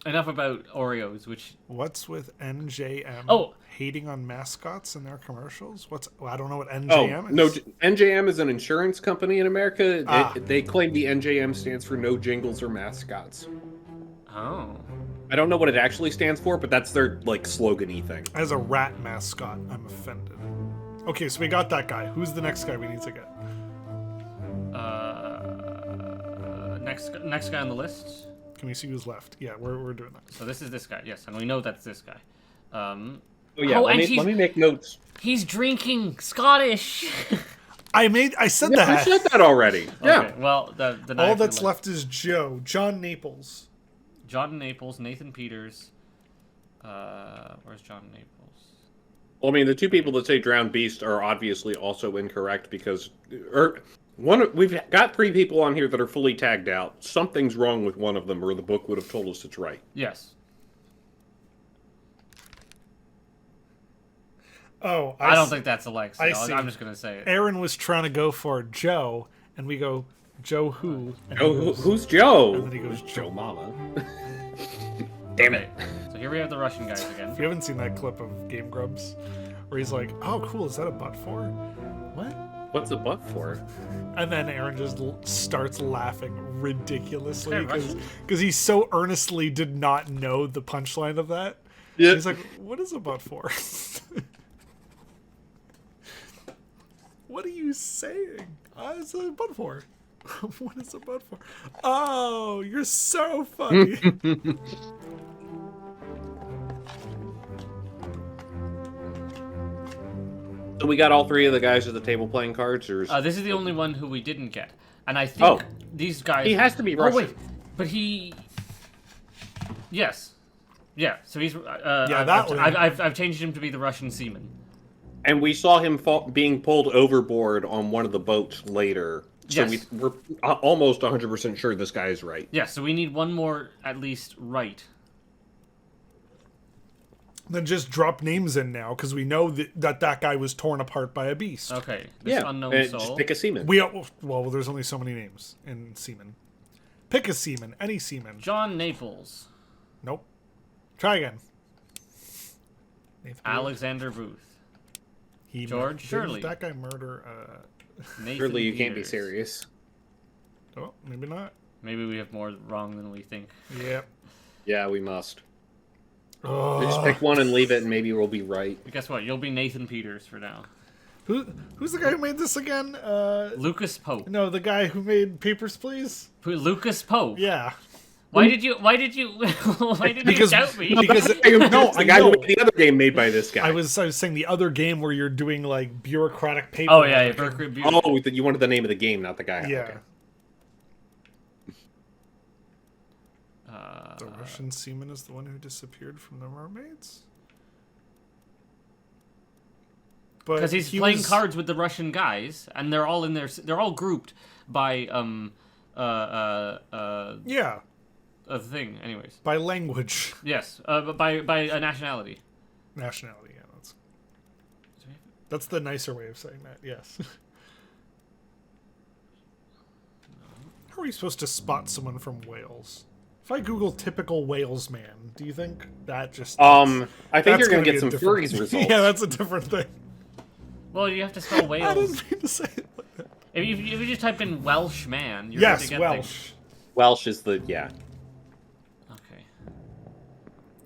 Enough about Oreos, which
What's with NJM
Oh.
hating on mascots in their commercials? I don't know what
Oh,
NJM is.
no, NJM is an insurance company in America.
Ah.
They claim the NJM stands for no jingles or mascots.
oh.
I don't know what it actually stands for, but that's their like slogan-y thing.
As a rat mascot, I'm offended. Okay, so we got that guy. Who's the next guy we need to get?
Next guy on the list.
Can we see who's left? Yeah, we're doing that.
So this is this guy. Yes, and we know that's this guy.
Oh yeah,
Oh,
let
and
me make notes.
He's drinking Scottish.
I said
Yeah, I
that.
said that already. Yeah.
Okay, well, the
All that's left is Joe, John Naples.
John Naples, Nathan Peters. Where's John Naples?
Well, I mean, the two people that say drowned beast are obviously also incorrect because, we've got 3 people on here that are fully tagged out. Something's wrong with one of them, or the book would have told us it's right.
Yes.
Oh,
I don't think that's Alexa.
I see.
I'm just gonna say it.
Aaron was trying to go for Joe, and we go, Joe who? And
Oh,
he goes,
who's Joe?
And then he goes,
Joe Mama.
Damn it. So here we have the Russian guys again.
If you haven't seen that clip of Game Grumps, where he's like, oh, cool, is that a butt for? What?
What's the butt for?
And then Aaron just starts laughing ridiculously
Is that Russian?
because he so earnestly did not know the punchline of that.
Yeah.
He's like, what is a butt for? What are you saying? It's a butt for. What is a butt for? Oh, you're so funny.
So we got all 3 of the guys at the table playing cards, or is...
This is the only one who we didn't get, and I think
Oh.
these guys.
He has to be
Oh
Russian.
wait, but he. Yes. Yeah. So he's.
Yeah, that one.
I've changed him to be the Russian seaman.
And we saw him being pulled overboard on one of the boats later. So
Yes.
we're almost 100% sure this guy is right.
Yeah. So we need one more at least right.
Then just drop names in now because we know that guy was torn apart by a beast.
Okay. This unknown
and
soul.
just pick a seaman.
Well, there's only so many names in seaman. Pick a seaman, any seaman.
John Naples.
Nope. Try again. Nathan
Alexander Booth.
He
George
didn't
Shirley.
that guy murder?
Nathan
Surely you can't be
Peters.
serious.
Oh, maybe not.
Maybe we have more wrong than we think.
Yep.
Yeah, we must.
Oh.
Just pick one and leave it, and maybe we'll be right.
But guess what? You'll be Nathan Peters for now.
Who's the guy who made this again?
Lucas Pope.
No, the guy who made Papers, Please.
Lucas Pope.
Yeah.
Why did you? Why did you doubt me?
Because
No, the guy who made the other game made by this guy.
I was saying the other game where you're doing like bureaucratic paper.
Oh yeah,
Oh, you wanted the name of the game, not the guy.
Yeah.
Okay.
The Russian seaman is the one who disappeared from the mermaids.
Because he's playing cards with the Russian guys, and they're all in there. They're all grouped by
yeah,
a thing. Anyways,
by language,
yes, by a nationality.
nationality. Yeah, that's the nicer way of saying that. Yes. How are you supposed to spot someone from Wales? If I Google typical Wales man, do you think that just?
I think
that's
you're gonna
be
get
a
some
different-
furries results.
Yeah, that's a different thing.
Well, you have to spell
I
Wales.
didn't mean to say it like that.
If you just type in Welsh man, you're going to
Yes,
get
Welsh.
things.
Welsh is the
Okay.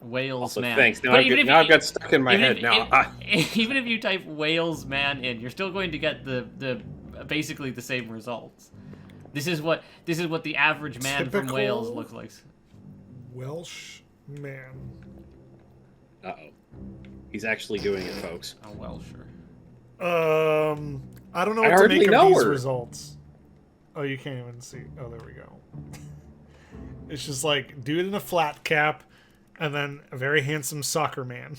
Wales
Also,
man.
thanks. Now,
But
I've got stuck in my
even
head
if-
now.
Even if you type Wales man in, you're still going to get the basically the same results. This is what the average man from
Typical
Wales looks like.
Welsh man.
Uh-oh. He's actually doing it, folks.
A Welsher.
I don't know
I
what to
hardly
make of
know
these
her.
results. Oh, you can't even see. Oh, there we go. It's just like dude in a flat cap, and then a very handsome soccer man.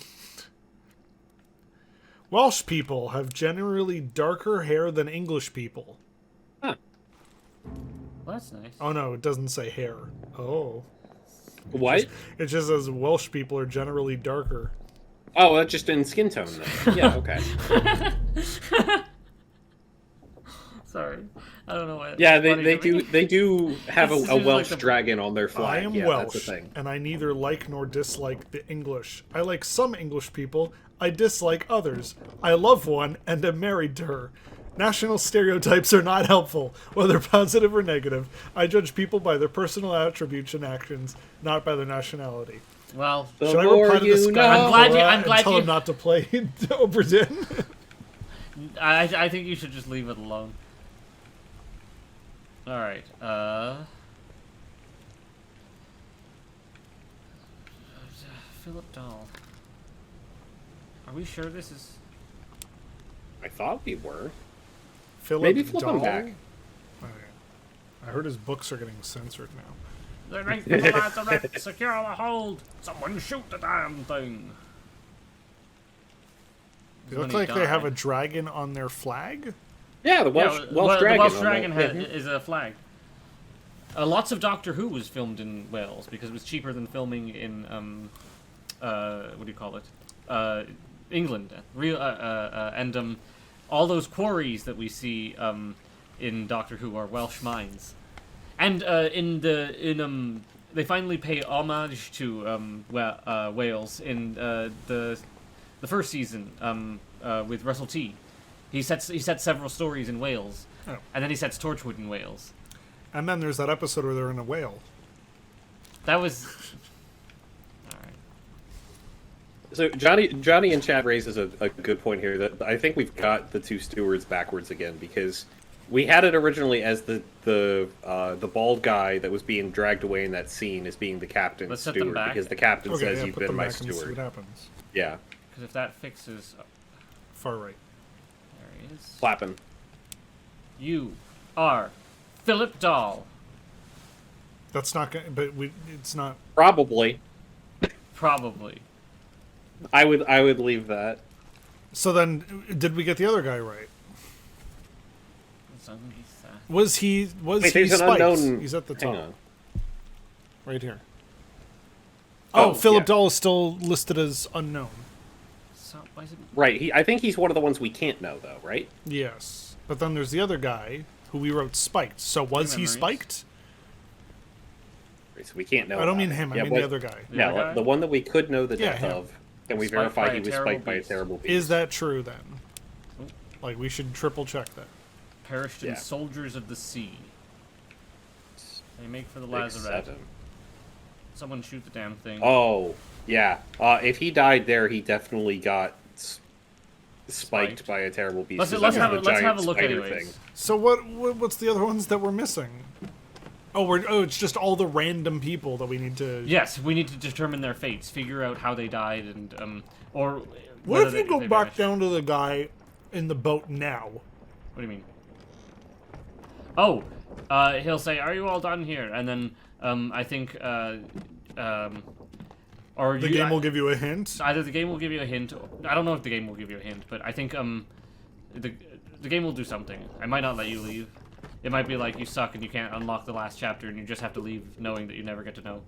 Welsh people have generally darker hair than English people.
Huh.
Well, that's nice.
Oh no, it doesn't say hair. Oh.
What?
It just says Welsh people are generally darker.
Oh, that's just in skin tone, then. Yeah, okay.
Sorry, I don't know why.
Yeah,
it's funny
they
to me.
do have
This
a
is like
Welsh
the-
dragon on their
I
flag.
am
Yeah,
Welsh,
that's the thing.
and I neither like nor dislike the English. I like some English people. I dislike others. I love one and am married to her. National stereotypes are not helpful, whether positive or negative. I judge people by their personal attributes and actions, not by their nationality.
Well,
The
Should I
more
reply to this
you
guy
know.
I'm glad
and tell
you-
him not to play Obra Dinn?
I think you should just leave it alone. All right. Philip Dahl. Are we sure this is?
I thought we were.
Philip
Maybe flip him
Dahl?
back.
Okay. I heard his books are getting censored now.
The right for the lazaret, secure the hold. Someone shoot the damn thing.
They look like they have a dragon on their flag.
Yeah, the Welsh, Welsh dragon.
The Welsh
on
dragon
the-
is a flag. Lots of Doctor Who was filmed in Wales because it was cheaper than filming in what do you call it? England. And all those quarries that we see in Doctor Who are Welsh mines. And they finally pay homage to Wales in the first season with Russell T. He sets several stories in Wales, and then he sets Torchwood in Wales.
And then there's that episode where they're in a whale.
That was all right.
So Johnny and Chad raises a good point here that I think we've got the two stewards backwards again because we had it originally as the bald guy that was being dragged away in that scene as being the captain's
Let's set them
steward
back.
because the captain
Okay,
says
yeah,
you've
put
been
them
my
back and see what
steward.
happens.
Yeah,
Because if that fixes,
Far right.
there he is.
clapping.
You are Philip Dahl.
That's not gonna, but it's not.
Probably,
Probably.
I would leave that.
So then, did we get the other guy right?
Zungisa.
Was he
Wait, there's an
spiked?
unknown.
He's at the
Hang
top,
on.
right here.
Oh,
Philip
yeah.
Dahl is still listed as unknown.
So, why is it...
Right. I think he's one of the ones we can't know though. Right.
Yes, but then there's the other guy who we wrote spiked. So was he
Memories.
spiked?
Right, so we can't know.
I don't
about
mean
it.
him. I
Yeah,
mean
what-
the other guy.
The other
No,
guy?
the one that we could know the
Yeah,
death
him.
of. Can we
Spiked by
verify
a
he was
terrible
spiked by a
beast.
terrible beast?
Is that true then? Like we should triple check that.
Perished
Yeah.
in Soldiers of the Sea. They make for the
Big
lazaret.
7?
Someone shoot the damn thing.
Oh, yeah. If he died there, he definitely got spiked
Spiked.
by a terrible beast.
Let's
'cause
have
that's
a
the
let's
giant
have a look
spider
anyways.
So what's the other ones that we're missing? It's just all the random people that we need to.
Yes, we need to determine their fates, figure out how they died, and or.
What if
whether
you go
they
back
vanished.
down to the guy in the boat now?
What do you mean? Oh, he'll say, "Are you all done here?" And then, I think, or
The game will give you a hint.
either the game will give you a hint. I don't know if the game will give you a hint, but I think the game will do something. I might not let you leave. It might be like you suck and you can't unlock the last chapter, and you just have to leave knowing that you never get to know.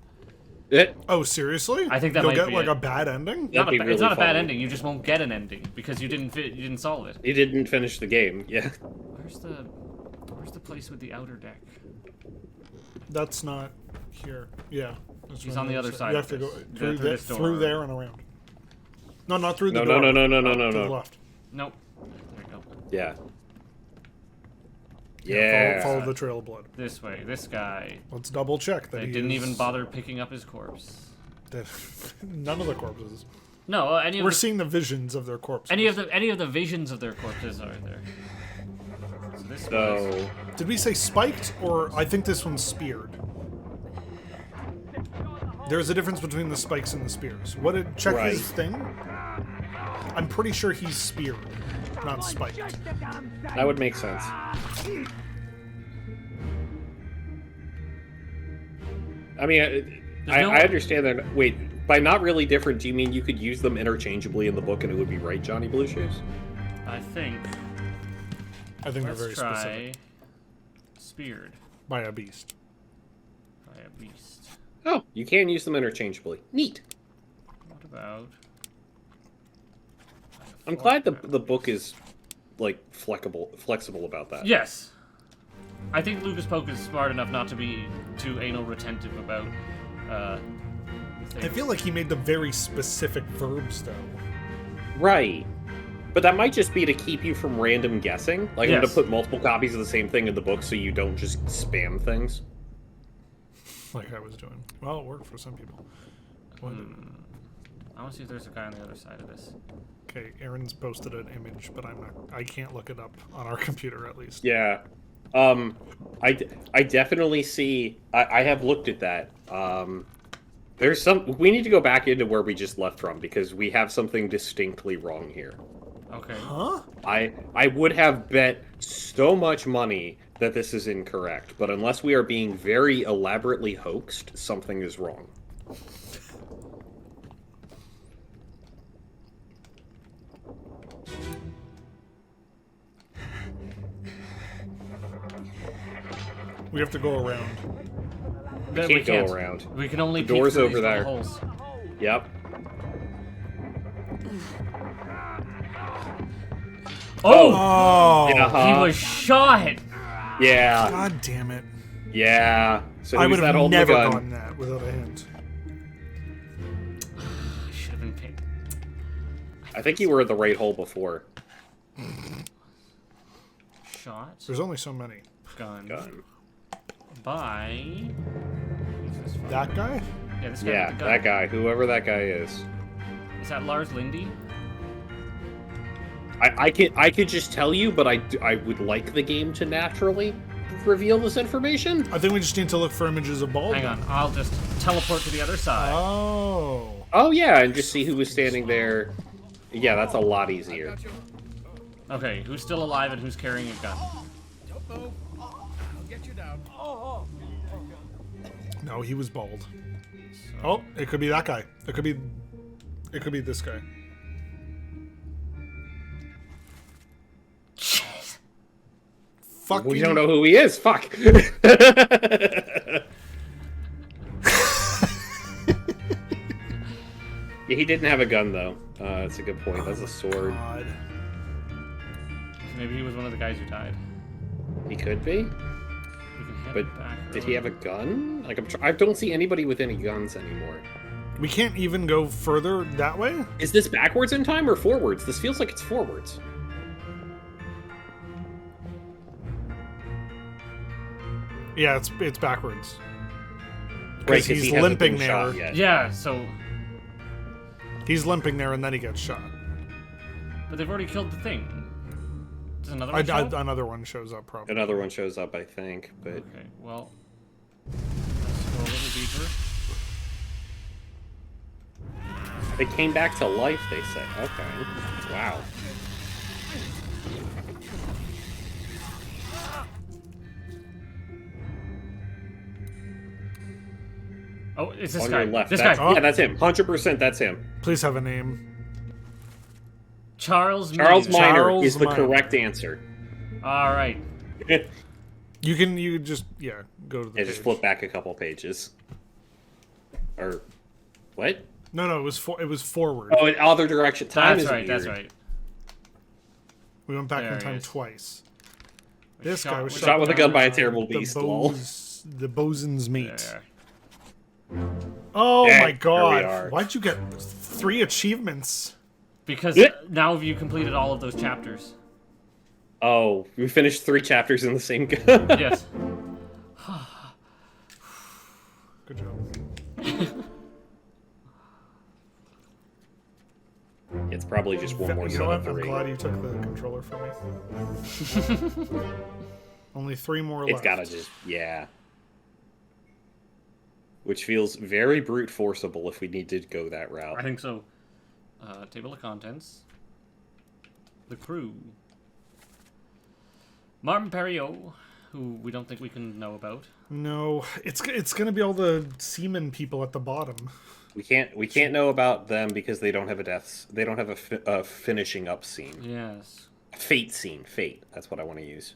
Oh, seriously?
I think that
You'll
might
get
be
like
it.
a bad ending.
That'd be
It's
really
not a bad
funny.
ending. You just won't get an ending because you didn't solve it.
He didn't finish the game. Yeah.
Where's the place with the outer deck?
That's not here. Yeah. That's
He's
right
on the other side
You
of
have to
this.
go
Yeah,
through,
through this door.
through there and around. No, not through the
No,
door.
no.
To the
No.
left.
Nope. There we go.
Yeah.
Yeah,
Yeah.
follow the trail of blood.
This way. This guy.
Let's double check that
They
he
didn't
is-
even bother picking up his corpse.
that- None of the corpses.
No, any of
We're
the,
seeing the visions of their corpses.
any of the visions of their corpses are there. So this was,
So
Did we say spiked, or I think this one's speared? There's a difference between the spikes and the spears. What did check his
Right.
thing? I'm pretty sure he's speared, not spiked.
that would make sense. I mean, I understand that. Wait, by not really different, do you mean you could use them interchangeably in the book and it would be right, Johnny Blue Shoes?
I think.
I think they're
Let's
very
try
specific.
speared
By a beast.
by a beast.
Oh, you can use them interchangeably. Neat.
What about?
I'm glad the book is like flexible about that.
Yes. I think Lucas Pope is smart enough not to be too anal retentive about things.
I feel like he made the very specific verbs, though.
Right. But that might just be to keep you from random guessing. Like, I'm going
Yes.
to put multiple copies of the same thing in the book so you don't just spam things.
Like I was doing. Well, it worked for some people. What?
I want to see if there's a guy on the other side of this.
Okay, Aaron's posted an image, but I can't look it up on our computer, at least.
Yeah. I definitely see... I have looked at that. There's some... We need to go back into where we just left from, because we have something distinctly wrong here.
Okay.
Huh?
I would have bet so much money that this is incorrect, but unless we are being very elaborately hoaxed, something is wrong.
We have to go around.
We
Can't go around.
We can only
The
peek
door's
through
over
these little
there.
holes.
Yep.
Oh!
Oh!
Yeah,
He was shot!
yeah,
God damn it.
yeah. So
I
who's
would
that
have
holding
never
the gun?
gotten that without a hint.
I should have been picked.
I think you were in the right hole before.
Shot.
There's only so many.
Gun.
Gun.
By. Who's this from?
That guy?
Yeah, this guy
Yeah,
with the gun.
that guy, whoever that guy is.
Is that Lars Lindy?
I could just tell you, but I would like the game to naturally reveal this information.
I think we just need to look for images of Baldwin.
Hang on, I'll just teleport to the other side.
Oh.
Oh yeah, and just see who was standing there. Yeah, that's a lot easier.
Okay, who's still alive and who's carrying a gun?
Don't move. I'll get you down.
No, he was bald. Oh, it could be that guy. It could be this guy. Fuck.
We don't know who he is. Fuck. Yeah, he didn't have a gun though. That's a good point. That's a sword.
God.
Maybe he was one of the guys who died.
He could be.
We can head
But
back
did he have a gun? Like I don't see anybody with any guns anymore.
We can't even go further that way?
Is this backwards in time or forwards? This feels like it's forwards.
Yeah, it's backwards.
Right,
Because
'cause
he's
he hasn't
limping
been shot
there.
yet.
Yeah, so.
He's limping there and then he gets shot.
But they've already killed the thing. Does another one show up?
Another one shows up probably.
Another one shows up, I think, but
Okay, well. deeper.
They came back to life, they say. Okay. Wow.
Oh, it's this
On
guy.
your left.
This
That's-
guy.
Yeah, that's him. 100% that's him.
Please have a name.
Charles
Charles
Miner.
Miner
Charles
is the
Miner.
correct answer.
All right.
You just go to the
Yeah,
page.
just flip back a couple pages. Or what?
No, it was forward.
Oh, in other direction. Time
That's
is
right.
weird.
That's right.
We went back
There
in
he
time
is.
twice. This guy was
Shot with a gun by a
the
terrible beast. Lol.
the bosun's mate.
There.
Oh
Yeah,
my
there we
god!
are.
Why'd you get 3 achievements?
Because
Yeah.
now you completed all of those chapters.
Oh, we finished 3 chapters in the same go.
Yes.
Good job.
It's probably just one more
You
set
know
of
what? I'm
3.
glad you took the controller from me. Only 3 more
It's
left.
gotta just, yeah. Which feels very brute forcible if we need to go that route.
I think so. Table of contents. The crew. Martin Perriot, who we don't think we can know about.
No, it's gonna be all the seaman people at the bottom.
We can't know about them because they don't have a death. They don't have a finishing up scene.
Yes.
Fate scene. Fate. That's what I want to use.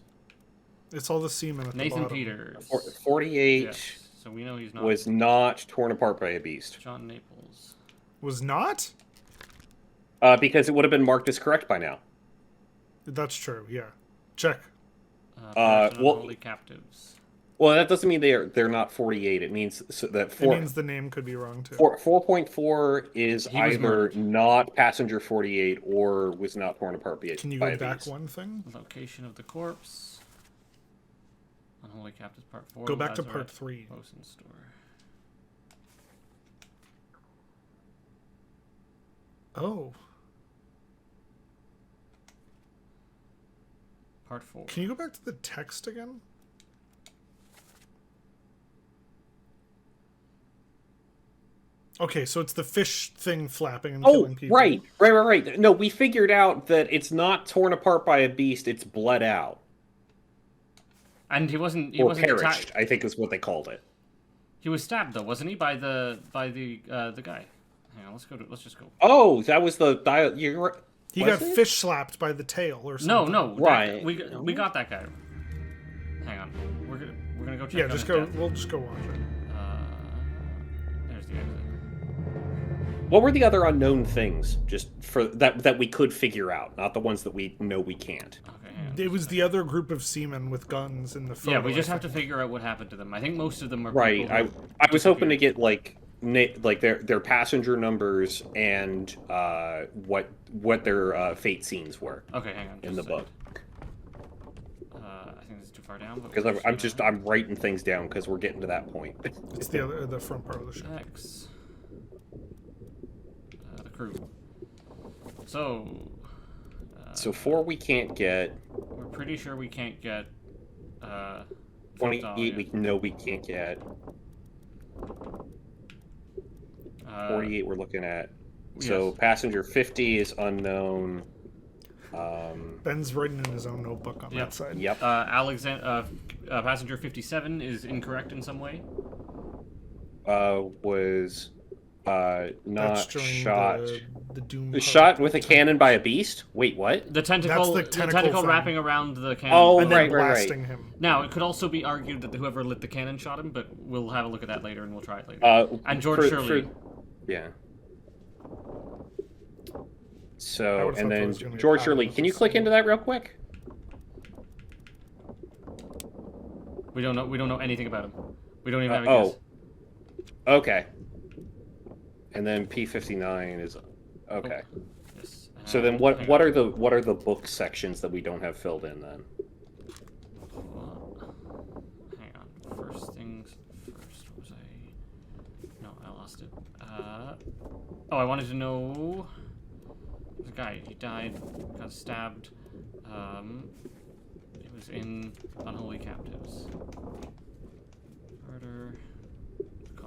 It's all the seaman at
Nathan
the bottom.
Peters.
48
Yes. So we know he's not.
was not torn apart by a beast.
John Naples.
Was not?
Because it would have been marked as correct by now.
That's true. Yeah. Check.
Person of
well-
Holy Captives.
Well, that doesn't mean they're not 48. It means that
It means the name could be wrong too.
4.4 is
He was
either
murdered.
not passenger 48 or was not torn apart by,
Can you
by
go
a
back
beast.
one thing?
Location of the corpse. Unholy Captives Part 4.
Go back to
Lazarette
part 3.
Bosun Store.
Oh.
Part 4.
Can you go back to the text again? Okay, so it's the fish thing flapping and
Oh,
killing people.
right. No, we figured out that it's not torn apart by a beast, it's bled out.
And he wasn't. He
Or
wasn't
perished,
attacked.
I think is what they called it.
He was stabbed though, wasn't he? By the guy. Hang on. Let's just go.
Oh, that was the you're right.
He
Was
got
it?
fish slapped by the tail or
No,
something.
no. that-
Right.
we got that guy. Hang on. We're gonna go check.
Yeah,
on
just
his
go.
death.
We'll just go watch it.
There's the exit.
What were the other unknown things just for that we could figure out, not the ones that we know we can't?
Okay. Hang on.
It was the other group of seamen with guns in the photo.
Yeah, we just
I
have to
think.
figure out what happened to them. I think most of them are
Right.
people who
I was hoping to
disappeared.
get like their passenger numbers and what their fate scenes were
Okay, hang on.
in the
just a
book.
second. I think it's too far down. But
Because
we'll
I'm writing things down because we're getting to that point.
It's the front part of the ship.
X. The crew. So.
So 4 we can't get.
We're pretty sure we can't get.
28 we know we can't get. 48 we're looking at. So
yes.
passenger 50 is unknown.
Ben's writing in his own notebook on
Yep.
that side.
Yep.
Passenger 57 is incorrect in some way.
Was
That's
not
during
shot.
the Doom.
Shot
part.
with a cannon by a beast? Wait, what?
The tentacle,
the
the
tentacle
tentacle
thing.
wrapping around the cannon.
Oh,
And then
right.
blasting him.
Now, it could also be argued that whoever lit the cannon shot him, but we'll have a look at that later and we'll try it later. And George Shirley.
Yeah.
I
So,
would've
and
thought that
then
was gonna be
George
a
Shirley,
pattern
can you
of
click
this.
into that real quick?
We don't know anything about him. We don't even have a
Oh.
guess.
Okay. And then P59 is okay.
Yes.
So then
hang
what
on.
are the book sections that we don't have filled in then?
Hang on. First things first. What was I? No, I lost it. Oh, I wanted to know. The guy, he died, got stabbed. It was in Unholy Captives. Murder.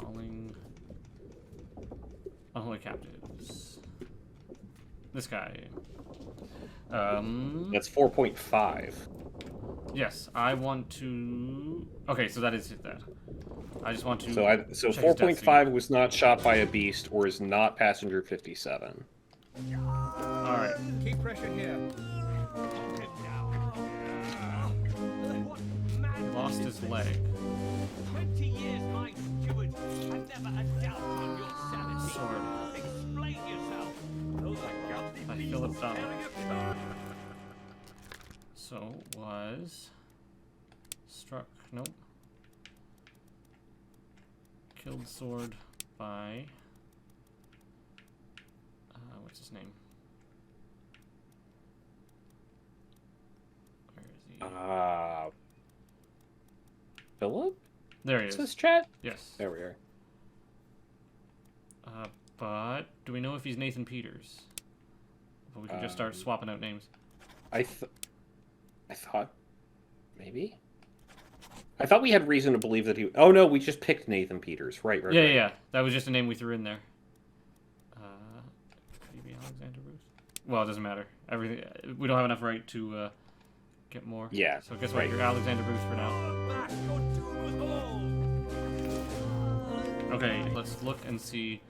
Calling unholy captives. This guy.
That's 4.5.
Yes, I want to. Okay, so that is it. That I just want to.
So
check his death
4.5 was not shot by a beast or is not passenger 57.
All right.
Keep pressure here.
He lost his leg.
20 years, my steward. I've never a doubt on your sanity.
Sword.
Explain yourself.
By Philip Donald. So was struck. Nope. Killed sword by. What's his name? Where is he?
Philip?
There he
Is
is.
this chat?
Yes.
There we are.
But do we know if he's Nathan Peters? Well, we can just start swapping out names.
I thought maybe. I thought we had reason to believe that he. Oh no, we just picked Nathan Peters. Right.
Yeah,
right.
yeah. That was just a name we threw in there. Could he be Alexander Bruce? Well, it doesn't matter. Everything. We don't have enough right to get more.
Yeah.
So guess what? You're Alexander Bruce for now. Okay, let's look and see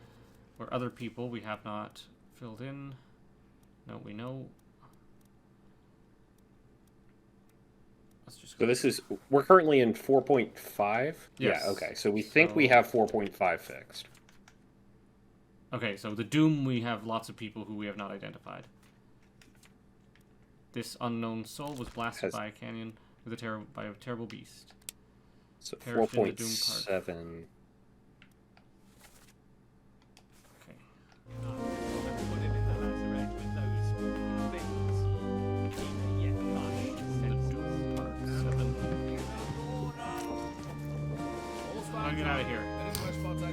where other people we have not filled in. No, we know. Let's just
So this is. We're currently in 4.5.
Yes.
Yeah. Okay. So we think we have 4.5 fixed.
Okay, so the Doom, we have lots of people who we have not identified. This unknown soul was blasted by a canyon with by a terrible beast.
So
Perished in the Doom Park.
4.7.
Okay. The Doom Park 7. I'll get out of here.
Any worse spots, I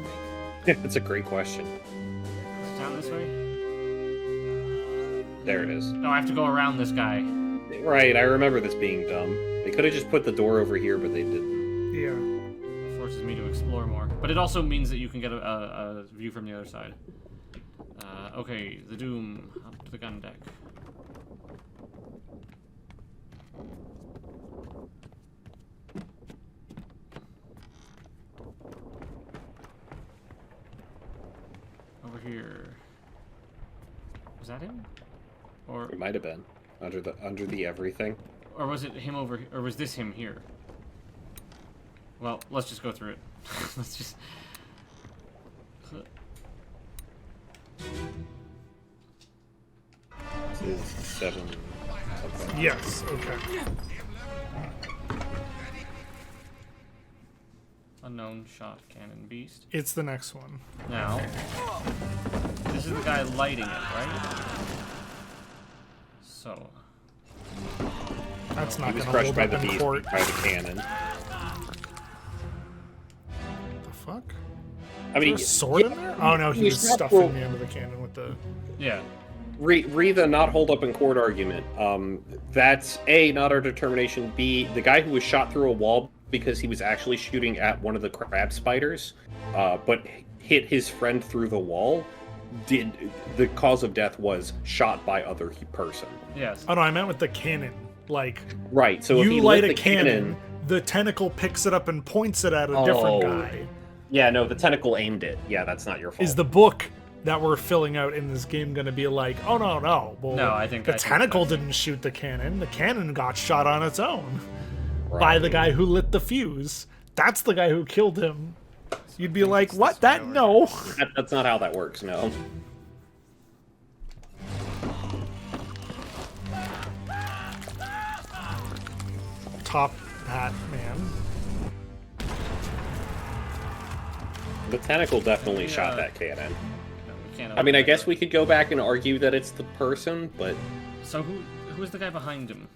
think.
That's a great question.
It's down this way?
There it is.
No, I have to go around this guy.
Right. I remember this being dumb. They could have just put the door over here, but they didn't.
Yeah.
Forces me to explore more. But it also means that you can get a view from the other side. Okay, the Doom. Up to the gun deck. Over here. Was that him? Or
It might have been under the everything.
or was it him over or was this him here? Well, let's just go through it. Let's just
This is 7. Something.
Yes. Okay.
unknown shot cannon beast.
It's the next one.
Now, this is the guy lighting it, right? So,
That's
He
not
was
going to
crushed
hold
by
up
the
in
beast
court.
by the cannon.
The fuck?
I mean,
Is there a sword in there? Oh no, he was
shot
stuffing
through-
the end of the cannon with the.
yeah.
Re the not hold up in court argument. That's A, not our determination. B, the guy who was shot through a wall because he was actually shooting at one of the crab spiders, but hit his friend through the wall. The cause of death was shot by other person.
Yes.
Oh no, I meant with the cannon. Like
Right. So if
you
he
light
lit
a
the
cannon, the tentacle picks it up and points it at a different guy.
Yeah, no, the tentacle aimed it. Yeah, that's not your fault.
Is the book that we're filling out in this game going to be like, oh no, well,
No, I think
the
that's-
tentacle didn't shoot the cannon. The cannon got shot on its own by the guy who lit the fuse. That's the guy who killed him. You'd be like, what? That no.
That's not how that works. No.
Top hat man.
The tentacle definitely shot that cannon.
No, we can't
I mean, I
open
guess
that.
we could go back and argue that it's the person, but
So who is the guy behind him?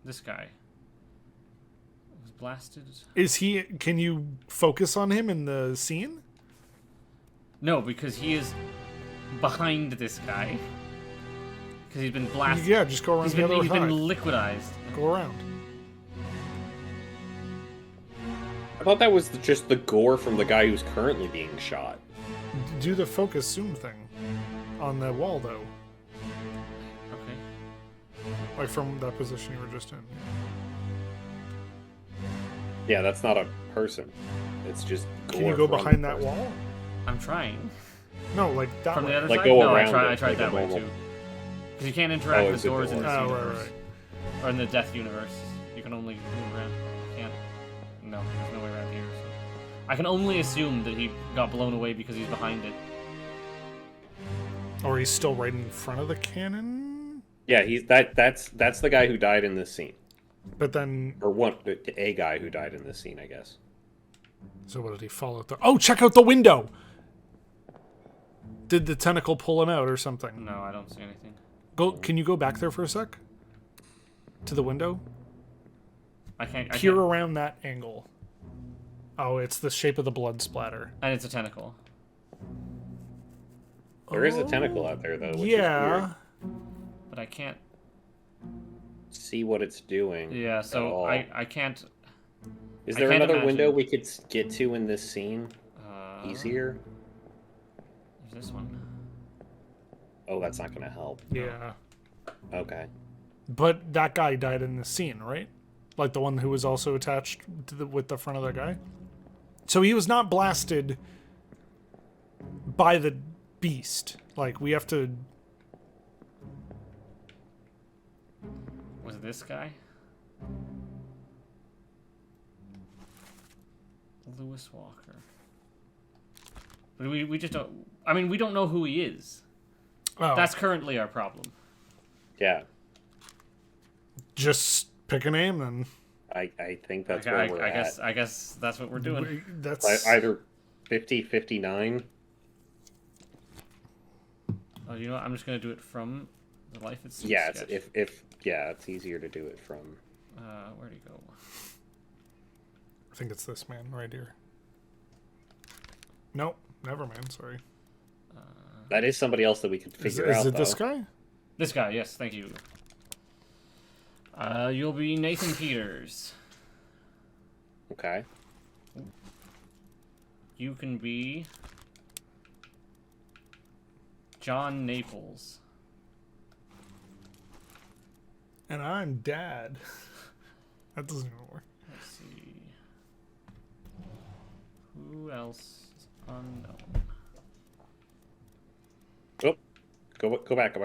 This guy. Was blasted.
Is he? Can you focus on him in the scene?
No, because he is behind this guy. Because he's been blasted.
Yeah, just go around
He's
the
been
other side.
liquidized.
Go around.
I thought that was just the gore from the guy who's currently being shot.
Do the focus zoom thing on the wall, though.
Okay.
Like from that position you were just in.
Yeah, that's not a person. It's just gore.
Can you go
from
behind
the
that
person.
wall?
I'm trying.
No, like that
From
way.
the other
Like
side?
go
No,
around
I
it,
tried
like a
that way
normal-
too. Because you can't interact
Oh,
with
it's a
doors in
door.
this
Oh,
universe.
right.
Or in the Death universe. You can only move around. You can't. No, there's no way around here. So. I can only assume that he got blown away because he's behind it.
Or he's still right in front of the cannon?
Yeah, that's the guy who died in this scene.
But then,
Or a guy who died in this scene, I guess.
so what did he fall out the? Oh, check out the window! Did the tentacle pull him out or something?
No, I don't see anything.
Go. Can you go back there for a sec? To the window?
I can't.
Peer around that angle. Oh, it's the shape of the blood splatter.
And it's a tentacle.
There is a tentacle out there, though, which is
Yeah.
weird.
But I can't.
See what it's doing.
Yeah,
at
so
all.
I can't.
Is
I
there
can't
another window
imagine.
we could get to in this scene? Easier?
There's this one.
Oh, that's not gonna help.
Yeah.
Okay.
But that guy died in the scene, right? Like the one who was also attached to with the front of the guy. So he was not blasted by the beast. Like we have to.
Was it this guy? Lewis Walker. But we just don't. I mean, we don't know who he is.
Oh,
That's currently our problem.
Yeah.
just pick a name then.
I think that's where we're at.
I guess that's what we're doing.
That's
Either 50, 59.
Oh, you know what? I'm just gonna do it from the Life at Sea
Yeah,
sketch.
it's easier to do it from.
Where'd he go?
I think it's this man right here. Nope, never mind. Sorry.
That is somebody else that we could figure out.
Is it this
though.
guy?
This guy, yes, thank you. You'll be Nathan Peters.
Okay.
You can be John Naples.
And I'm Dad. That doesn't even work.
Let's see. Who else is unknown?
Oh, go back.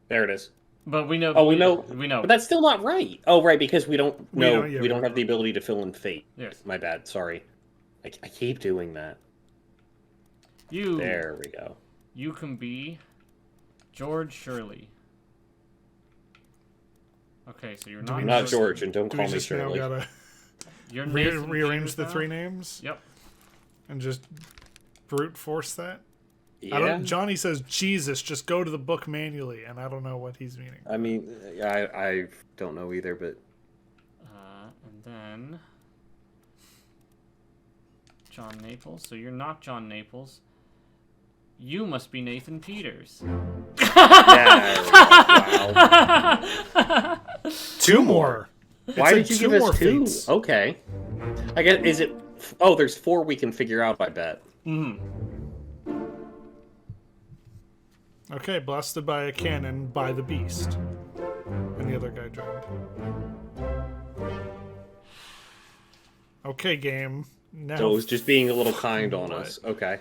There it is.
But we know.
Oh, we know.
We know.
But that's still not right. Oh, right, because we don't know.
don't- yeah,
we don't have the ability to fill in fate.
Yes.
My bad. Sorry. I keep doing that.
You.
There we go.
You can be George Shirley. Okay, so you're not.
I'm not
just-
George, and don't
Do
call
we
me
just now
Shirley.
gotta
You're Nathan
rearrange
Peters
the
now?
three names
Yep.
and just brute force that?
Yeah.
I don't. Johnny says, "Jesus, just go to the book manually," and I don't know what he's meaning.
I mean, I don't know either, but
And then John Naples. So you're not John Naples. You must be Nathan Peters.
yeah. Wow.
Two more.
Why
It
did you
said
give us two?
fates.
Okay. I guess is it? Oh, there's 4 we can figure out. I bet.
Okay, blasted by a cannon by the beast, and the other guy joined. Okay, game. Now,
So it was just being a little kind on us. Okay.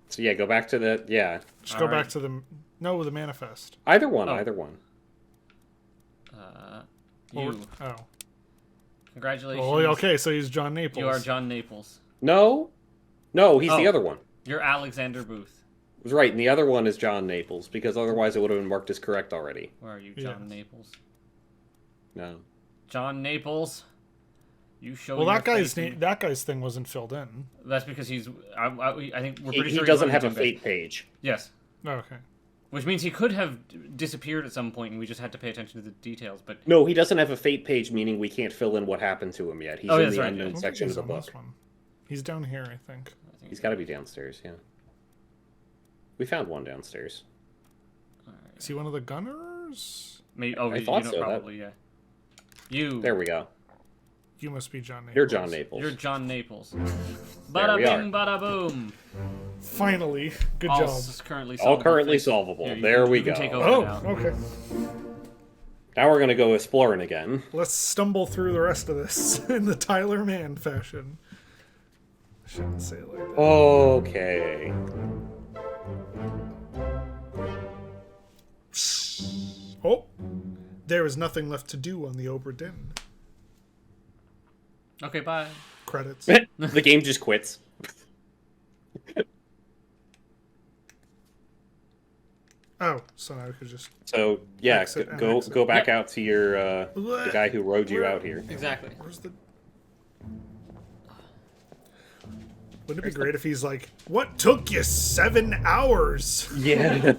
So yeah, go back to the
just go
Alright.
back to the the manifest.
Either one.
Oh.
Either one.
You.
Oh,
Congratulations.
well, okay. So he's John Naples.
You are John Naples.
No, he's the
Oh.
other one.
You're Alexander Booth.
I was right, and the other one is John Naples because otherwise it would have been marked as correct already.
Where are you, John
Yes.
Naples?
No.
John Naples. You show.
Well,
your
that guy's
face in-
that guy's thing wasn't filled in.
That's because he's. I think we're
He,
pretty
he
sure
doesn't
he's
have a
one of the two guys.
fate page.
Yes.
Oh, okay.
Which means he could have disappeared at some point, and we just had to pay attention to the details. But
No, he doesn't have a fate page, meaning we can't fill in what happened to him yet. He's
Oh,
in
that's
the
right,
unknown
yeah.
I don't think
section of
he's
the
on
book.
this one. He's down here, I think.
He's got to be downstairs. Yeah. We found one downstairs.
Is he one of the gunners?
maybe. Oh,
I
you
thought
know,
so, that-
probably yeah. You.
There we go.
You must be John Naples.
You're John Naples.
You're John Naples.
There
Bada
we are.
bing, bada boom.
Finally. Good
All
job.
currently
All
solvable.
currently
Fix-
solvable.
Here, you
There
can-
we
you can
go.
Take over
Oh,
now.
okay.
Now we're gonna go exploring again.
Let's stumble through the rest of this in the Tyler Mann fashion. I shouldn't say it like that.
Okay.
Oh, there is nothing left to do on the Obra Dinn.
Okay, bye.
Credits.
The game just quits.
Oh, so now we could just.
So yeah,
Exit and
go
exit.
go back
Yep.
out to your the guy who rode you out here.
Exactly.
Where's the. Wouldn't it be great if he's like, "What took you 7 hours?"
Yeah.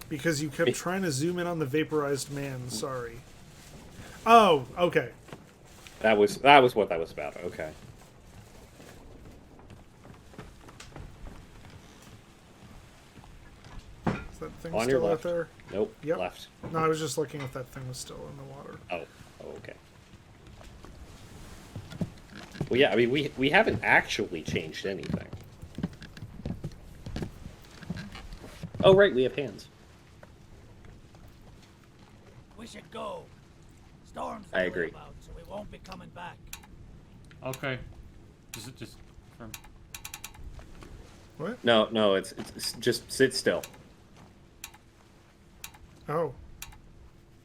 Because you kept trying to zoom in on the vaporized man. Sorry. Oh, okay.
that was what that was about. Okay.
Is that thing
On your
still out
left.
there?
Nope.
Yep.
Left.
No, I was just looking if that thing was still in the water.
Oh, okay. Well, yeah, I mean, we haven't actually changed anything. Oh, right, we have hands.
We should go. Storm's
I
really
agree.
about, so we won't be coming back.
Okay. Just confirm.
What?
No, it's just sit still.
Oh.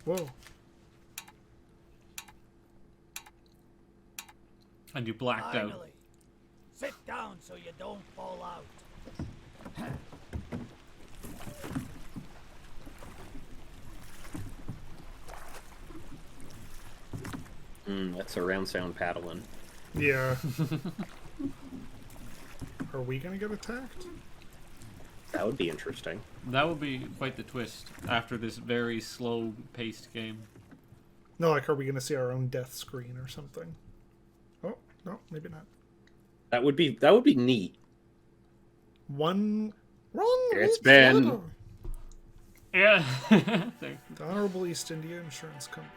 Whoa.
And you blacked out.
Finally. Sit down so you don't fall out.
That's surround sound paddling.
Yeah. Are we gonna get attacked?
That would be interesting.
That would be quite the twist after this very slow-paced game.
No, like, are we gonna see our own death screen or something? Oh, no, maybe not.
That would be neat.
One wrong.
It's been-
Yeah. There.
The Honorable East India Insurance Company.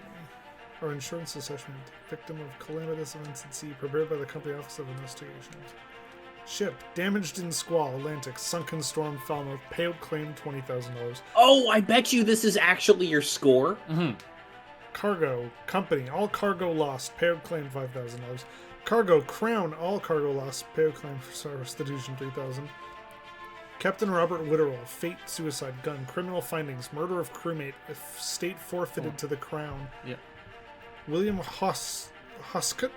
Our insurance assessment. Victim of calamitous events at sea. Prepared by the Company Office of Investigation. Ship. Damaged in squall. Atlantic. Sunken storm. Falmouth. Payout claim $20,000.
Oh, I bet you this is actually your score.
Cargo. Company. All cargo lost. Payout claim $5,000. Cargo. Crown. All cargo lost. Payout claim for restitution $3,000. Captain Robert Witterall. Fate. Suicide. Gun. Criminal findings. Murder of crewmate. Estate forfeited to the Crown.
Yeah.
William Hoscut.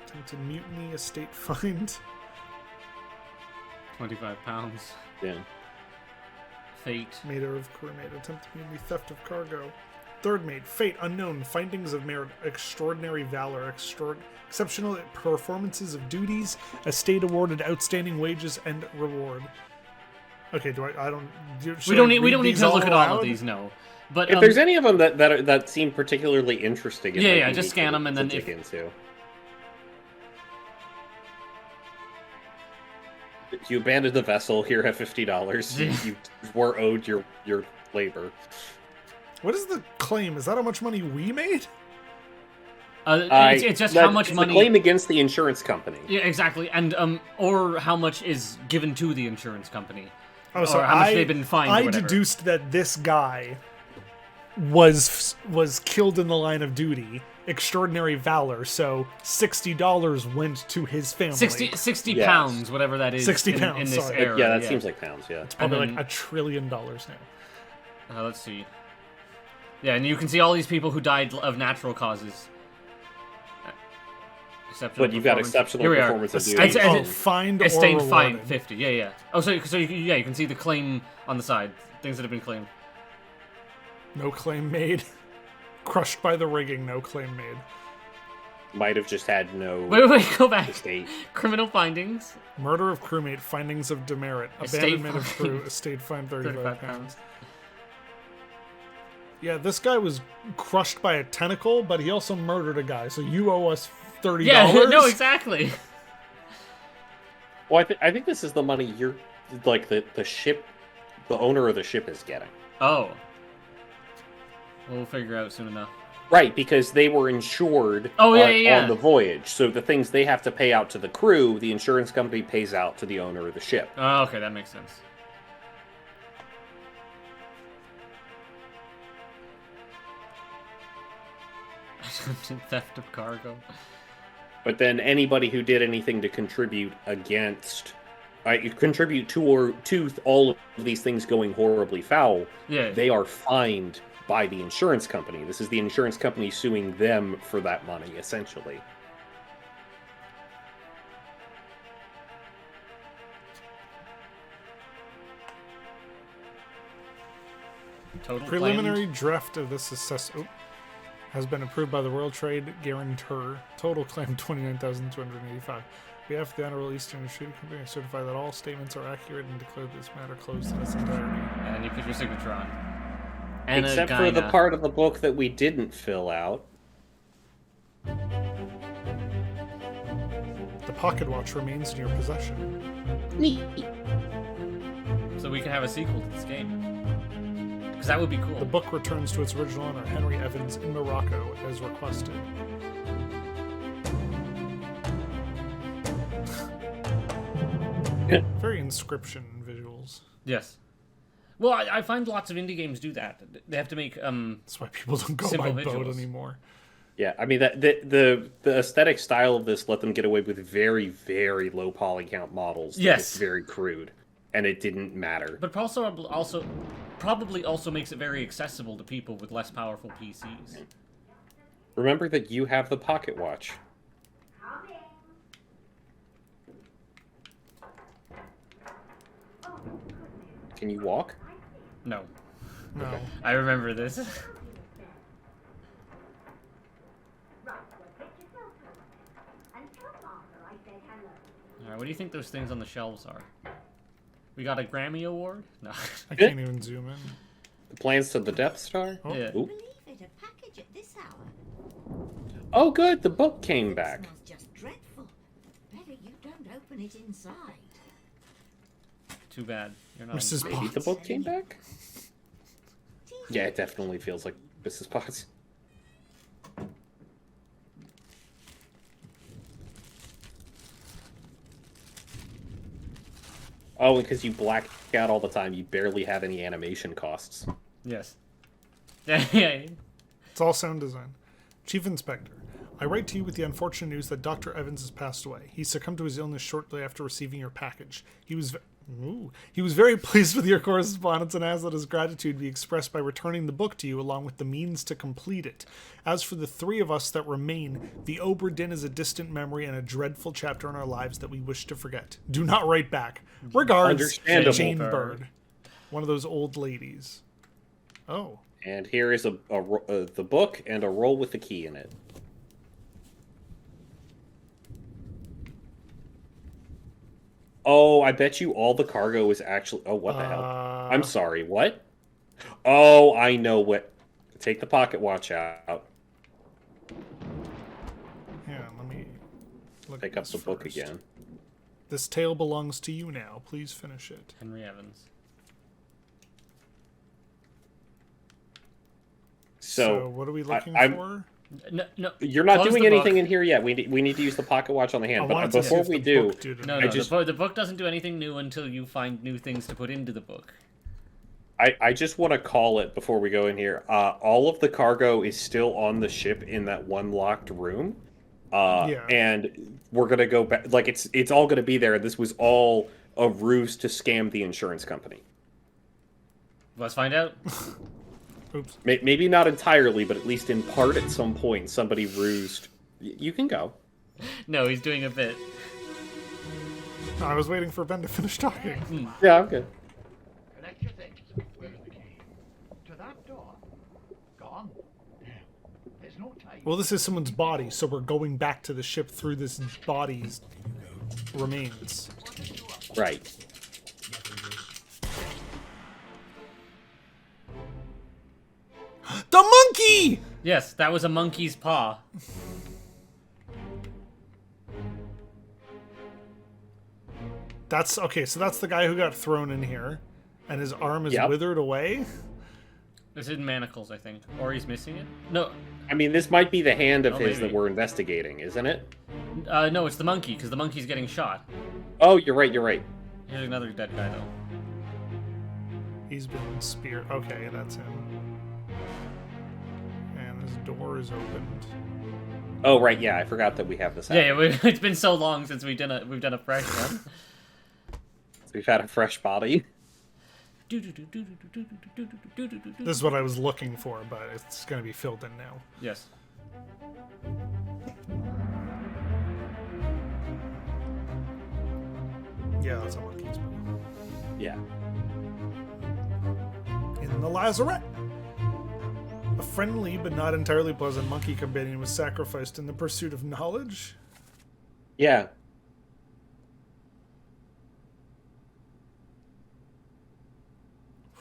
Attempted mutiny. Estate find.
25 pounds.
Yeah.
Fate.
Mater of crewmate. Attempted mutiny. Theft of cargo. Third mate. Fate. Unknown. Findings of merit. Extraordinary valor. Exceptional performances of duties. Estate awarded outstanding wages and reward. Okay, I don't.
We don't need to look at all of these. No, but
If there's any of them that seem particularly interesting, it
Yeah,
might
yeah,
be
just
neat
scan
to-
them and
to
then
dig
if-
into. You abandoned the vessel. Here, have $50. You were owed your labor.
What is the claim? Is that how much money we made?
it's just how much
it's
money.
the claim against the insurance company.
Yeah, exactly, and or how much is given to the insurance company.
Oh, so
Or how much they've been fined or
I
whatever.
deduced that this guy was killed in the line of duty. Extraordinary valor. So $60 went to his family.
60
Yes.
pounds, whatever that is.
60
in
pounds,
this
sorry.
era.
Yeah, that seems like pounds. Yeah.
Probably
and then-
like $1 trillion now.
Let's see. Yeah, and you can see all these people who died of natural causes. Exceptional
But you've got
performance.
exceptional
Here we are.
performance of
Estate,
duty.
It's-
fined or
Estate
rewarded.
fine 50. Yeah, yeah. Oh, so you can see the claim on the side. Things that have been claimed.
No claim made. Crushed by the rigging. No claim made.
Might have just had no
Wait, go back.
estate.
Criminal findings.
Murder of crewmate. Findings of demerit.
Estate
Abandonment of
fine.
crew. Estate fine 35
35
pounds.
pounds.
Yeah, this guy was crushed by a tentacle, but he also murdered a guy. So you owe us $30.
Yeah, no, exactly.
Well, I think this is the money you're like the ship, the owner of the ship is getting.
Oh. We'll figure out soon enough.
Right, because they were insured
Oh, yeah.
on the voyage. So the things they have to pay out to the crew, the insurance company pays out to the owner of the ship.
Oh, okay, that makes sense. Theft of cargo.
But then anybody who did anything to contribute against, contribute to all of these things going horribly foul, they are fined by the insurance company. This is the insurance company suing them for that money, essentially.
Total
Preliminary draft of this has been approved by the World Trade Guarantor. Total claim 29,285. We have the Honorable Eastern Treaty Company certify that all statements are accurate and declare this matter closed in its entirety.
And you put your signature on.
Except for the part of the book that we didn't fill out.
The pocket watch remains in your possession.
So we can have a sequel to this game. Because that would be cool.
The book returns to its original owner, Henry Evans, in Morocco, as requested. Very Inscription visuals.
Yes. Well, I find lots of indie games do that. They have to make
That's why people don't go by boat anymore.
Yeah, I mean the aesthetic style of this let them get away with very, very low poly count models.
Yes,
it's very crude, and it didn't matter.
But probably also makes it very accessible to people with less powerful PCs.
Remember that you have the pocket watch. Can you walk?
No.
No.
Okay.
I remember this. Alright, what do you think those things on the shelves are? We got a Grammy Award? No.
I can't even zoom in.
The plans to the Death Star?
Oh.
Yeah.
Ooh. Oh, good. The book came back.
Smells just dreadful. Better you don't open it inside.
Too bad. You're not.
Mrs.
Maybe
Potts.
the book came back? Yeah, it definitely feels like Mrs. Potts. Oh, because you black out all the time, you barely have any animation costs.
Yes. Yeah.
It's all sound design. Chief Inspector, I write to you with the unfortunate news that Dr. Evans has passed away. He succumbed to his illness shortly after receiving your package. He was very pleased with your correspondence and asks that his gratitude be expressed by returning the book to you along with the means to complete it. As for the three of us that remain, the Obra Dinn is a distant memory and a dreadful chapter in our lives that we wish to forget. Do not write back. Regards, Jane Bird. One of those old ladies. Oh.
And here is the book and a roll with the key in it. Oh, I bet you all the cargo is actually... Oh, what the hell? I'm sorry, what? Oh, I know what... Take the pocket watch out.
Yeah, let me look
Pick
at
up
this
the book
first.
again.
This tale belongs to you now. Please finish it.
Henry Evans.
So what are we looking for?
No.
You're not
Close
doing
the
anything
book.
in here yet. We need to use the pocket watch on the hand.
I
But
wanted to see
before
if
we
the
do,
book did it.
No, the book doesn't do anything new until you find new things to put into the book.
I just want to call it before we go in here. All of the cargo is still on the ship in that one locked room. And we're gonna go back. Like it's all gonna be there. This was all a ruse to scam the insurance company.
Let's find out.
Oops.
Maybe not entirely, but at least in part at some point somebody rused. You can go.
No, he's doing a bit.
No, I was waiting for Ben to finish talking.
Yeah, I'm good.
Collect your things. Where's the key? To that door. Gone. There's no time.
Well, this is someone's body, so we're going back to the ship through this body's remains.
Right.
The monkey!
Yes, that was a monkey's paw.
That's okay, so that's the guy who got thrown in here, and his arm is
Yep.
withered away.
It's in manacles, I think. Or he's missing it? No.
I mean, this might be the hand of
Oh,
his
maybe.
that we're investigating, isn't it?
No, it's the monkey, because the monkey's getting shot.
Oh, you're right, you're right.
Here's another dead guy, though.
He's been speared. Okay, that's him. And his door is opened.
Oh, right, yeah, I forgot that we have this
Yeah,
happening.
yeah, it's been so long since we've done a fresh one.
We've had a fresh body.
This is what I was looking for, but it's going to be filled in now.
Yes.
Yeah, that's a monkey's bone.
Yeah.
In the lazarette. A friendly but not entirely pleasant monkey companion was sacrificed in the pursuit of knowledge.
Yeah.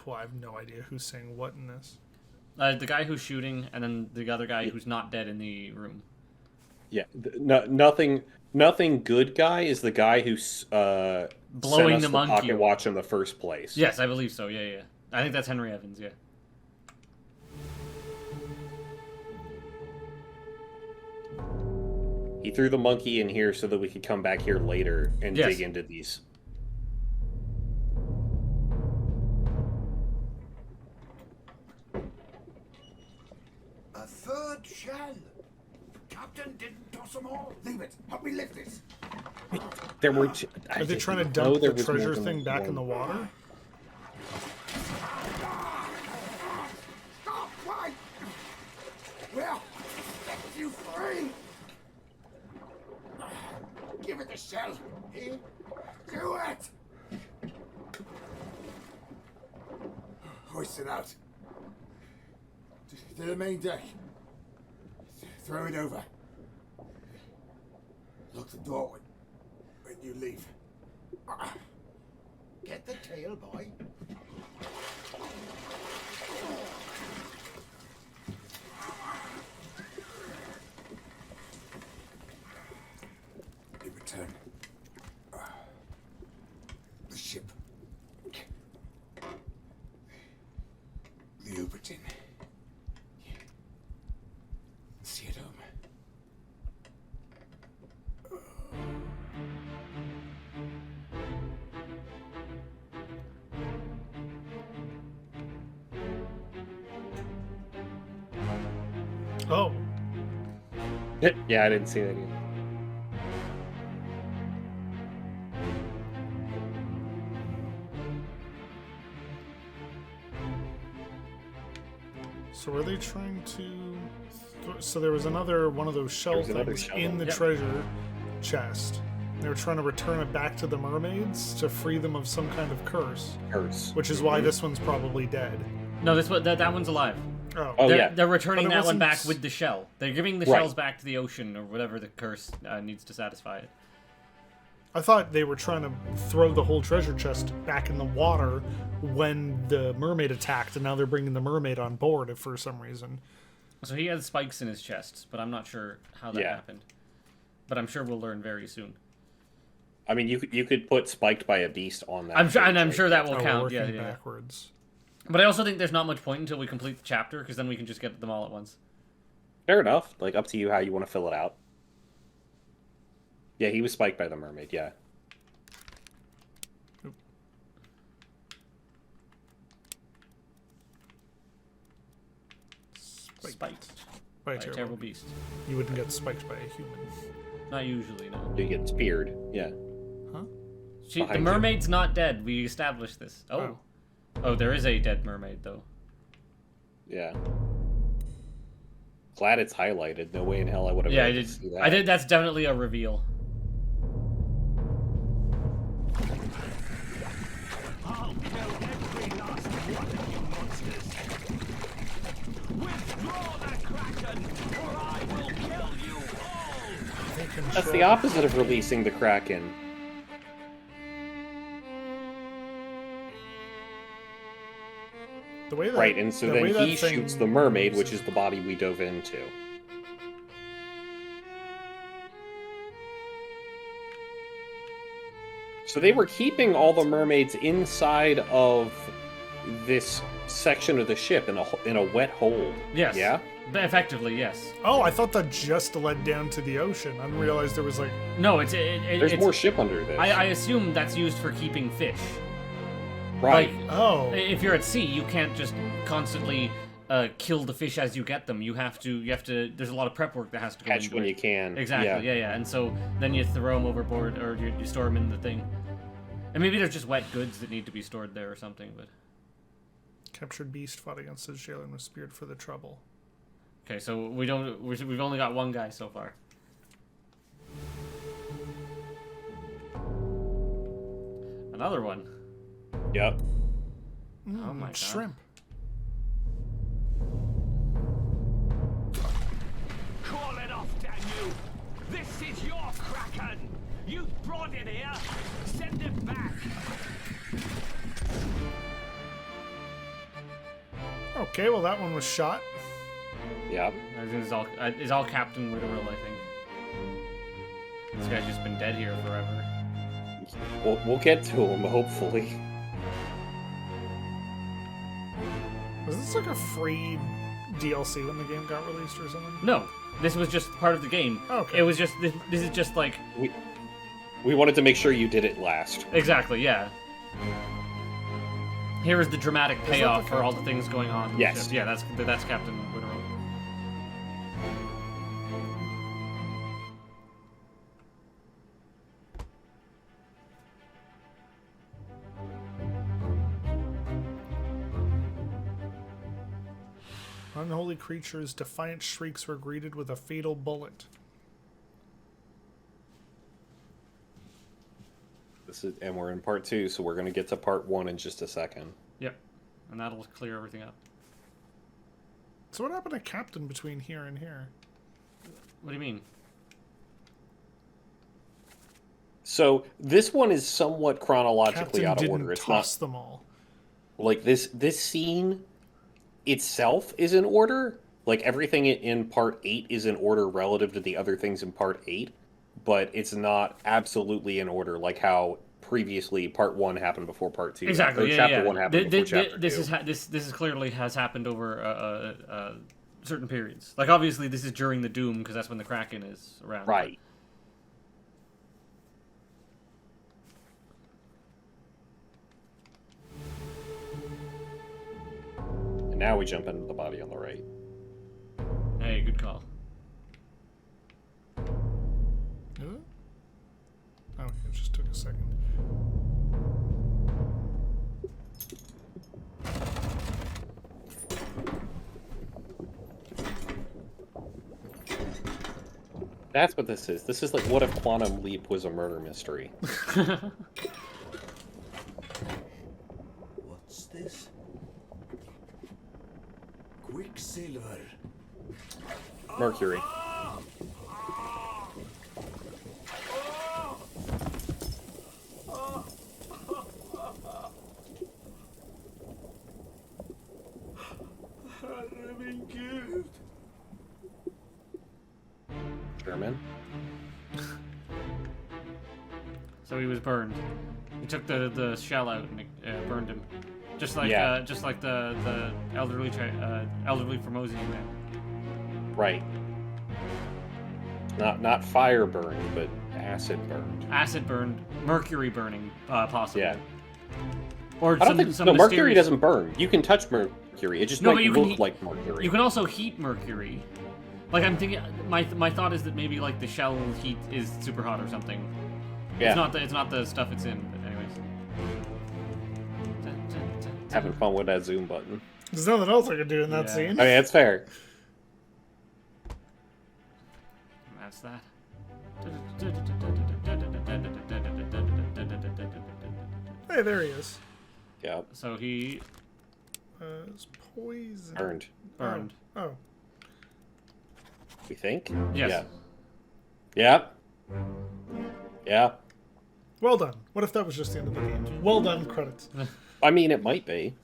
Well, I have no idea who's saying what in this.
The guy who's shooting, and then the other guy who's not dead in the room.
Yeah. Nothing good guy is the guy who's
Blowing
sent us
the monkey
pocket
away.
watch in the first place.
Yes, I believe so. Yeah, yeah. I think that's Henry Evans. Yeah.
He threw the monkey in here so that we could come back here later and
Yes.
dig into these.
A third shell. Captain didn't toss them all. Leave it. Help me lift this.
There were.
Are they trying to dump the treasure thing back in the water?
Stop! Why? Well, set you free. Give it the shell. Here. Do it. Hoist it out. To the main deck. Throw it over. Lock the door when you leave. Get the tail, boy. In return, the ship. The Obra Dinn. See it home.
Oh,
Yeah, I didn't see that either.
so are they trying to... So there was another one of those shell
was another
things
shell
in
one.
the
Yep.
treasure chest. They were trying to return it back to the mermaids to free them of some kind of curse,
Curse.
which is why this one's probably dead.
No, that one's alive.
Oh,
Oh,
they're,
yeah.
they're returning
But it
that one
wasn't
back with the shell. They're giving the
Right.
shells back to the ocean or whatever the curse needs to satisfy it.
I thought they were trying to throw the whole treasure chest back in the water when the mermaid attacked, and now they're bringing the mermaid on board for some reason.
So he has spikes in his chest, but I'm not sure how that
Yeah.
happened. But I'm sure we'll learn very soon.
I mean, you could put spiked by a beast on that.
I'm sure, and
page
I'm
right
sure that
there.
will
Oh,
count.
working
Yeah, yeah.
backwards.
But I also think there's not much point until we complete the chapter, because then we can just get them all at once.
Fair enough. Like, up to you how you want to fill it out. Yeah, he was spiked by the mermaid, yeah.
Spiked
By
by
a
a
terrible
terrible
beast.
beast.
You wouldn't get spiked by a human.
Not usually, no.
You get speared, yeah.
Huh?
The
Behind you.
mermaid's not dead. We established this. Oh. Oh, there is a dead mermaid, though.
Yeah. Glad it's highlighted. No way in hell I would have
Yeah,
been
I
able
did.
to see that.
I did. That's definitely a reveal.
I'll kill every last one of you monsters. Withdraw the Kraken, or I will kill you all!
That's the opposite of releasing the Kraken.
The way that,
Right, and so
the
then
way that
he
thing
shoots the mermaid,
moves
which is the body we dove into. So they were keeping all the mermaids inside of this section of the ship in a wet hold.
Yes.
Yeah.
Effectively, yes.
Oh, I thought that just led down to the ocean. I didn't realize there was like.
No,
There's
it's
more ship under this.
I assume that's used for keeping fish.
right.
Like,
Oh.
if you're at sea, you can't just constantly kill the fish as you get them. You have to. There's a lot of prep work that has to go
Catch
into
when
it.
you can.
Exactly. Yeah. And so then you throw them overboard, or you store them in the thing. And maybe there's just wet goods that need to be stored there or something. But
Captured beast fought against his jailer and was speared for the trouble.
okay, so we've only got one guy so far. Another one.
Yep.
Oh my god.
Shrimp.
Call it off, damn you! This is your Kraken! You brought it here! Send it back!
Okay, well that one was shot.
Yep.
It's all Captain Witherell, I think. This guy's just been dead here forever.
We'll get to him, hopefully.
Was this like a free DLC when the game got released or something?
No, this was just part of the game.
Okay.
It was just this is just like
We wanted to make sure you did it last.
exactly, yeah. Here is the dramatic
that
payoff
the
for all the things going on. In the
Yes.
ship. Yeah, that's Captain Witherell.
Unholy creatures' defiant shrieks were greeted with a fatal bullet.
And we're in part 2, so we're going to get to part 1 in just a second.
Yep, and that'll clear everything up.
So what happened to Captain between here and here?
What do you mean?
So this one is somewhat chronologically
Captain
out of
didn't
order. It's
toss
not
them all.
like this scene itself is in order. Like everything in part 8 is in order relative to the other things in part 8, but it's not absolutely in order like how previously part 1 happened before part 2.
Exactly.
Or
Yeah,
chapter
yeah.
1 happened before chapter 2.
This is clearly has happened over certain periods. Like obviously this is during the Doom because that's when the Kraken is around.
Right. And now we jump into the body on the right.
Hey, good call.
Is it? Oh, it just took a second.
That's what this is. This is like, what if Quantum Leap was a murder mystery?
What's this? Quicksilver.
Mercury.
Herregud.
German.
So he was burned. He took the shell out and it burned him, just like the elderly Formosian man.
Right. Not fire burned, but acid burned.
Acid burned, mercury burning, possibly.
Yeah.
Or
I don't
some,
think
some
no,
mysterious...
mercury doesn't burn. You can touch mercury. It just
No,
might
but you can
look
heat-
like mercury.
You can also heat mercury. Like I'm thinking, my thought is that maybe like the shell heat is super hot or something.
Yeah.
It's not the stuff it's in. But anyways.
Having fun with that zoom button.
There's nothing else I could do in that
Yeah.
scene.
I mean, it's fair.
That's that.
Hey, there he is.
Yeah.
So he
It's poison.
Burned.
burned.
Oh.
We think?
Yes.
Yeah. Yeah.
Well done. What if that was just the end of the game? Well done, credits.
I mean, it might be.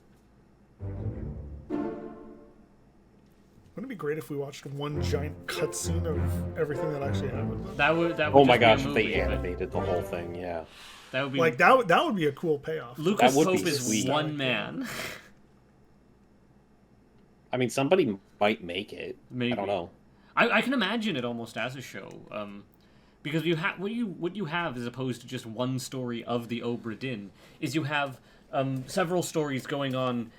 Wouldn't it be great if we watched one giant cutscene of everything that actually happened?
That would
Oh my
just be a
gosh, if
movie,
they
but
animated the whole thing, yeah.
That would be
Like that would be a cool payoff.
Lucas
That would
Pope
be
is
sweet.
one man.
I mean, somebody might make it.
Maybe.
I don't know.
I can imagine it almost as a show, because what you have as opposed to just one story of the Obra Dinn is you have several stories going on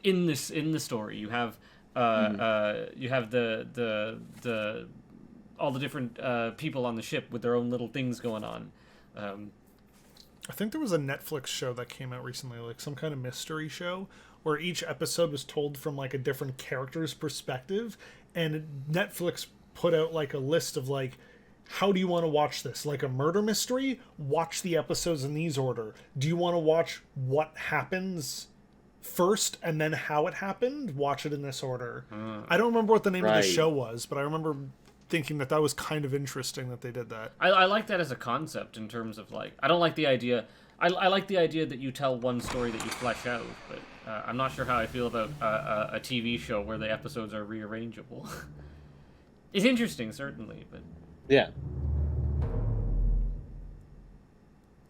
in the story. You have the all the different people on the ship with their own little things going on.
I think there was a Netflix show that came out recently, like some kind of mystery show, where each episode was told from like a different character's perspective, and Netflix put out like a list of like, how do you want to watch this? Like a murder mystery? Watch the episodes in these order. Do you want to watch what happens first and then how it happened? Watch it in this order. I don't remember what the name of the show was, but I remember thinking that was kind of interesting that they did that.
I like that as a concept in terms of like, I don't like the idea. I like the idea that you tell one story that you flesh out, but I'm not sure how I feel about a TV show where the episodes are rearrangeable. It's interesting, certainly, but
yeah.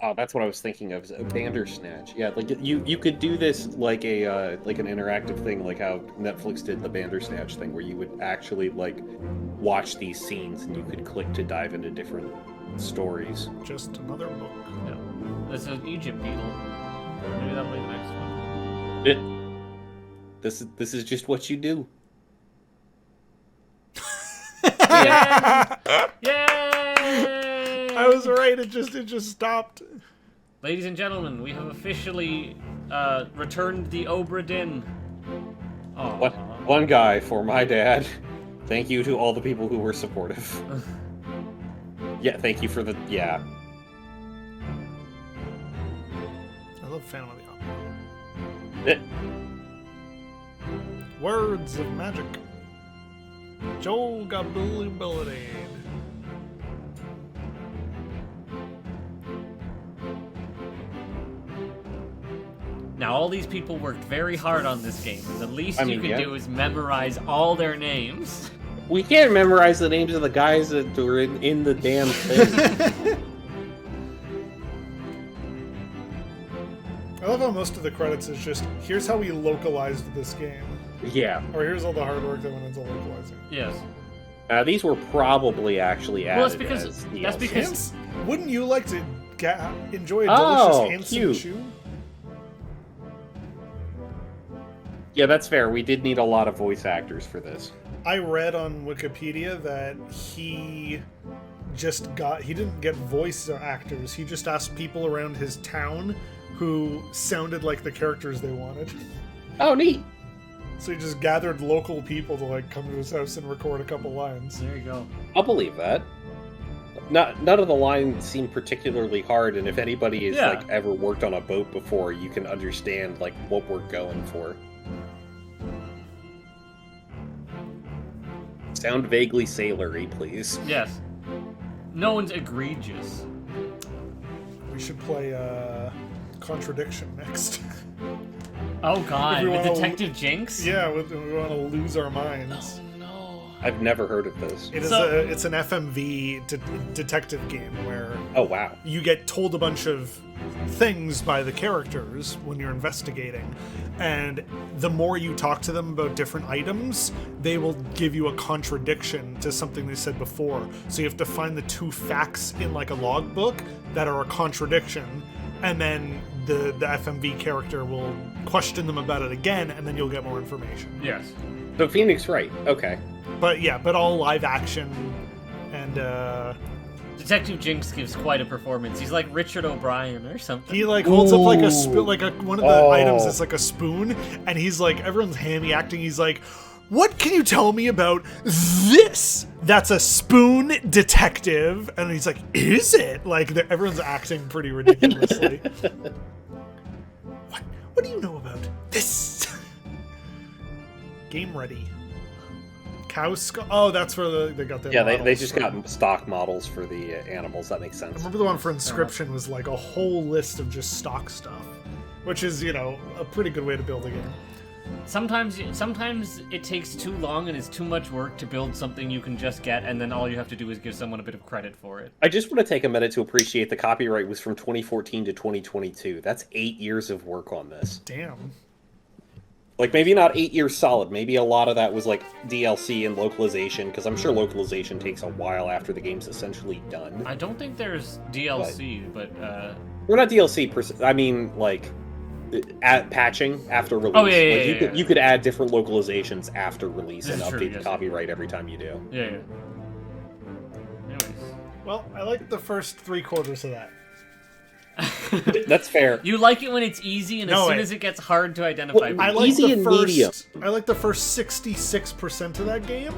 Oh, that's what I was thinking of. A Bandersnatch. Yeah, like you could do this like a like an interactive thing, like how Netflix did the Bandersnatch thing, where you would actually like watch these scenes and you could click to dive into different stories.
Just another book.
Yeah. There's an Egypt beetle. Maybe that'll be the next one.
This is just what you do.
Yay!
I was right. It just stopped.
Ladies and gentlemen, we have officially returned the Obra Dinn.
One guy for my dad. Thank you to all the people who were supportive. Yeah, thank you for the
I love Phantom of the Opera. Words of magic. Joel got ability.
Now, all these people worked very hard on this game, and the least you can do is memorize all their names.
We can't memorize the names of the guys that were in the damn thing.
I love how most of the credits is just, here's how we localized this game.
Yeah.
Or here's all the hard work that went into localizing.
Yes.
These were probably actually added.
Well, that's because
wouldn't you like to enjoy a delicious Hanson chew?
Yeah, that's fair. We did need a lot of voice actors for this.
I read on Wikipedia that he didn't get voice actors. He just asked people around his town who sounded like the characters they wanted.
Oh, neat.
So he just gathered local people to like come to his house and record a couple lines.
There you go.
I'll believe that. None of the lines seem particularly hard, and if anybody has like ever worked on a boat before, you can understand like what we're going for. Sound vaguely sailory, please.
Yes. No one's egregious.
We should play Contradiction next.
Oh god, with Detective Jinx?
Yeah, we want to lose our minds.
Oh no.
I've never heard of this.
It's an FMV detective game where you get told a bunch of things by the characters when you're investigating, and the more you talk to them about different items, they will give you a contradiction to something they said before. So you have to find the two facts in like a logbook that are a contradiction, and then the FMV character will question them about it again, and then you'll get more information.
Yes.
So Phoenix Wright, okay.
But all live action, and
Detective Jinx gives quite a performance. He's like Richard O'Brien or something.
He like holds up like a spoon, like one of the items is like a spoon, and he's like, everyone's hammy acting. He's like, "What can you tell me about this? That's a spoon, detective." And he's like, "Is it?" Like everyone's acting pretty ridiculously. What do you know about this? Game ready. Cow skull. Oh, that's where they got their.
Yeah, they just got stock models for the animals. That makes sense.
I remember the one for Inscription was like a whole list of just stock stuff, which is, a pretty good way to build a game.
Sometimes it takes too long and it's too much work to build something you can just get, and then all you have to do is give someone a bit of credit for it.
I just want to take a minute to appreciate the copyright was from 2014 to 2022. That's 8 years of work on this.
Damn.
Like, maybe not 8 years solid. Maybe a lot of that was, like, DLC and localization, because I'm sure localization takes a while after the game's essentially done.
I don't think there's DLC, but
Well, not DLC, I mean, like, patching after release.
Oh, yeah,
like,
yeah.
You could add different localizations after release
This
and
is true,
update
yes.
the copyright every time you do.
Yeah. Anyways.
Well, I like the first 3/4 of that.
That's fair.
You like it when it's easy, and as soon as it gets hard to identify.
Well,
I like
Easy
the
and
first.
medium.
I like the first 66% of that game.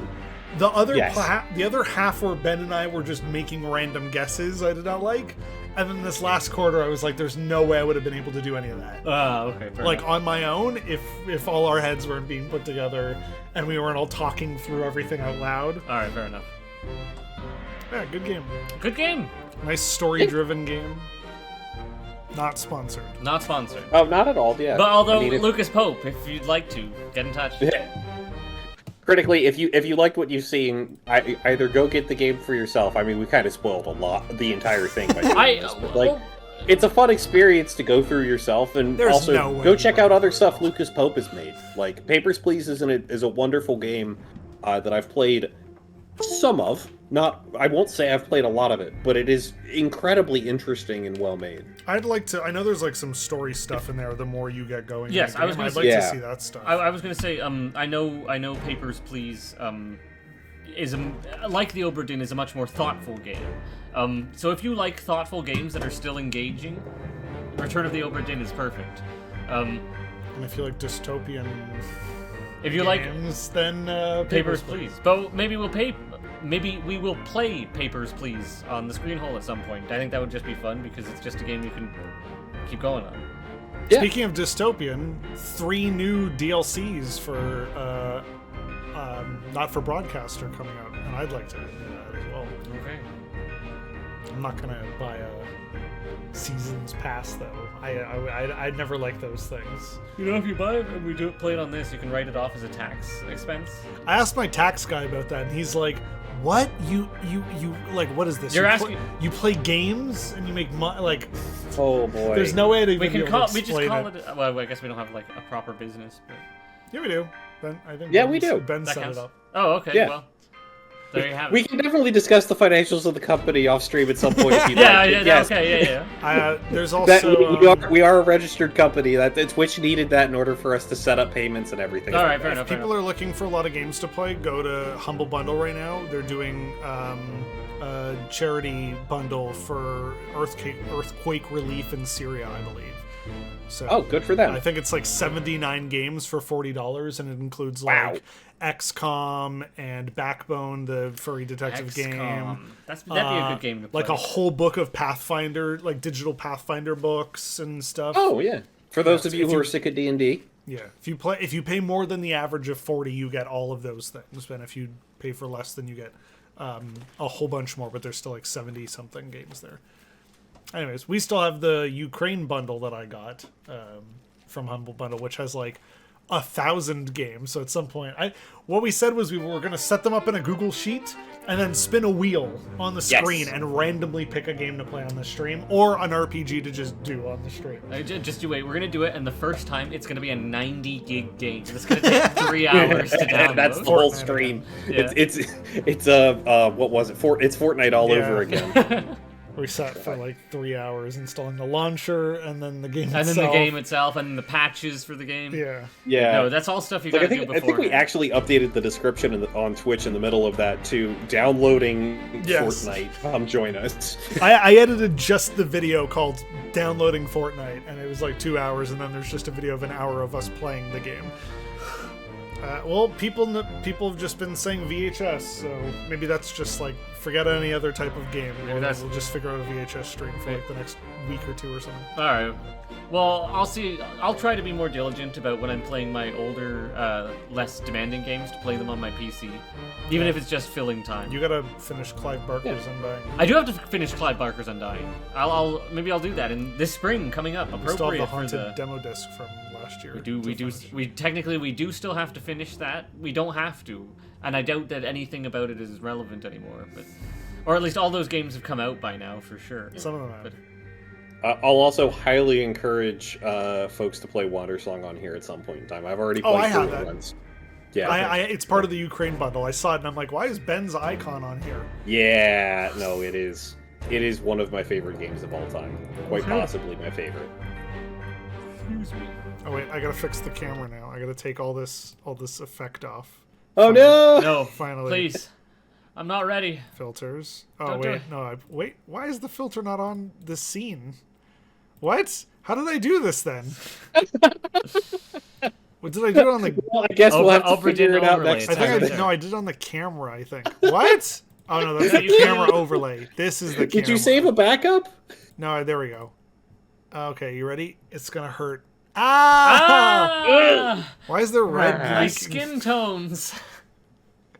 The other
Yes.
the other half where Ben and I were just making random guesses I did not like, and then this last quarter I was like, "There's no way I would have been able to do any of that."
Okay. Fair
Like
enough.
on my own, if all our heads weren't being put together and we weren't all talking through everything out loud.
All right, fair enough.
Yeah, good game.
Good game.
Nice story-driven game. Not sponsored.
Not sponsored.
Oh, not at all, yeah.
But although
I mean,
Lucas Pope, if you'd like to get in touch.
Critically, if you liked what you've seen, either go get the game for yourself. I mean, we kind of spoiled the entire thing by doing this, but, like, it's a fun experience to go through yourself, and
There's
also
no way
go
you
check
won't.
out other stuff Lucas Pope has made. Like, Papers, Please is a wonderful game that I've played some of. I won't say I've played a lot of it, but it is incredibly interesting and well made.
I'd like to. I know there's like some story stuff in there. The more you get going, in
Yes,
the
I was
game.
gonna
I'd
say-
like to
Yeah.
see that stuff.
I was gonna say, I know Papers, Please, is like the Obra Dinn is a much more thoughtful game. So if you like thoughtful games that are still engaging, Return of the Obra Dinn is perfect.
And if you like dystopian
If you like
games, then
Papers, Please. But maybe we will play Papers, Please on the screen hole at some point. I think that would just be fun because it's just a game you can keep going on.
Yeah.
Speaking of dystopian, 3 new DLCs for Not for Broadcast are coming out, and I'd like to do that as well.
Okay.
I'm not gonna buy a seasons pass though. I'd never like those things.
You know, if you buy it and we play it on this, you can write it off as a tax expense.
I asked my tax guy about that, and he's like, "What? You like? What is this?
You're
you
asking-
you play games and you make money? Like,
Oh boy.
there's no way to
We
even
can
be able
call
to
we just
explain
call
it.
it. Well, I guess we don't have like a proper business, but
Yeah, we do. Ben, I think.
Yeah, we do.
Ben
that
set
counts.
it up.
Oh, okay.
Yeah.
Well, there you have it.
We can definitely discuss the financials of the company off stream at some point if you'd
Yeah,
like.
yeah,
Yes.
okay, yeah.
There's
That,
also
we are a registered company. Twitch needed that in order for us to set up payments and everything.
All right, fair enough.
if people are looking for a lot of games to play, go to Humble Bundle right now. They're doing a charity bundle for earthquake relief in Syria, I believe. So
Oh, good for them.
I think it's like 79 games for $40, and it includes
Wow.
like XCOM and Backbone, the furry detective game.
That'd be a good game to play.
Like a whole book of Pathfinder, like digital Pathfinder books and stuff.
Oh yeah. For those of
if
you who
you-
are sick of D&D.
Yeah, if you pay more than the average of 40, you get all of those things. And if you pay for less, then you get a whole bunch more. But there's still like 70 something games there. Anyways, we still have the Ukraine bundle that I got from Humble Bundle, which has like 1,000 games. So at some point, what we said was we were going to set them up in a Google Sheet and then spin a wheel on the screen and randomly pick a game to play on the stream or an RPG to just do on the stream.
Just you wait. We're gonna do it, and the first time it's gonna be a 90 gig game. It's gonna take 3 hours to download.
That's the whole
Fortnite
stream.
again.
It's what was it? It's Fortnite all over again.
We sat for like 3 hours installing the launcher and then the game
And
itself.
then the game itself, and the patches for the game.
Yeah.
Yeah.
No, that's all stuff you
Like,
gotta do
I think we
before.
actually updated the description on Twitch in the middle of that to downloading
Yes.
Fortnite. Come join us.
I edited just the video called Downloading Fortnite, and it was like 2 hours, and then there's just a video of an hour of us playing the game. Well, people have just been saying VHS, so maybe that's just like forget any other type of game.
Maybe that's-
We'll just figure out a VHS stream for like the next week or two or something.
All right. Well, I'll see. I'll try to be more diligent about when I'm playing my older, less demanding games to play them on my PC, even if it's just filling time.
You gotta finish Clive Barker's Undying.
I do have to finish Clive Barker's Undying. Maybe I'll do that in this spring coming up.
We still have the
Appropriate for
haunted
the.
demo disc from last year.
We do still have to finish that. We don't have to, and I doubt that anything about it is relevant anymore. But, or at least all those games have come out by now for sure.
Some of them have.
But,
I'll also highly encourage folks to play Wandersong on here at some point in time. I've already played
I have
through it
that.
once. Yeah,
It's part of the Ukraine bundle. I saw it and I'm like, why is Ben's icon on here?
yeah, no, it is. It is one of my favorite games of all time. Quite possibly my favorite.
Oh wait, I gotta fix the camera now. I gotta take all this effect off.
Oh no!
No,
Finally.
please. I'm not ready.
Filters. Oh
Don't do
wait,
it.
no. Wait, why is the filter not on this scene? What? How did I do this then? What did I do it on the?
Well, I guess we'll have to
Obra
figure
Dinn
it out
overlay.
next
I think
time.
I did. No, I did it on the camera. I think. What? Oh no, that's the camera overlay. This is the.
Did
camera.
you save a backup?
No, there we go. Okay, you ready? It's gonna hurt. Ah!
Ah!
Why is there red?
My skin tones.